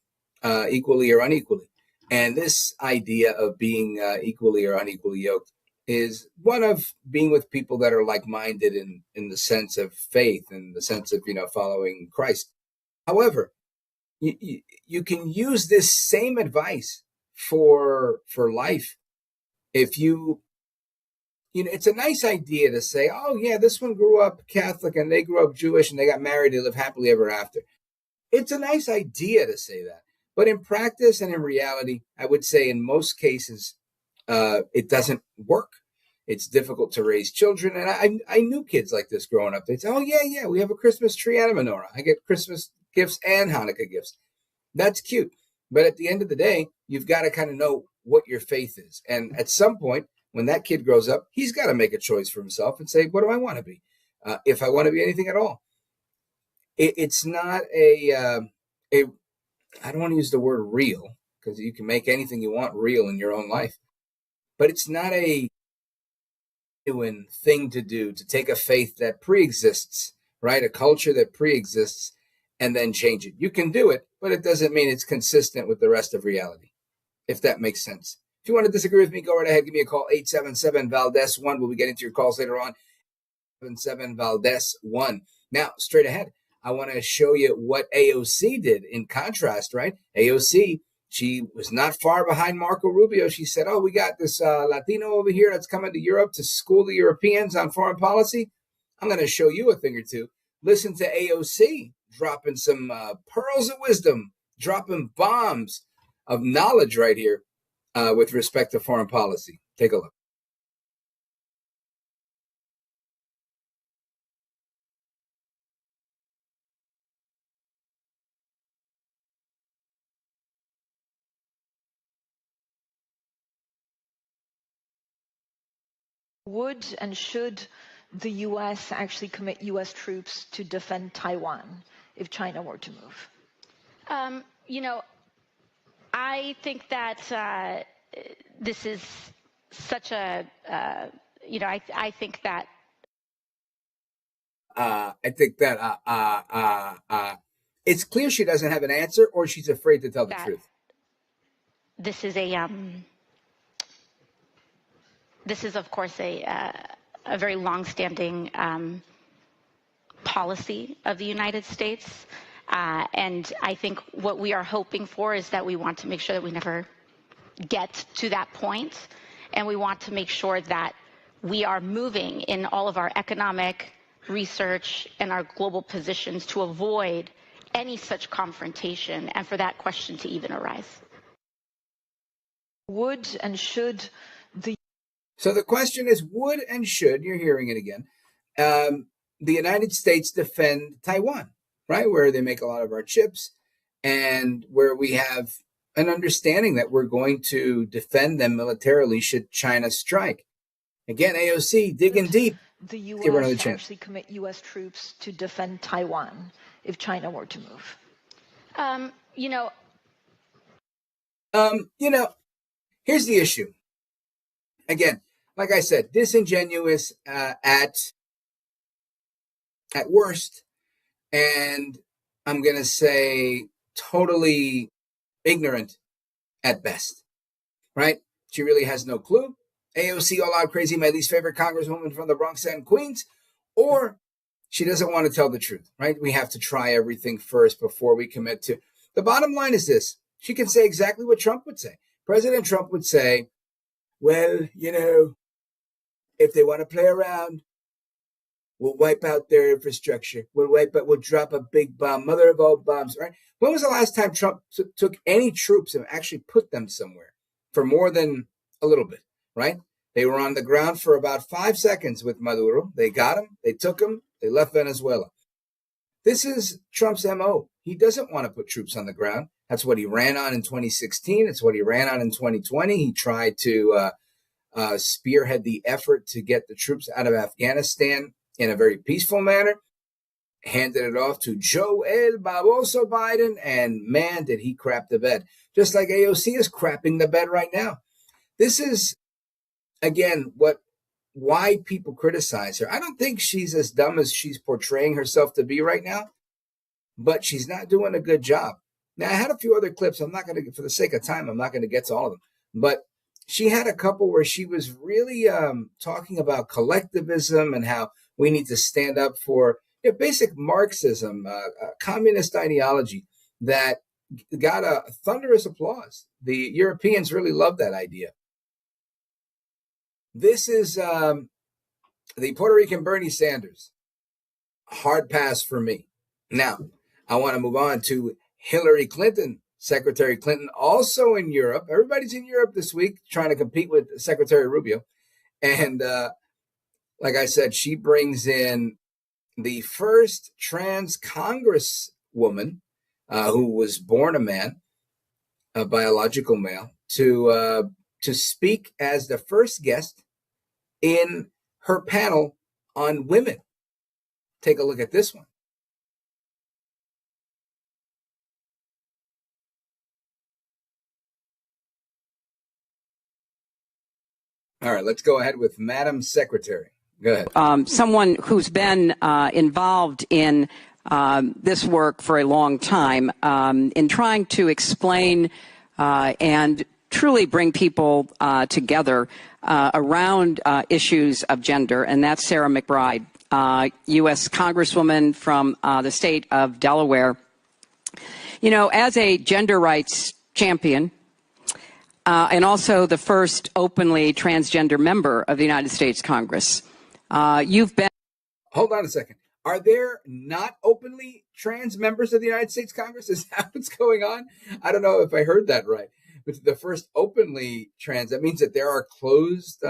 equally or unequally. And this idea of being equally or unequally yoked is one of being with people that are like-minded in the sense of faith, in the sense of, following Christ. However, you can use this same advice for life. If it's a nice idea to say, oh yeah, this one grew up Catholic and they grew up Jewish and they got married, they live happily ever after. It's a nice idea to say that. But in practice and in reality, I would say in most cases, it doesn't work. It's difficult to raise children. And I knew kids like this growing up. They'd say, oh yeah, we have a Christmas tree and a menorah. I get Christmas gifts and Hanukkah gifts. That's cute. But at the end of the day, you've got to kind of know what your faith is. And at some point, when that kid grows up, he's got to make a choice for himself and say, what do I want to be? If I want to be anything at all. It's not I don't want to use the word real, because you can make anything you want real in your own life. But it's not a genuine thing to do, to take a faith that preexists, right? A culture that preexists, and then change it. You can do it, but it doesn't mean it's consistent with the rest of reality, if that makes sense. If you want to disagree with me, go right ahead. Give me a call, 877-VALDES-1. We'll be getting to your calls later on. 877-VALDES-1. Now, straight ahead, I want to show you what AOC did in contrast, right? AOC, she was not far behind Marco Rubio. She said, oh, we got this Latino over here that's coming to Europe to school the Europeans on foreign policy. I'm going to show you a thing or two. Listen to AOC dropping some pearls of wisdom, dropping bombs of knowledge right here with respect to foreign policy. Take a look. Would and should the U.S. actually commit U.S. troops to defend Taiwan if China were to move? You know, I think that this is such a, you know, I think that. It's clear she doesn't have an answer, or she's afraid to tell the truth. This is a, this is of course a very long-standing policy of the United States, and I think what we are hoping for is that we want to make sure that we never get to that point, and we want to make sure that we are moving in all of our economic research and our global positions to avoid any such confrontation and for that question to even arise. Would and should the... So the question is, would and should, you're hearing it again, the United States defend Taiwan, right? Where they make a lot of our chips and where we have an understanding that we're going to defend them militarily should China strike. Again, AOC digging deep. The U.S. actually commit U.S. troops to defend Taiwan if China were to move? You know, here's the issue. Again, like I said, disingenuous at worst, and I'm going to say totally ignorant at best, right? She really has no clue. AOC all out crazy, my least favorite congresswoman from the Bronx and Queens, or she doesn't want to tell the truth, right? We have to try everything first before we commit to. The bottom line is this. She can say exactly what Trump would say. President Trump would say, well, you know, if they want to play around, we'll wipe out their infrastructure. We'll drop a big bomb, mother of all bombs, right? When was the last time Trump took any troops and actually put them somewhere for more than a little bit, right? They were on the ground for about 5 seconds with Maduro. They got him. They took him. They left Venezuela. This is Trump's MO. He doesn't want to put troops on the ground. That's what he ran on in 2016. It's what he ran on in 2020. He tried to spearhead the effort to get the troops out of Afghanistan in a very peaceful manner, handed it off to Joel Baboso Biden, and man, did he crap the bed. Just like AOC is crapping the bed right now. This is, again, why people criticize her. I don't think she's as dumb as she's portraying herself to be right now, but she's not doing a good job. Now, I had a few other clips. I'm not going to, for the sake of time, I'm not going to get to all of them. But she had a couple where she was really talking about collectivism and how we need to stand up for basic Marxism, communist ideology that got a thunderous applause. The Europeans really loved that idea. This is the Puerto Rican Bernie Sanders. Hard pass for me. Now, I want to move on to Hillary Clinton, Secretary Clinton, also in Europe. Everybody's in Europe this week trying to compete with Secretary Rubio. And like I said, she brings in the first trans congresswoman who was born a man, a biological male, to speak as the first guest in her panel on women. Take a look at this one. All right, let's go ahead with Madam Secretary. Go ahead. Someone who's been involved in this work for a long time in trying to explain and truly bring people together around issues of gender, and that's Sarah McBride. U.S. Congresswoman from the state of Delaware. You know, as a gender rights champion, and also the first openly transgender member of the United States Congress, you've been... Hold on a second. Are there not openly trans members of the United States Congress? Is that what's going on? I don't know if I heard that right. But the first openly trans, that means that there are closed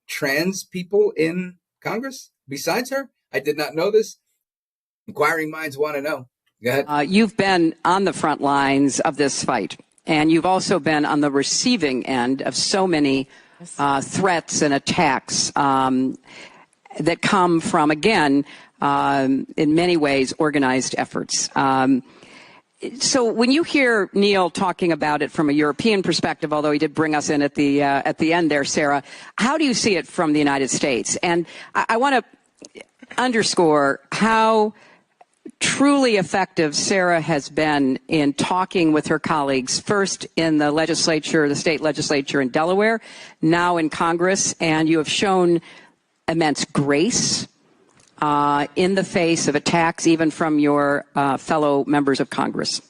trans people in Congress besides her? I did not know this. Inquiring minds want to know. Go ahead. You've been on the front lines of this fight, and you've also been on the receiving end of so many threats and attacks that come from, again, in many ways, organized efforts. So when you hear Neil talking about it from a European perspective, although he did bring us in at the end there, Sarah, how do you see it from the United States? And I want to underscore how truly effective Sarah has been in talking with her colleagues, first in the legislature, the state legislature in Delaware, now in Congress, and you have shown immense grace in the face of attacks, even from your fellow members of Congress.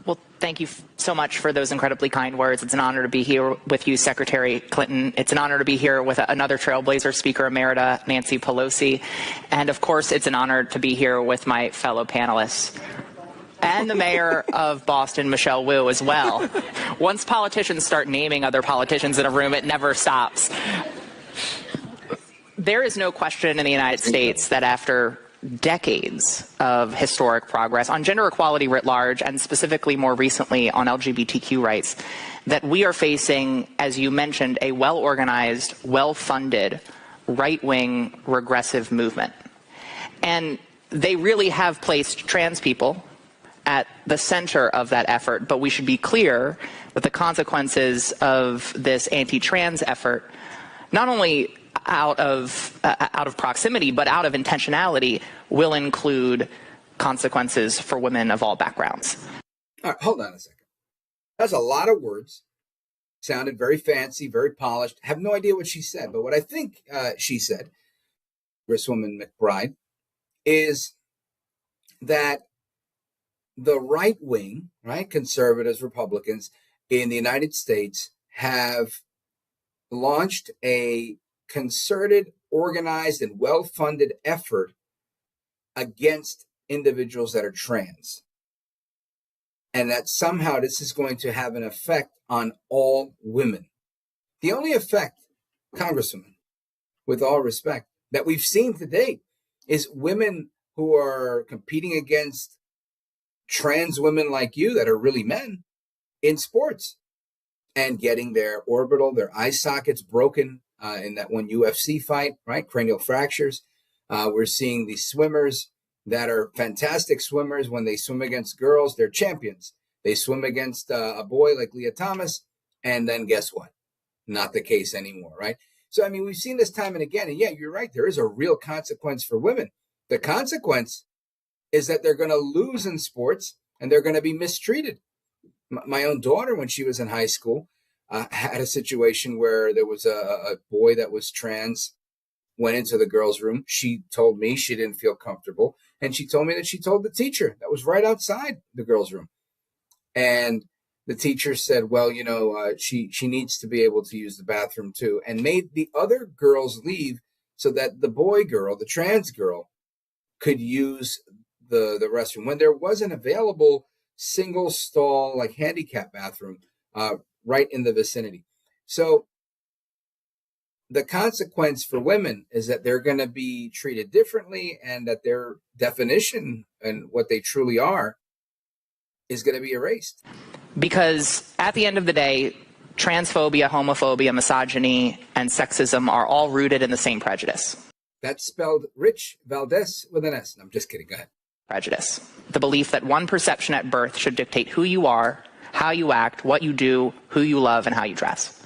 Well, thank you so much for those incredibly kind words. It's an honor to be here with you, Secretary Clinton. It's an honor to be here with another trailblazer, Speaker Emerita Nancy Pelosi. And of course, it's an honor to be here with my fellow panelists. And the mayor of Boston, Michelle Wu, as well. Once politicians start naming other politicians in a room, it never stops. There is no question in the United States that after decades of historic progress on gender equality writ large, and specifically more recently on LGBTQ rights, that we are facing, as you mentioned, a well-organized, well-funded, right-wing regressive movement. And they really have placed trans people at the center of that effort, but we should be clear that the consequences of this anti-trans effort, not only out of proximity, but out of intentionality, will include consequences for women of all backgrounds. All right, hold on a second. That's a lot of words. Sounded very fancy, very polished. Have no idea what she said, but what I think she said, Congresswoman McBride, is that the right wing, right, conservatives, Republicans in the United States have launched a concerted, organized, and well-funded effort against individuals that are trans. And that somehow this is going to have an effect on all women. The only effect, Congresswoman, with all respect, that we've seen to date is women who are competing against trans women like you that are really men in sports and getting their orbital, their eye sockets broken in that one UFC fight, right? Cranial fractures. We're seeing these swimmers that are fantastic swimmers. When they swim against girls, they're champions. They swim against a boy like Leah Thomas, and then guess what? Not the case anymore, right? So, I mean, we've seen this time and again. And yeah, you're right. There is a real consequence for women. The consequence is that they're going to lose in sports and they're going to be mistreated. My own daughter, when she was in high school, had a situation where there was a boy that was trans, went into the girls' room. She told me she didn't feel comfortable. And she told me that she told the teacher that was right outside the girls' room. And the teacher said, well, you know, she needs to be able to use the bathroom too, and made the other girls leave so that the boy girl, the trans girl, could use the restroom when there was an available single stall, like handicap bathroom, right in the vicinity. So the consequence for women is that they're going to be treated differently, and that their definition and what they truly are is going to be erased. Because at the end of the day, transphobia, homophobia, misogyny, and sexism are all rooted in the same prejudice. That's spelled Rich Valdés with an S. I'm just kidding. Go ahead. Prejudice. The belief that one perception at birth should dictate who you are, how you act, what you do, who you love, and how you dress.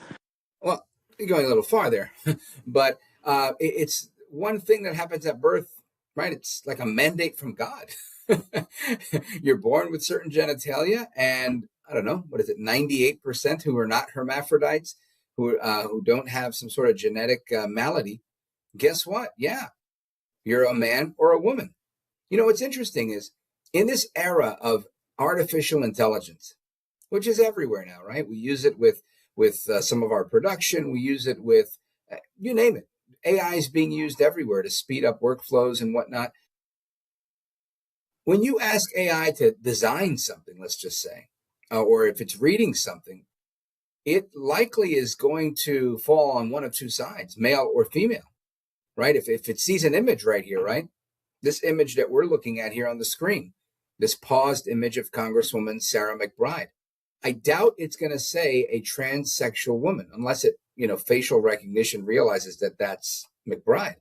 Well, You're going a little far there, but it's one thing that happens at birth, right? It's like a mandate from God. You're born with certain genitalia, and I don't know, what is it, 98% who are not hermaphrodites, who don't have some sort of genetic malady. Guess what? Yeah, you're a man or a woman. You know, what's interesting is in this era of artificial intelligence, which is everywhere now, right? We use it with some of our production. We use it with, you name it. AI is being used everywhere to speed up workflows and whatnot. When you ask AI to design something, let's just say, or if it's reading something, it likely is going to fall on one of two sides, male or female, right? If it sees an image right here, right? This image that we're looking at here on the screen, this paused image of Congresswoman Sarah McBride. I doubt it's going to say a transsexual woman, unless it, facial recognition realizes that that's McBride.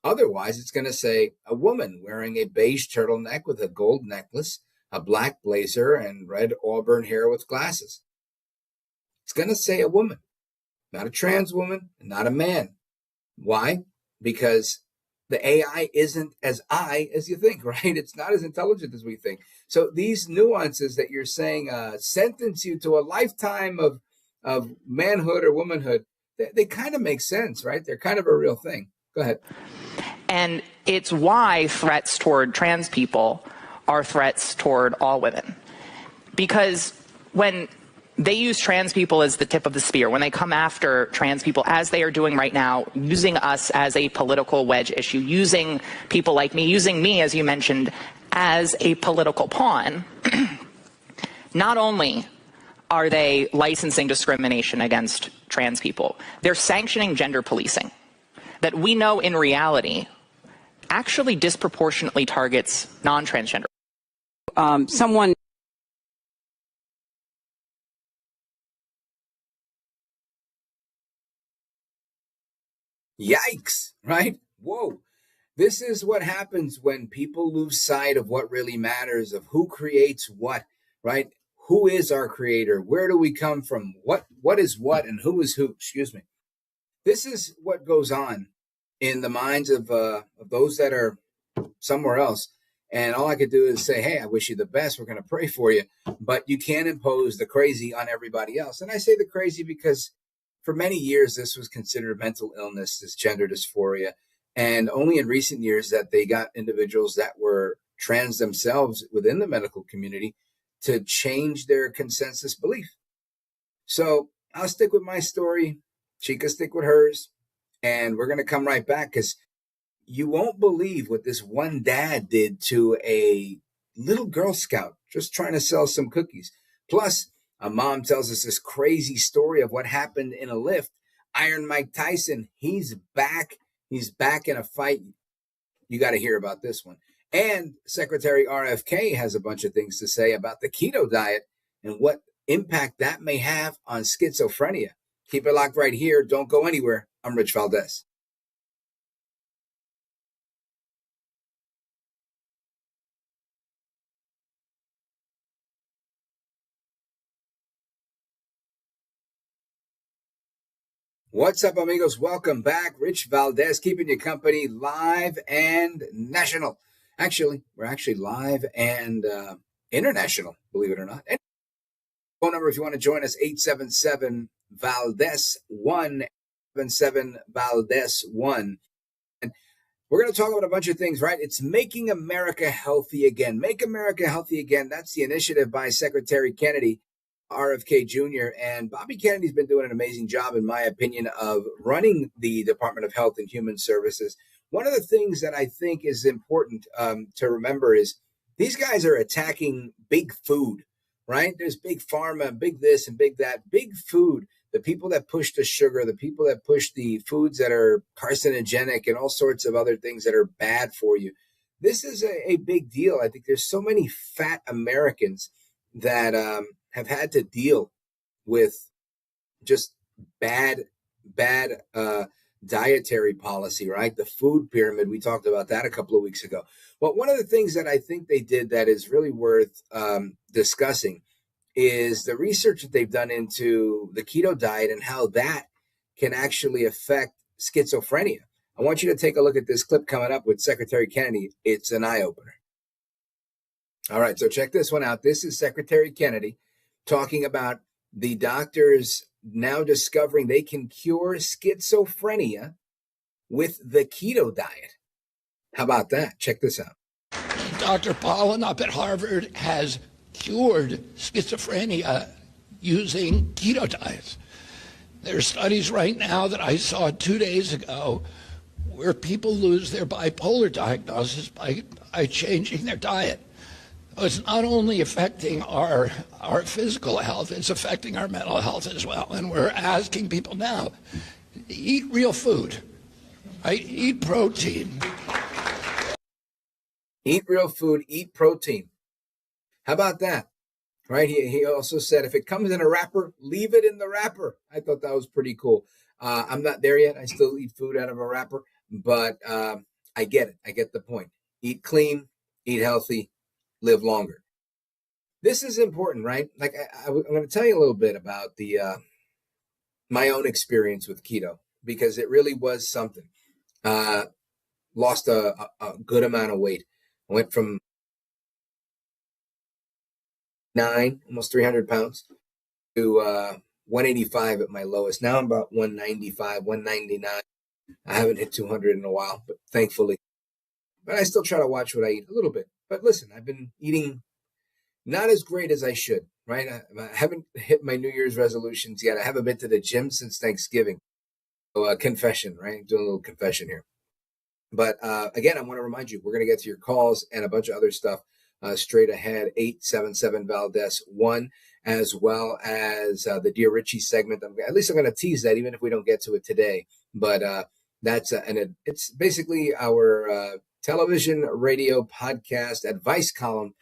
Otherwise, it's going to say a woman wearing a beige turtleneck with a gold necklace, a black blazer, and red auburn hair with glasses. It's going to say a woman, not a trans woman, not a man. Why? Because the AI isn't as as you think, right? It's not as intelligent as we think. So these nuances that you're saying sentence you to a lifetime of manhood or womanhood, they kind of make sense, right? They're kind of a real thing. Go ahead. And it's why threats toward trans people are threats toward all women. Because when they use trans people as the tip of the spear, when they come after trans people, as they are doing right now, using us as a political wedge issue, using people like me, using me, as you mentioned, as a political pawn, not only are they licensing discrimination against trans people, they're sanctioning gender policing that we know in reality actually disproportionately targets non-transgender. Someone Yikes, right? Whoa. This is what happens when people lose sight of what really matters, of who creates what, right? Who is our creator? Where do we come from? What is what and who is who? Excuse me. This is what goes on in the minds of those that are somewhere else. And all I could do is say, hey, I wish you the best. We're going to pray for you. But you can't impose the crazy on everybody else. And I say the crazy because for many years, this was considered mental illness, this gender dysphoria. And only in recent years that they got individuals that were trans themselves within the medical community to change their consensus belief. So I'll stick with my story. She can stick with hers. And we're going to come right back because you won't believe what this one dad did to a little Girl Scout just trying to sell some cookies. Plus, a mom tells us this crazy story of what happened in a lift. Iron Mike Tyson, he's back. He's back in a fight. You got to hear about this one. And Secretary RFK has a bunch of things to say about the keto diet and what impact that may have on schizophrenia. Keep it locked right here. Don't go anywhere. I'm Rich Valdés. What's up, amigos? Welcome back. Rich Valdés, keeping you company live and national. Actually, we're actually live and international, believe it or not. And phone number, if you want to join us, 877-VALDES-1, 877-VALDES-1. And we're going to talk about a bunch of things, right? It's Making America Healthy Again. Make America Healthy Again. That's the initiative by Secretary Kennedy, RFK Jr. And Bobby Kennedy's been doing an amazing job, in my opinion, of running the Department of Health and Human Services. One of the things that I think is important to remember is these guys are attacking big food, right? There's big pharma, big this and big that, big food. The people that push the sugar, the people that push the foods that are carcinogenic and all sorts of other things that are bad for you. This is a big deal. I think there's so many fat Americans that have had to deal with just bad dietary policy, right? The food pyramid, we talked about that a couple of weeks ago. But one of the things that I think they did that is really worth discussing is the research that they've done into the keto diet and how that can actually affect schizophrenia. I want you to take a look at this clip coming up with Secretary Kennedy. It's an eye-opener. All right, so check this one out. This is Secretary Kennedy talking about the doctors now discovering they can cure schizophrenia with the keto diet. How about that? Check this out. Dr. Pollan up at Harvard has cured schizophrenia using keto diets. There are studies right now that I saw 2 days ago where people lose their bipolar diagnosis by changing their diet. It's not only affecting our physical health, it's affecting our mental health as well. And we're asking people now, eat real food, right? Eat protein. Eat real food, eat protein. How about that? Right? He also said, if it comes in a wrapper, leave it in the wrapper. I thought that was pretty cool. I'm not there yet. I still eat food out of a wrapper, but I get it. I get the point. Eat clean, eat healthy, live longer. This is important, right? Like I'm going to tell you a little bit about my own experience with keto, because it really was something. Lost a good amount of weight. I went from almost 300 pounds to 185 at my lowest. Now I'm about 195, 199. I haven't hit 200 in a while, but thankfully. But I still try to watch what I eat a little bit. But listen, I've been eating not as great as I should, right? I haven't hit my New Year's resolutions yet. I haven't been to the gym since Thanksgiving. So confession, right? Doing a little confession here. But again, I want to remind you, we're going to get to your calls and a bunch of other stuff straight ahead. 877 Valdés 1, as well as the Dear Richie segment. At least I'm going to tease that, even if we don't get to it today. But that's it's basically our television, radio, podcast advice column.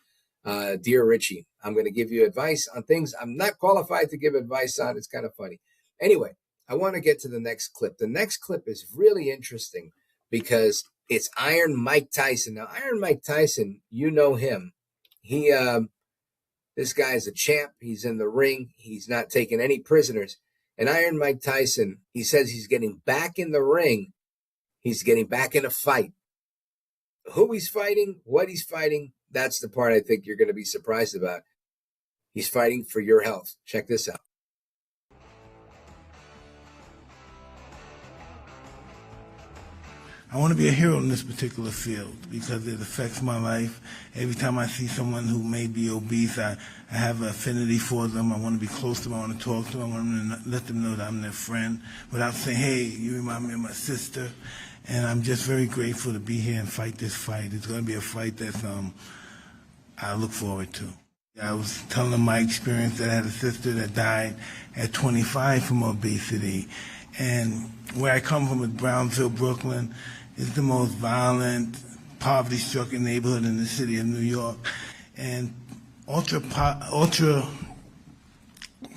Dear Richie, I'm going to give you advice on things I'm not qualified to give advice on. It's kind of funny. Anyway, I want to get to the next clip. The next clip is really interesting because it's Iron Mike Tyson. Now, Iron Mike Tyson, you know him. This guy is a champ. He's in the ring. He's not taking any prisoners. And Iron Mike Tyson, he says he's getting back in the ring. He's getting back in a fight. Who he's fighting, what he's fighting, that's the part I think you're going to be surprised about. He's fighting for your health. Check this out. I want to be a hero in this particular field because it affects my life. Every time I see someone who may be obese, I have an affinity for them. I want to be close to them. I want to talk to them. I want to let them know that I'm their friend without saying, hey, you remind me of my sister. And I'm just very grateful to be here and fight this fight. It's going to be a fight that I look forward to. I was telling them my experience that I had a sister that died at 25 from obesity. And where I come from is Brownsville, Brooklyn. It's the most violent, poverty-stricken neighborhood in the city of New York. And ultra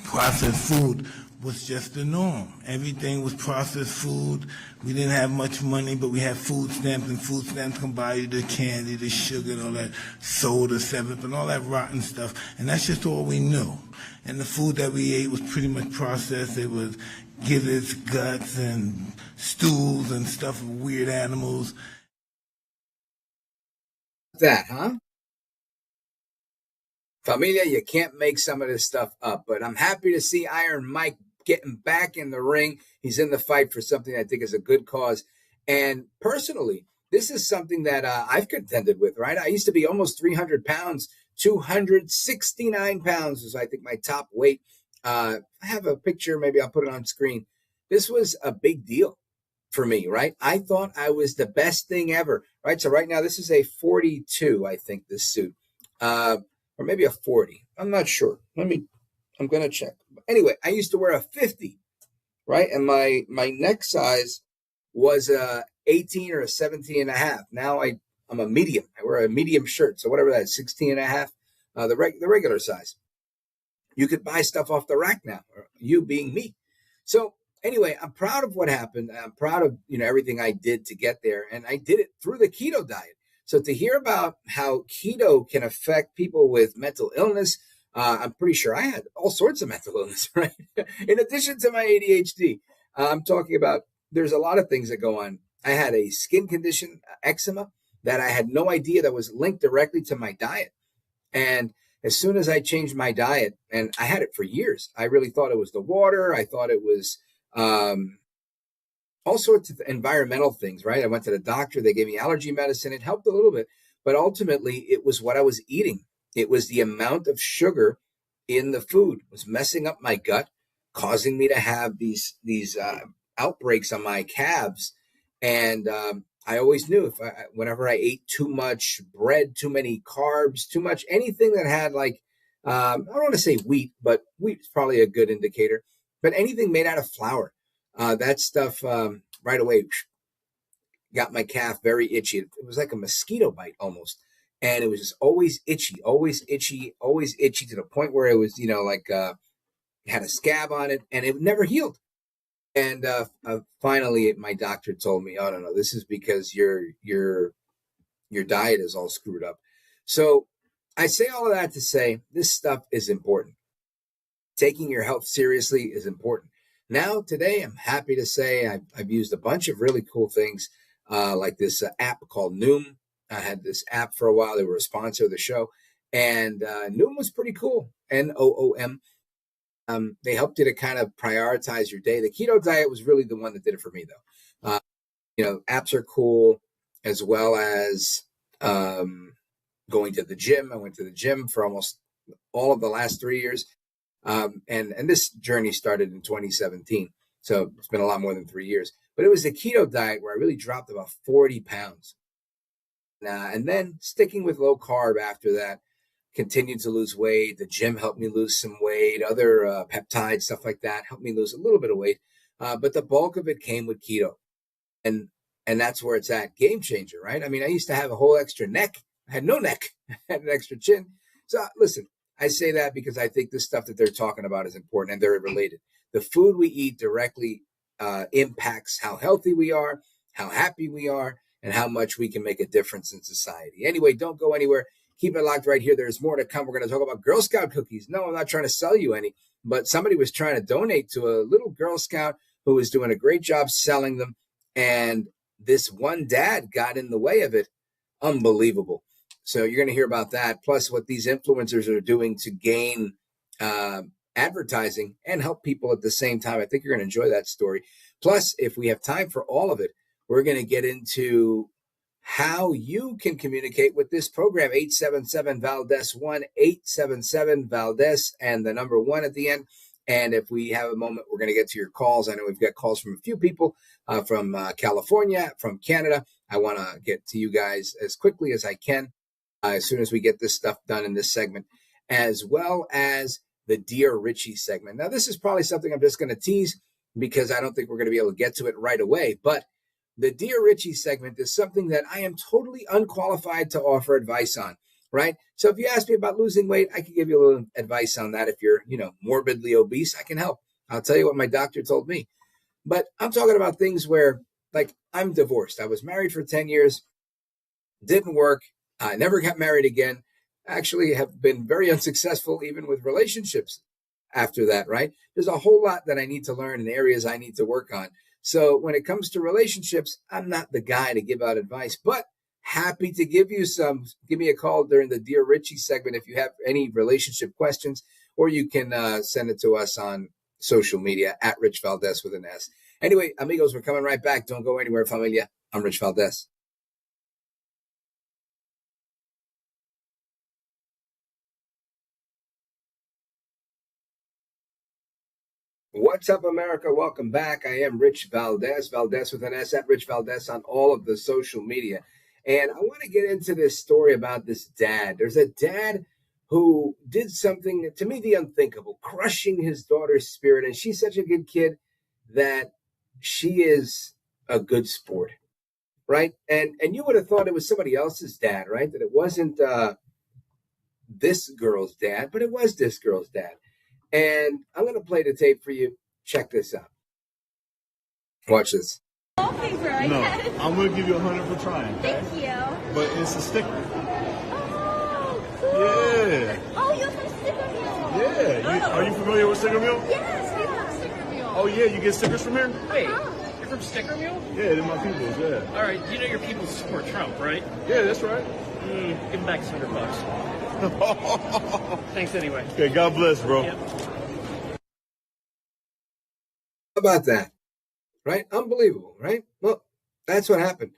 processed food was just the norm. Everything was processed food. We didn't have much money, but we had food stamps, and food stamps can buy you the candy, the sugar, and all that soda, 7-Up, and all that rotten stuff. And that's just all we knew. And the food that we ate was pretty much processed. It was gizzards, guts, and stools and stuff of weird animals. That, huh? Familia, you can't make some of this stuff up, but I'm happy to see Iron Mike getting back in the ring. He's in the fight for something I think is a good cause. And personally, this is something that I've contended with, right? I used to be almost 300 pounds, 269 pounds was, I think, my top weight. I have a picture, maybe I'll put it on screen. This was a big deal for me, right? I thought I was the best thing ever, right? So right now, this is a 42, I think, this suit. Or maybe a 40. I'm not sure. I'm going to check. Anyway, I used to wear a 50, right? And my neck size was a 18 or a 17 and a half. Now I'm a medium. I wear a medium shirt. So whatever that is, 16 and a half, the regular size. You could buy stuff off the rack now, or you being me. So anyway, I'm proud of what happened. I'm proud of, everything I did to get there. And I did it through the keto diet. So to hear about how keto can affect people with mental illness, I'm pretty sure I had all sorts of mental illness, right? In addition to my ADHD, I'm talking about there's a lot of things that go on. I had a skin condition, eczema, that I had no idea that was linked directly to my diet. And as soon as I changed my diet, and I had it for years, I really thought it was the water. I thought it was all all sorts of environmental things, right? I went to the doctor. They gave me allergy medicine. It helped a little bit. But ultimately, it was what I was eating. It was the amount of sugar in the food was messing up my gut, causing me to have these outbreaks on my calves. And I always knew whenever I ate too much bread, too many carbs, too much anything that had like, I don't want to say wheat, but wheat is probably a good indicator. But anything made out of flour, that stuff right away got my calf very itchy. It was like a mosquito bite almost. And it was just always itchy to the point where it was, like it had a scab on it and it never healed. And finally, my doctor told me, "Oh no, this is because your diet is all screwed up." So I say all of that to say this stuff is important. Taking your health seriously is important. Now, today, I'm happy to say I've used a bunch of really cool things, like this app called Noom. I had this app for a while. They were a sponsor of the show, and Noom was pretty cool. Noom. They helped you to kind of prioritize your day. The keto diet was really the one that did it for me, though. Apps are cool, as well as going to the gym. I went to the gym for almost all of the last 3 years. And this journey started in 2017. So it's been a lot more than 3 years. But it was the keto diet where I really dropped about 40 pounds. And then sticking with low carb after that, continued to lose weight. The gym helped me lose some weight. Other peptides, stuff like that, helped me lose a little bit of weight. But the bulk of it came with keto. And that's where it's at. Game changer, right? I mean, I used to have a whole extra neck. I had no neck. I had an extra chin. So listen, I say that because I think this stuff that they're talking about is important and they're related. The food we eat directly impacts how healthy we are, how happy we are, and how much we can make a difference in society. Anyway, don't go anywhere. Keep it locked right here. There's more to come. We're going to talk about Girl Scout cookies. No, I'm not trying to sell you any, but somebody was trying to donate to a little Girl Scout who was doing a great job selling them. And this one dad got in the way of it. Unbelievable. So you're going to hear about that, plus what these influencers are doing to gain advertising and help people at the same time. I think you're going to enjoy that story. Plus, if we have time for all of it, we're going to get into how you can communicate with this program, 877-VALDES-1, 877-VALDES, and the number 1 at the end. And if we have a moment, we're going to get to your calls. I know we've got calls from a few people from California, from Canada. I want to get to you guys as quickly as I can. As soon as we get this stuff done in this segment, as well as the Dear Richie segment. Now, this is probably something I'm just going to tease because I don't think we're going to be able to get to it right away. But the Dear Richie segment is something that I am totally unqualified to offer advice on, right? So if you ask me about losing weight, I can give you a little advice on that. If you're, morbidly obese, I can help. I'll tell you what my doctor told me. But I'm talking about things where, like, I'm divorced. I was married for 10 years, didn't work. I never got married again. Actually have been very unsuccessful even with relationships after that, right? There's a whole lot that I need to learn and areas I need to work on. So when it comes to relationships, I'm not the guy to give out advice, but happy to give you some. Give me a call during the Dear Richie segment if you have any relationship questions, or you can send it to us on social media at Rich Valdés with an S. Anyway, amigos, we're coming right back. Don't go anywhere, familia. I'm Rich Valdés. What's up, America? Welcome back. I am Rich Valdés, Valdés with an S, at Rich Valdés on all of the social media. And I want to get into this story about this dad. There's a dad who did something, to me, the unthinkable, crushing his daughter's spirit. And she's such a good kid that she is a good sport, right? And you would have thought it was somebody else's dad, right? That it wasn't this girl's dad, but it was this girl's dad. And I'm going to play the tape for you. Check this out. Watch this. Wallpaper, I guess. I'm going to give you 100 for trying. Okay? Thank you. But it's a sticker. Oh, cool. Yeah. Oh, you have a sticker mule. Yeah. Are you familiar with sticker mule? Yes, we love sticker mule. Oh, yeah. You get stickers from here? Wait, you're from Sticker Mule? Yeah, they're my people's, yeah. All right, you know your people support Trump, right? Yeah, that's right. Give him back $100. Thanks anyway. Okay, God bless, bro. Yep. How about that? right? Unbelievable, right? Well, that's what happened.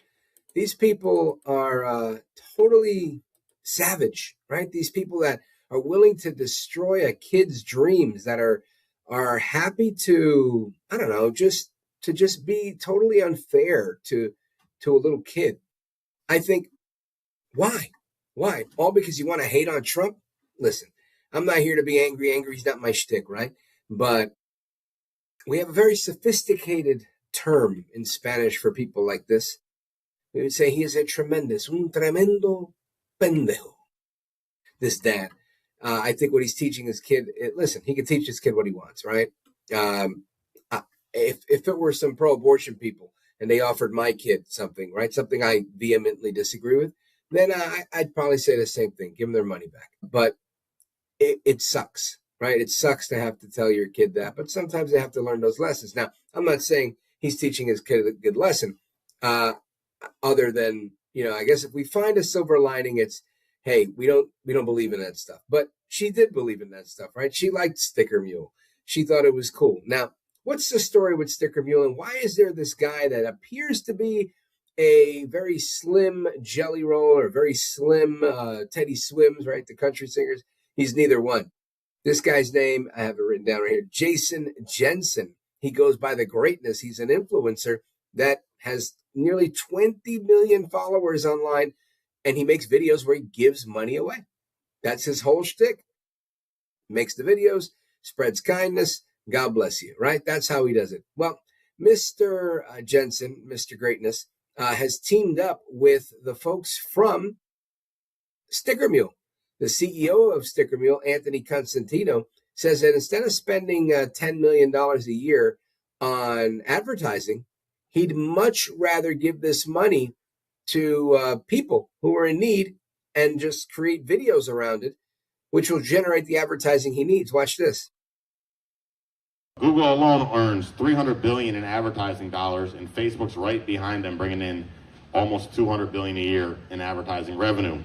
These people are totally savage, right? These people that are willing to destroy a kid's dreams, that are happy to, I don't know, just be totally unfair to a little kid. I think, why? Why? All because you want to hate on Trump? Listen, I'm not here to be angry. Angry's not my shtick, right? But we have a very sophisticated term in Spanish for people like this. We would say he is un tremendo pendejo. This dad. I think what he's teaching his kid, listen, he can teach his kid what he wants, right? If it were some pro-abortion people and they offered my kid something, right, something I vehemently disagree with, then I'd probably say the same thing, give them their money back. But it sucks, right? It sucks to have to tell your kid that, but sometimes they have to learn those lessons. Now, I'm not saying he's teaching his kid a good lesson, other than, I guess if we find a silver lining, it's, hey, we don't believe in that stuff. But she did believe in that stuff, right? She liked Sticker Mule. She thought it was cool. Now, what's the story with Sticker Mule, and why is there this guy that appears to be a very slim Jelly Roll or very slim Teddy Swims, right? The country singers. He's neither one. This guy's name, I have it written down right here, Jason Jensen. He goes by the greatness. He's an influencer that has nearly 20 million followers online, and he makes videos where he gives money away. That's his whole shtick. Makes the videos, spreads kindness. God bless you, right? That's how he does it. Well, Mr. Jensen, Mr. Greatness, has teamed up with the folks from Sticker Mule. The CEO of Sticker Mule, Anthony Constantino, says that instead of spending $10 million a year on advertising, he'd much rather give this money to people who are in need and just create videos around it, which will generate the advertising he needs. Watch this. Google alone earns $300 billion in advertising dollars, and Facebook's right behind them, bringing in almost $200 billion a year in advertising revenue.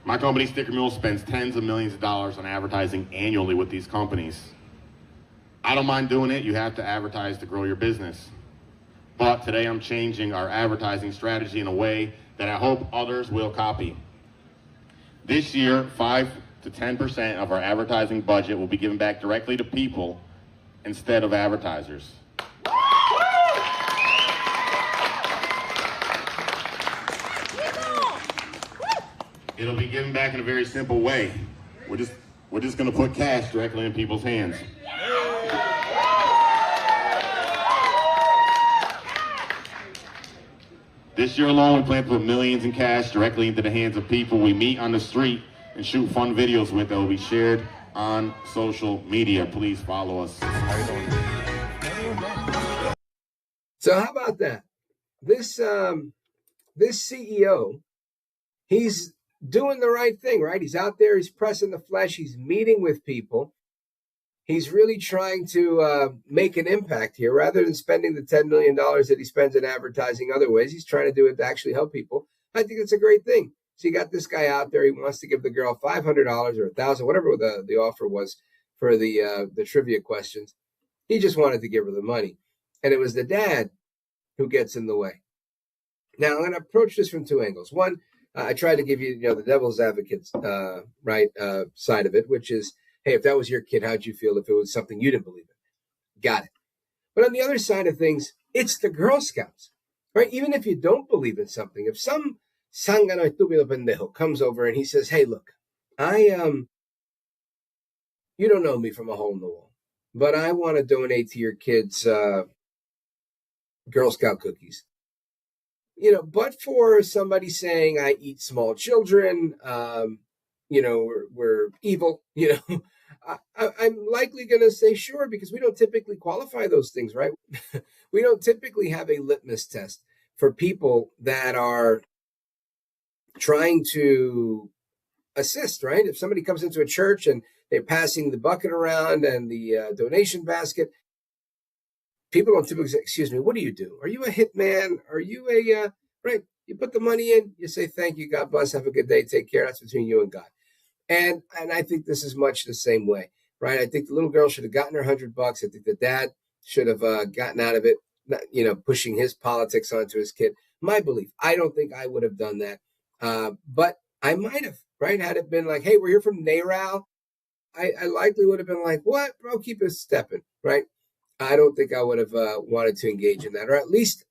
My company, Sticker Mule, spends tens of millions of dollars on advertising annually with these companies. I don't mind doing it. You have to advertise to grow your business. But today I'm changing our advertising strategy in a way that I hope others will copy. This year, 5 to 10% of our advertising budget will be given back directly to people instead of advertisers. It'll be given back in a very simple way. We're just going to put cash directly in people's hands. This year alone, we plan to put millions in cash directly into the hands of people we meet on the street and shoot fun videos with that will be shared on social media. Please follow us. So how about that? This CEO, he's doing the right thing, right? He's out there, he's pressing the flesh, he's meeting with people. He's really trying to make an impact here. Rather than spending the $10 million that he spends in advertising other ways, he's trying to do it to actually help people. I think it's a great thing. So you got this guy out there, he wants to give the girl $500 or $1,000, whatever the offer was for the trivia questions. He just wanted to give her the money. And it was the dad who gets in the way. Now, I'm going to approach this from two angles. One, I tried to give you, the devil's advocate side of it, which is, hey, if that was your kid, how'd you feel if it was something you didn't believe in? Got it. But on the other side of things, it's the Girl Scouts, right? Even if you don't believe in something, if some sangano estupido pendejo comes over and he says, hey, look, you don't know me from a hole in the wall, but I want to donate to your kids' Girl Scout cookies. But for somebody saying I eat small children, we're evil, I'm likely going to say sure, because we don't typically qualify those things, right? We don't typically have a litmus test for people that are trying to assist, right? If somebody comes into a church and they're passing the bucket around and the donation basket, people don't typically say, excuse me, what do you do? Are you a hitman? Are you right? You put the money in, you say, thank you, God bless, have a good day, take care. That's between you and God. And I think this is much the same way, right? I think the little girl should have gotten her $100. I think the dad should have gotten out of it pushing his politics onto his kid. My belief, I don't think I would have done that. But I might have, right? Had it been like, hey, we're here from NARAL, I likely would have been like, what, bro, keep it stepping, right? I don't think I would have wanted to engage in that. Or at least,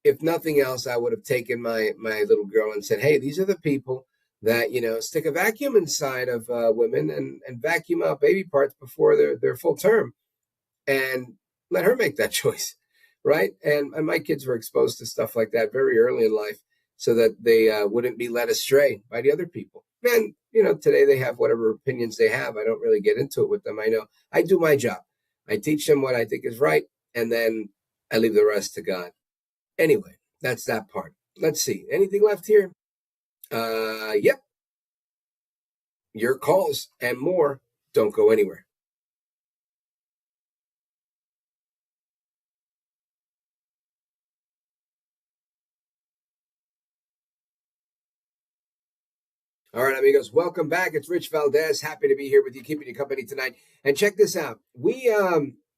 if nothing else, I would have taken my little girl and said, hey, these are the people that, stick a vacuum inside of women and vacuum out baby parts before they're full term, and let her make that choice, right? And my kids were exposed to stuff like that very early in life so that they wouldn't be led astray by the other people. And, today they have whatever opinions they have. I don't really get into it with them. I know I do my job. I teach them what I think is right, and then I leave the rest to God. Anyway, that's that part. Let's see. Anything left here? Yep. Your calls and more. Don't go anywhere. All right, amigos, welcome back. It's Rich Valdés. Happy to be here with you, keeping you company tonight. And check this out. We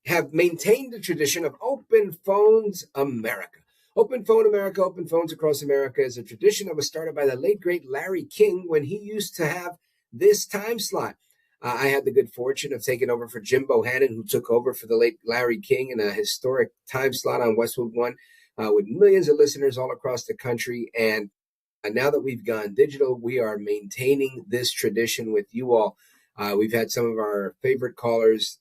have maintained the tradition of Open Phones America. Open Phone America, Open Phones Across America is a tradition that was started by the late, great Larry King when he used to have this time slot. I had the good fortune of taking over for Jim Bohannon, who took over for the late Larry King in a historic time slot on Westwood One with millions of listeners all across the country. And now that we've gone digital, we are maintaining this tradition with you all. We've had some of our favorite callers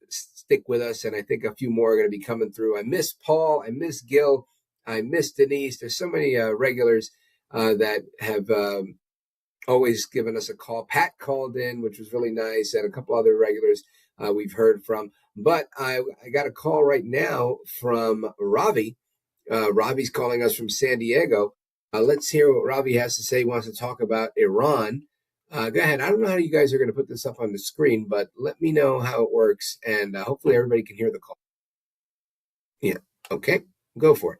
stick with us, and I think a few more are going to be coming through. I miss Paul. I miss Gil. I miss Denise. There's so many regulars that have always given us a call. Pat called in, which was really nice, and a couple other regulars we've heard from. But I got a call right now from Ravi. Ravi's calling us from San Diego. Let's hear what Ravi has to say. He wants to talk about Iran. Go ahead. I don't know how you guys are going to put this up on the screen, but let me know how it works, and hopefully everybody can hear the call. Yeah. Okay. Go for it.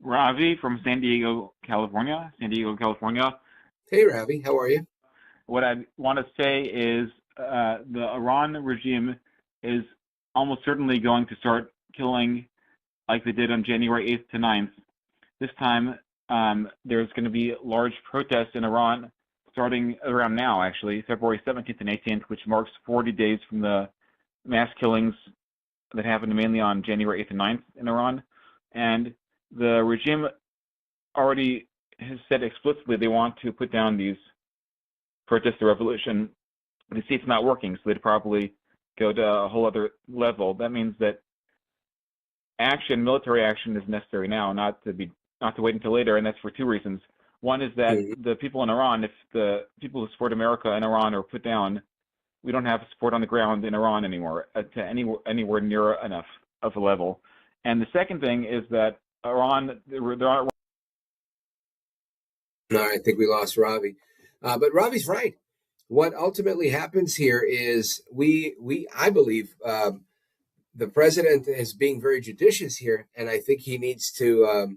Ravi from San Diego, California. Hey, Ravi. How are you? What I want to say is the Iran regime is almost certainly going to start killing like they did on January 8th to 9th. This time, there's going to be large protests in Iran starting around now, actually, February 17th and 18th, which marks 40 days from the mass killings that happened mainly on January 8th and 9th in Iran. And the regime already has said explicitly they want to put down these protests, the revolution. They see it's not working, so they'd probably go to a whole other level. That means that military action is necessary now, not to wait until later, and that's for two reasons. One is that the people in Iran, if the people who support America in Iran are put down, we don't have support on the ground in Iran anymore to anywhere near enough of a level. And the second thing is that Iran, there aren't. No, I think we lost Ravi, but Ravi's right. What ultimately happens here is I believe the president is being very judicious here, and I think he needs to.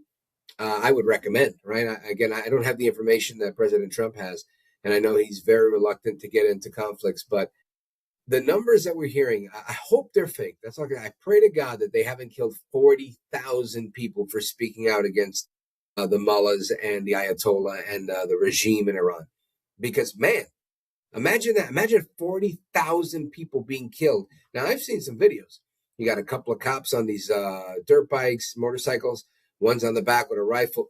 I would recommend, right? I don't have the information that President Trump has, and I know he's very reluctant to get into conflicts, but the numbers that we're hearing, I hope they're fake. That's all. I pray to God that they haven't killed 40,000 people for speaking out against the mullahs and the Ayatollah and the regime in Iran. Because, man, imagine that. Imagine 40,000 people being killed. Now, I've seen some videos. You got a couple of cops on these dirt bikes, motorcycles. One's on the back with a rifle.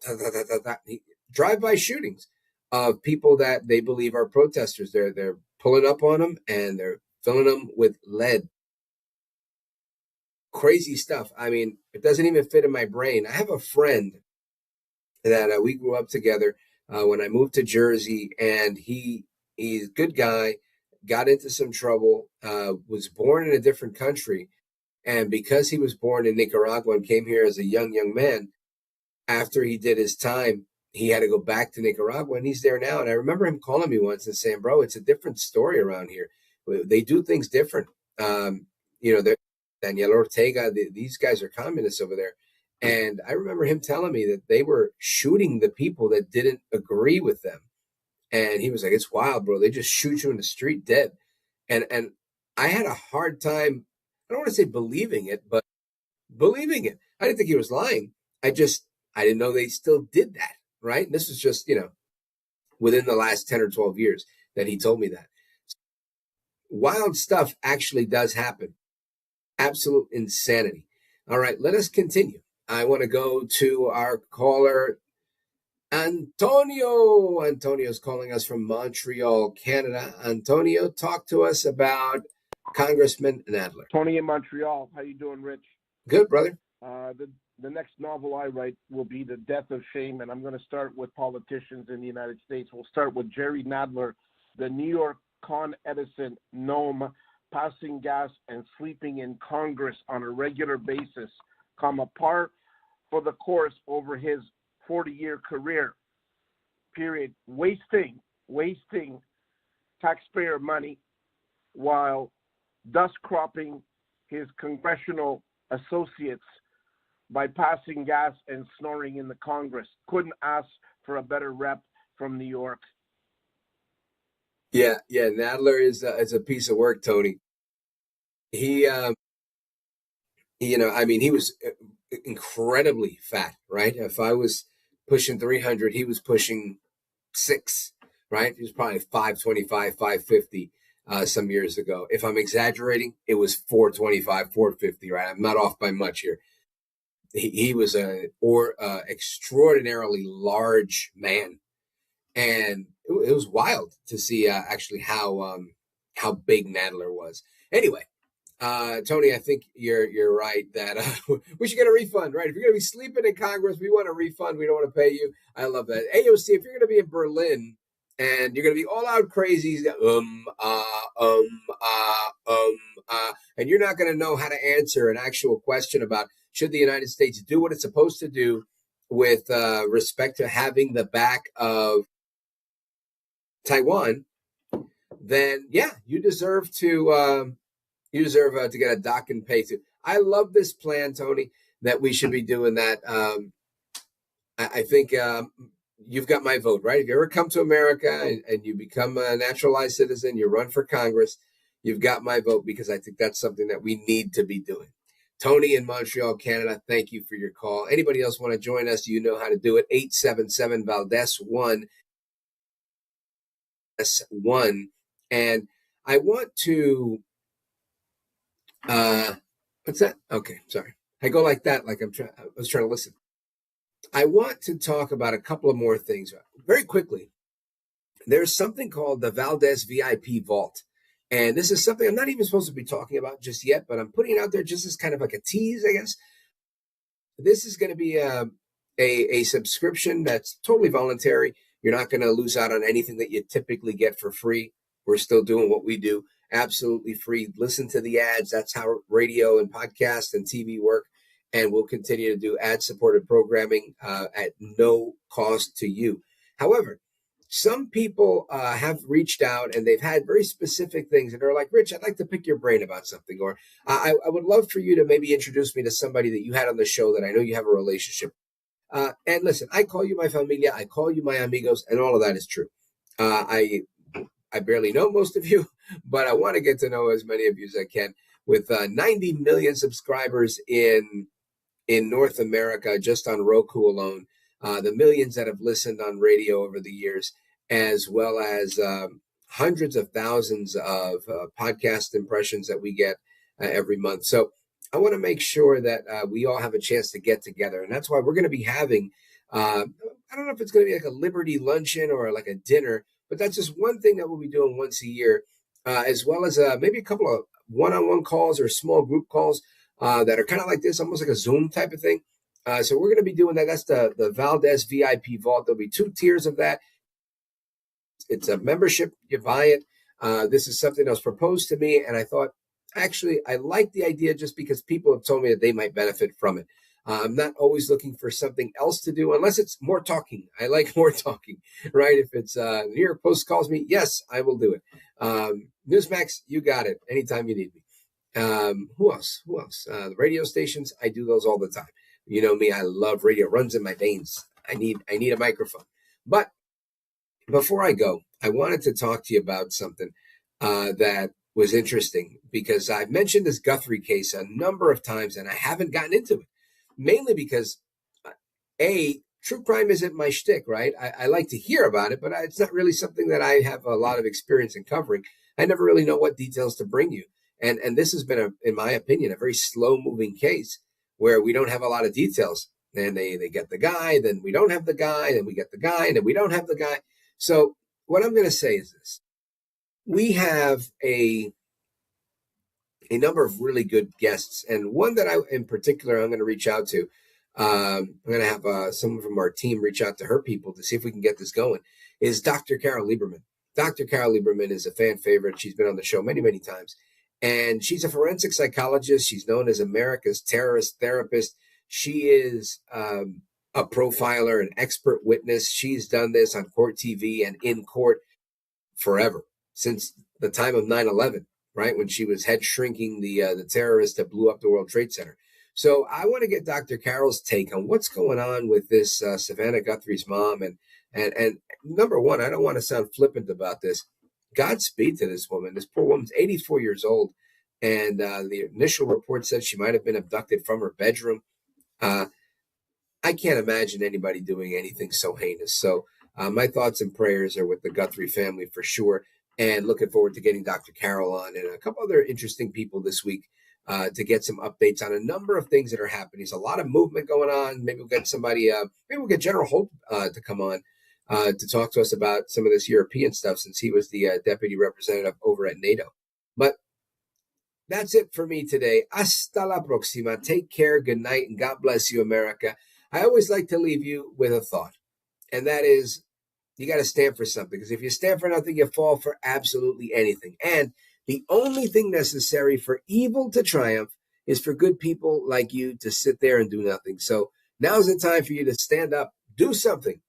Drive-by shootings of people that they believe are protesters. They're pulling up on them and they're filling them with lead. Crazy stuff. I mean, it doesn't even fit in my brain. I have a friend that we grew up together when I moved to Jersey, and he's a good guy, got into some trouble, was born in a different country. And because he was born in Nicaragua and came here as a young man, after he did his time, he had to go back to Nicaragua, and he's there now. And I remember him calling me once and saying, bro, it's a different story around here. They do things different. Daniel Ortega, these guys are communists over there. And I remember him telling me that they were shooting the people that didn't agree with them. And he was like, it's wild, bro. They just shoot you in the street dead. And I had a hard time, I don't want to say believing it, but believing it. I didn't think he was lying. I didn't know they still did that, right? And this was just, within the last 10 or 12 years that he told me that. Wild stuff actually does happen. Absolute insanity. All right, let us continue. I want to go to our caller, Antonio. Antonio's calling us from Montreal, Canada. Antonio, talk to us about Congressman Nadler. Tony in Montreal. How you doing, Rich? Good, brother. The next novel I write will be The Death of Shame, and I'm going to start with politicians in the United States. We'll start with Jerry Nadler, the New York Con Edison gnome, passing gas and sleeping in Congress on a regular basis, par for the course over his 40-year career, period, wasting taxpayer money while dust cropping his congressional associates by passing gas and snoring in the Congress. Couldn't ask for a better rep from New York. Yeah, Nadler is a piece of work, Tony. He, he was incredibly fat, right? If I was pushing 300, he was pushing 6, right? He was probably 525, 550 some years ago. If I'm exaggerating, it was 425, 450, right? I'm not off by much here. He was an extraordinarily large man, and it was wild to see actually how big Nadler was. Anyway, Tony, I think you're right that we should get a refund, right? If you're going to be sleeping in Congress, we want a refund. We don't want to pay you. I love that. AOC, if you're going to be in Berlin and you're going to be all out crazy, and you're not going to know how to answer an actual question about should the United States do what it's supposed to do with respect to having the back of Taiwan, then yeah, you deserve to get a dock and pay to. I love this plan, Tony, that we should be doing that. I think you've got my vote, right? If you ever come to America and you become a naturalized citizen, you run for Congress, you've got my vote because I think that's something that we need to be doing. Tony in Montreal, Canada, thank you for your call. Anybody else want to join us? You know how to do it. 877 Valdés 1. And I want to what's that? Okay, sorry. I go like that, like I was trying to listen. I want to talk about a couple of more things very quickly. There's something called the Valdés VIP Vault. And this is something I'm not even supposed to be talking about just yet, but I'm putting it out there just as kind of like a tease, I guess. This is going to be a subscription that's totally voluntary. You're not going to lose out on anything that you typically get for free. We're still doing what we do. Absolutely free. Listen to the ads. That's how radio and podcast and TV work. And we'll continue to do ad-supported programming at no cost to you. However, some people have reached out and they've had very specific things and they're like, Rich, I'd like to pick your brain about something. Or I would love for you to maybe introduce me to somebody that you had on the show that I know you have a relationship. And listen, I call you my familia. I call you my amigos, and all of that is true. I barely know most of you, but I want to get to know as many of you as I can. With 90 million subscribers in North America, just on Roku alone, the millions that have listened on radio over the years, as well as hundreds of thousands of podcast impressions that we get every month. So I want to make sure that we all have a chance to get together. And that's why we're going to be having, I don't know if it's going to be like a Liberty luncheon or like a dinner, but that's just one thing that we'll be doing once a year, as well as maybe a couple of one-on-one calls or small group calls that are kind of like this, almost like a Zoom type of thing. So we're going to be doing that. That's the Valdés VIP Vault. There'll be 2 tiers of that. It's a membership. You buy it. This is something that was proposed to me, and I thought, actually, I like the idea just because people have told me that they might benefit from it. I'm not always looking for something else to do unless it's more talking. I like more talking, right? If it's New York Post calls me, yes, I will do it. Newsmax, you got it. Anytime you need me. Who else? The radio stations, I do those all the time. You know me, I love radio. Runs in my veins. I need a microphone. But before I go, I wanted to talk to you about something that was interesting because I've mentioned this Guthrie case a number of times and I haven't gotten into it, mainly because true crime isn't my shtick, right? I like to hear about it, but it's not really something that I have a lot of experience in covering. I never really know what details to bring you. And this has been, in my opinion, a very slow moving case where we don't have a lot of details. And they get the guy, then we don't have the guy, then we get the guy, and then we don't have the guy. So what I'm going to say is this. We have a number of really good guests, and one that in particular, I'm going to reach out to. I'm going to have someone from our team reach out to her people to see if we can get this going, is Dr. Carol Lieberman. Dr. Carol Lieberman is a fan favorite. She's been on the show many, many times. And she's a forensic psychologist. She's known as America's terrorist therapist. She is a profiler, an expert witness. She's done this on court TV and in court forever, since the time of 9/11, right? When she was head shrinking the terrorist that blew up the World Trade Center. So I want to get Dr. Carol's take on what's going on with this Savannah Guthrie's mom. And number one, I don't want to sound flippant about this. Godspeed to this woman. This poor woman's 84 years old. And the initial report said she might have been abducted from her bedroom. I can't imagine anybody doing anything so heinous. So my thoughts and prayers are with the Guthrie family for sure. And looking forward to getting Dr. Carol on and a couple other interesting people this week to get some updates on a number of things that are happening. There's a lot of movement going on. Maybe we'll get somebody, maybe we'll get General Holt to come on to talk to us about some of this European stuff, since he was the deputy representative over at NATO. But that's it for me today. Hasta la próxima. Take care. Good night. And God bless you, America. I always like to leave you with a thought. And that is, you got to stand for something. Because if you stand for nothing, you fall for absolutely anything. And the only thing necessary for evil to triumph is for good people like you to sit there and do nothing. So now's the time for you to stand up, do something.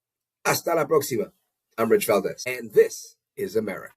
Hasta la próxima. I'm Rich Valdés. And this is America.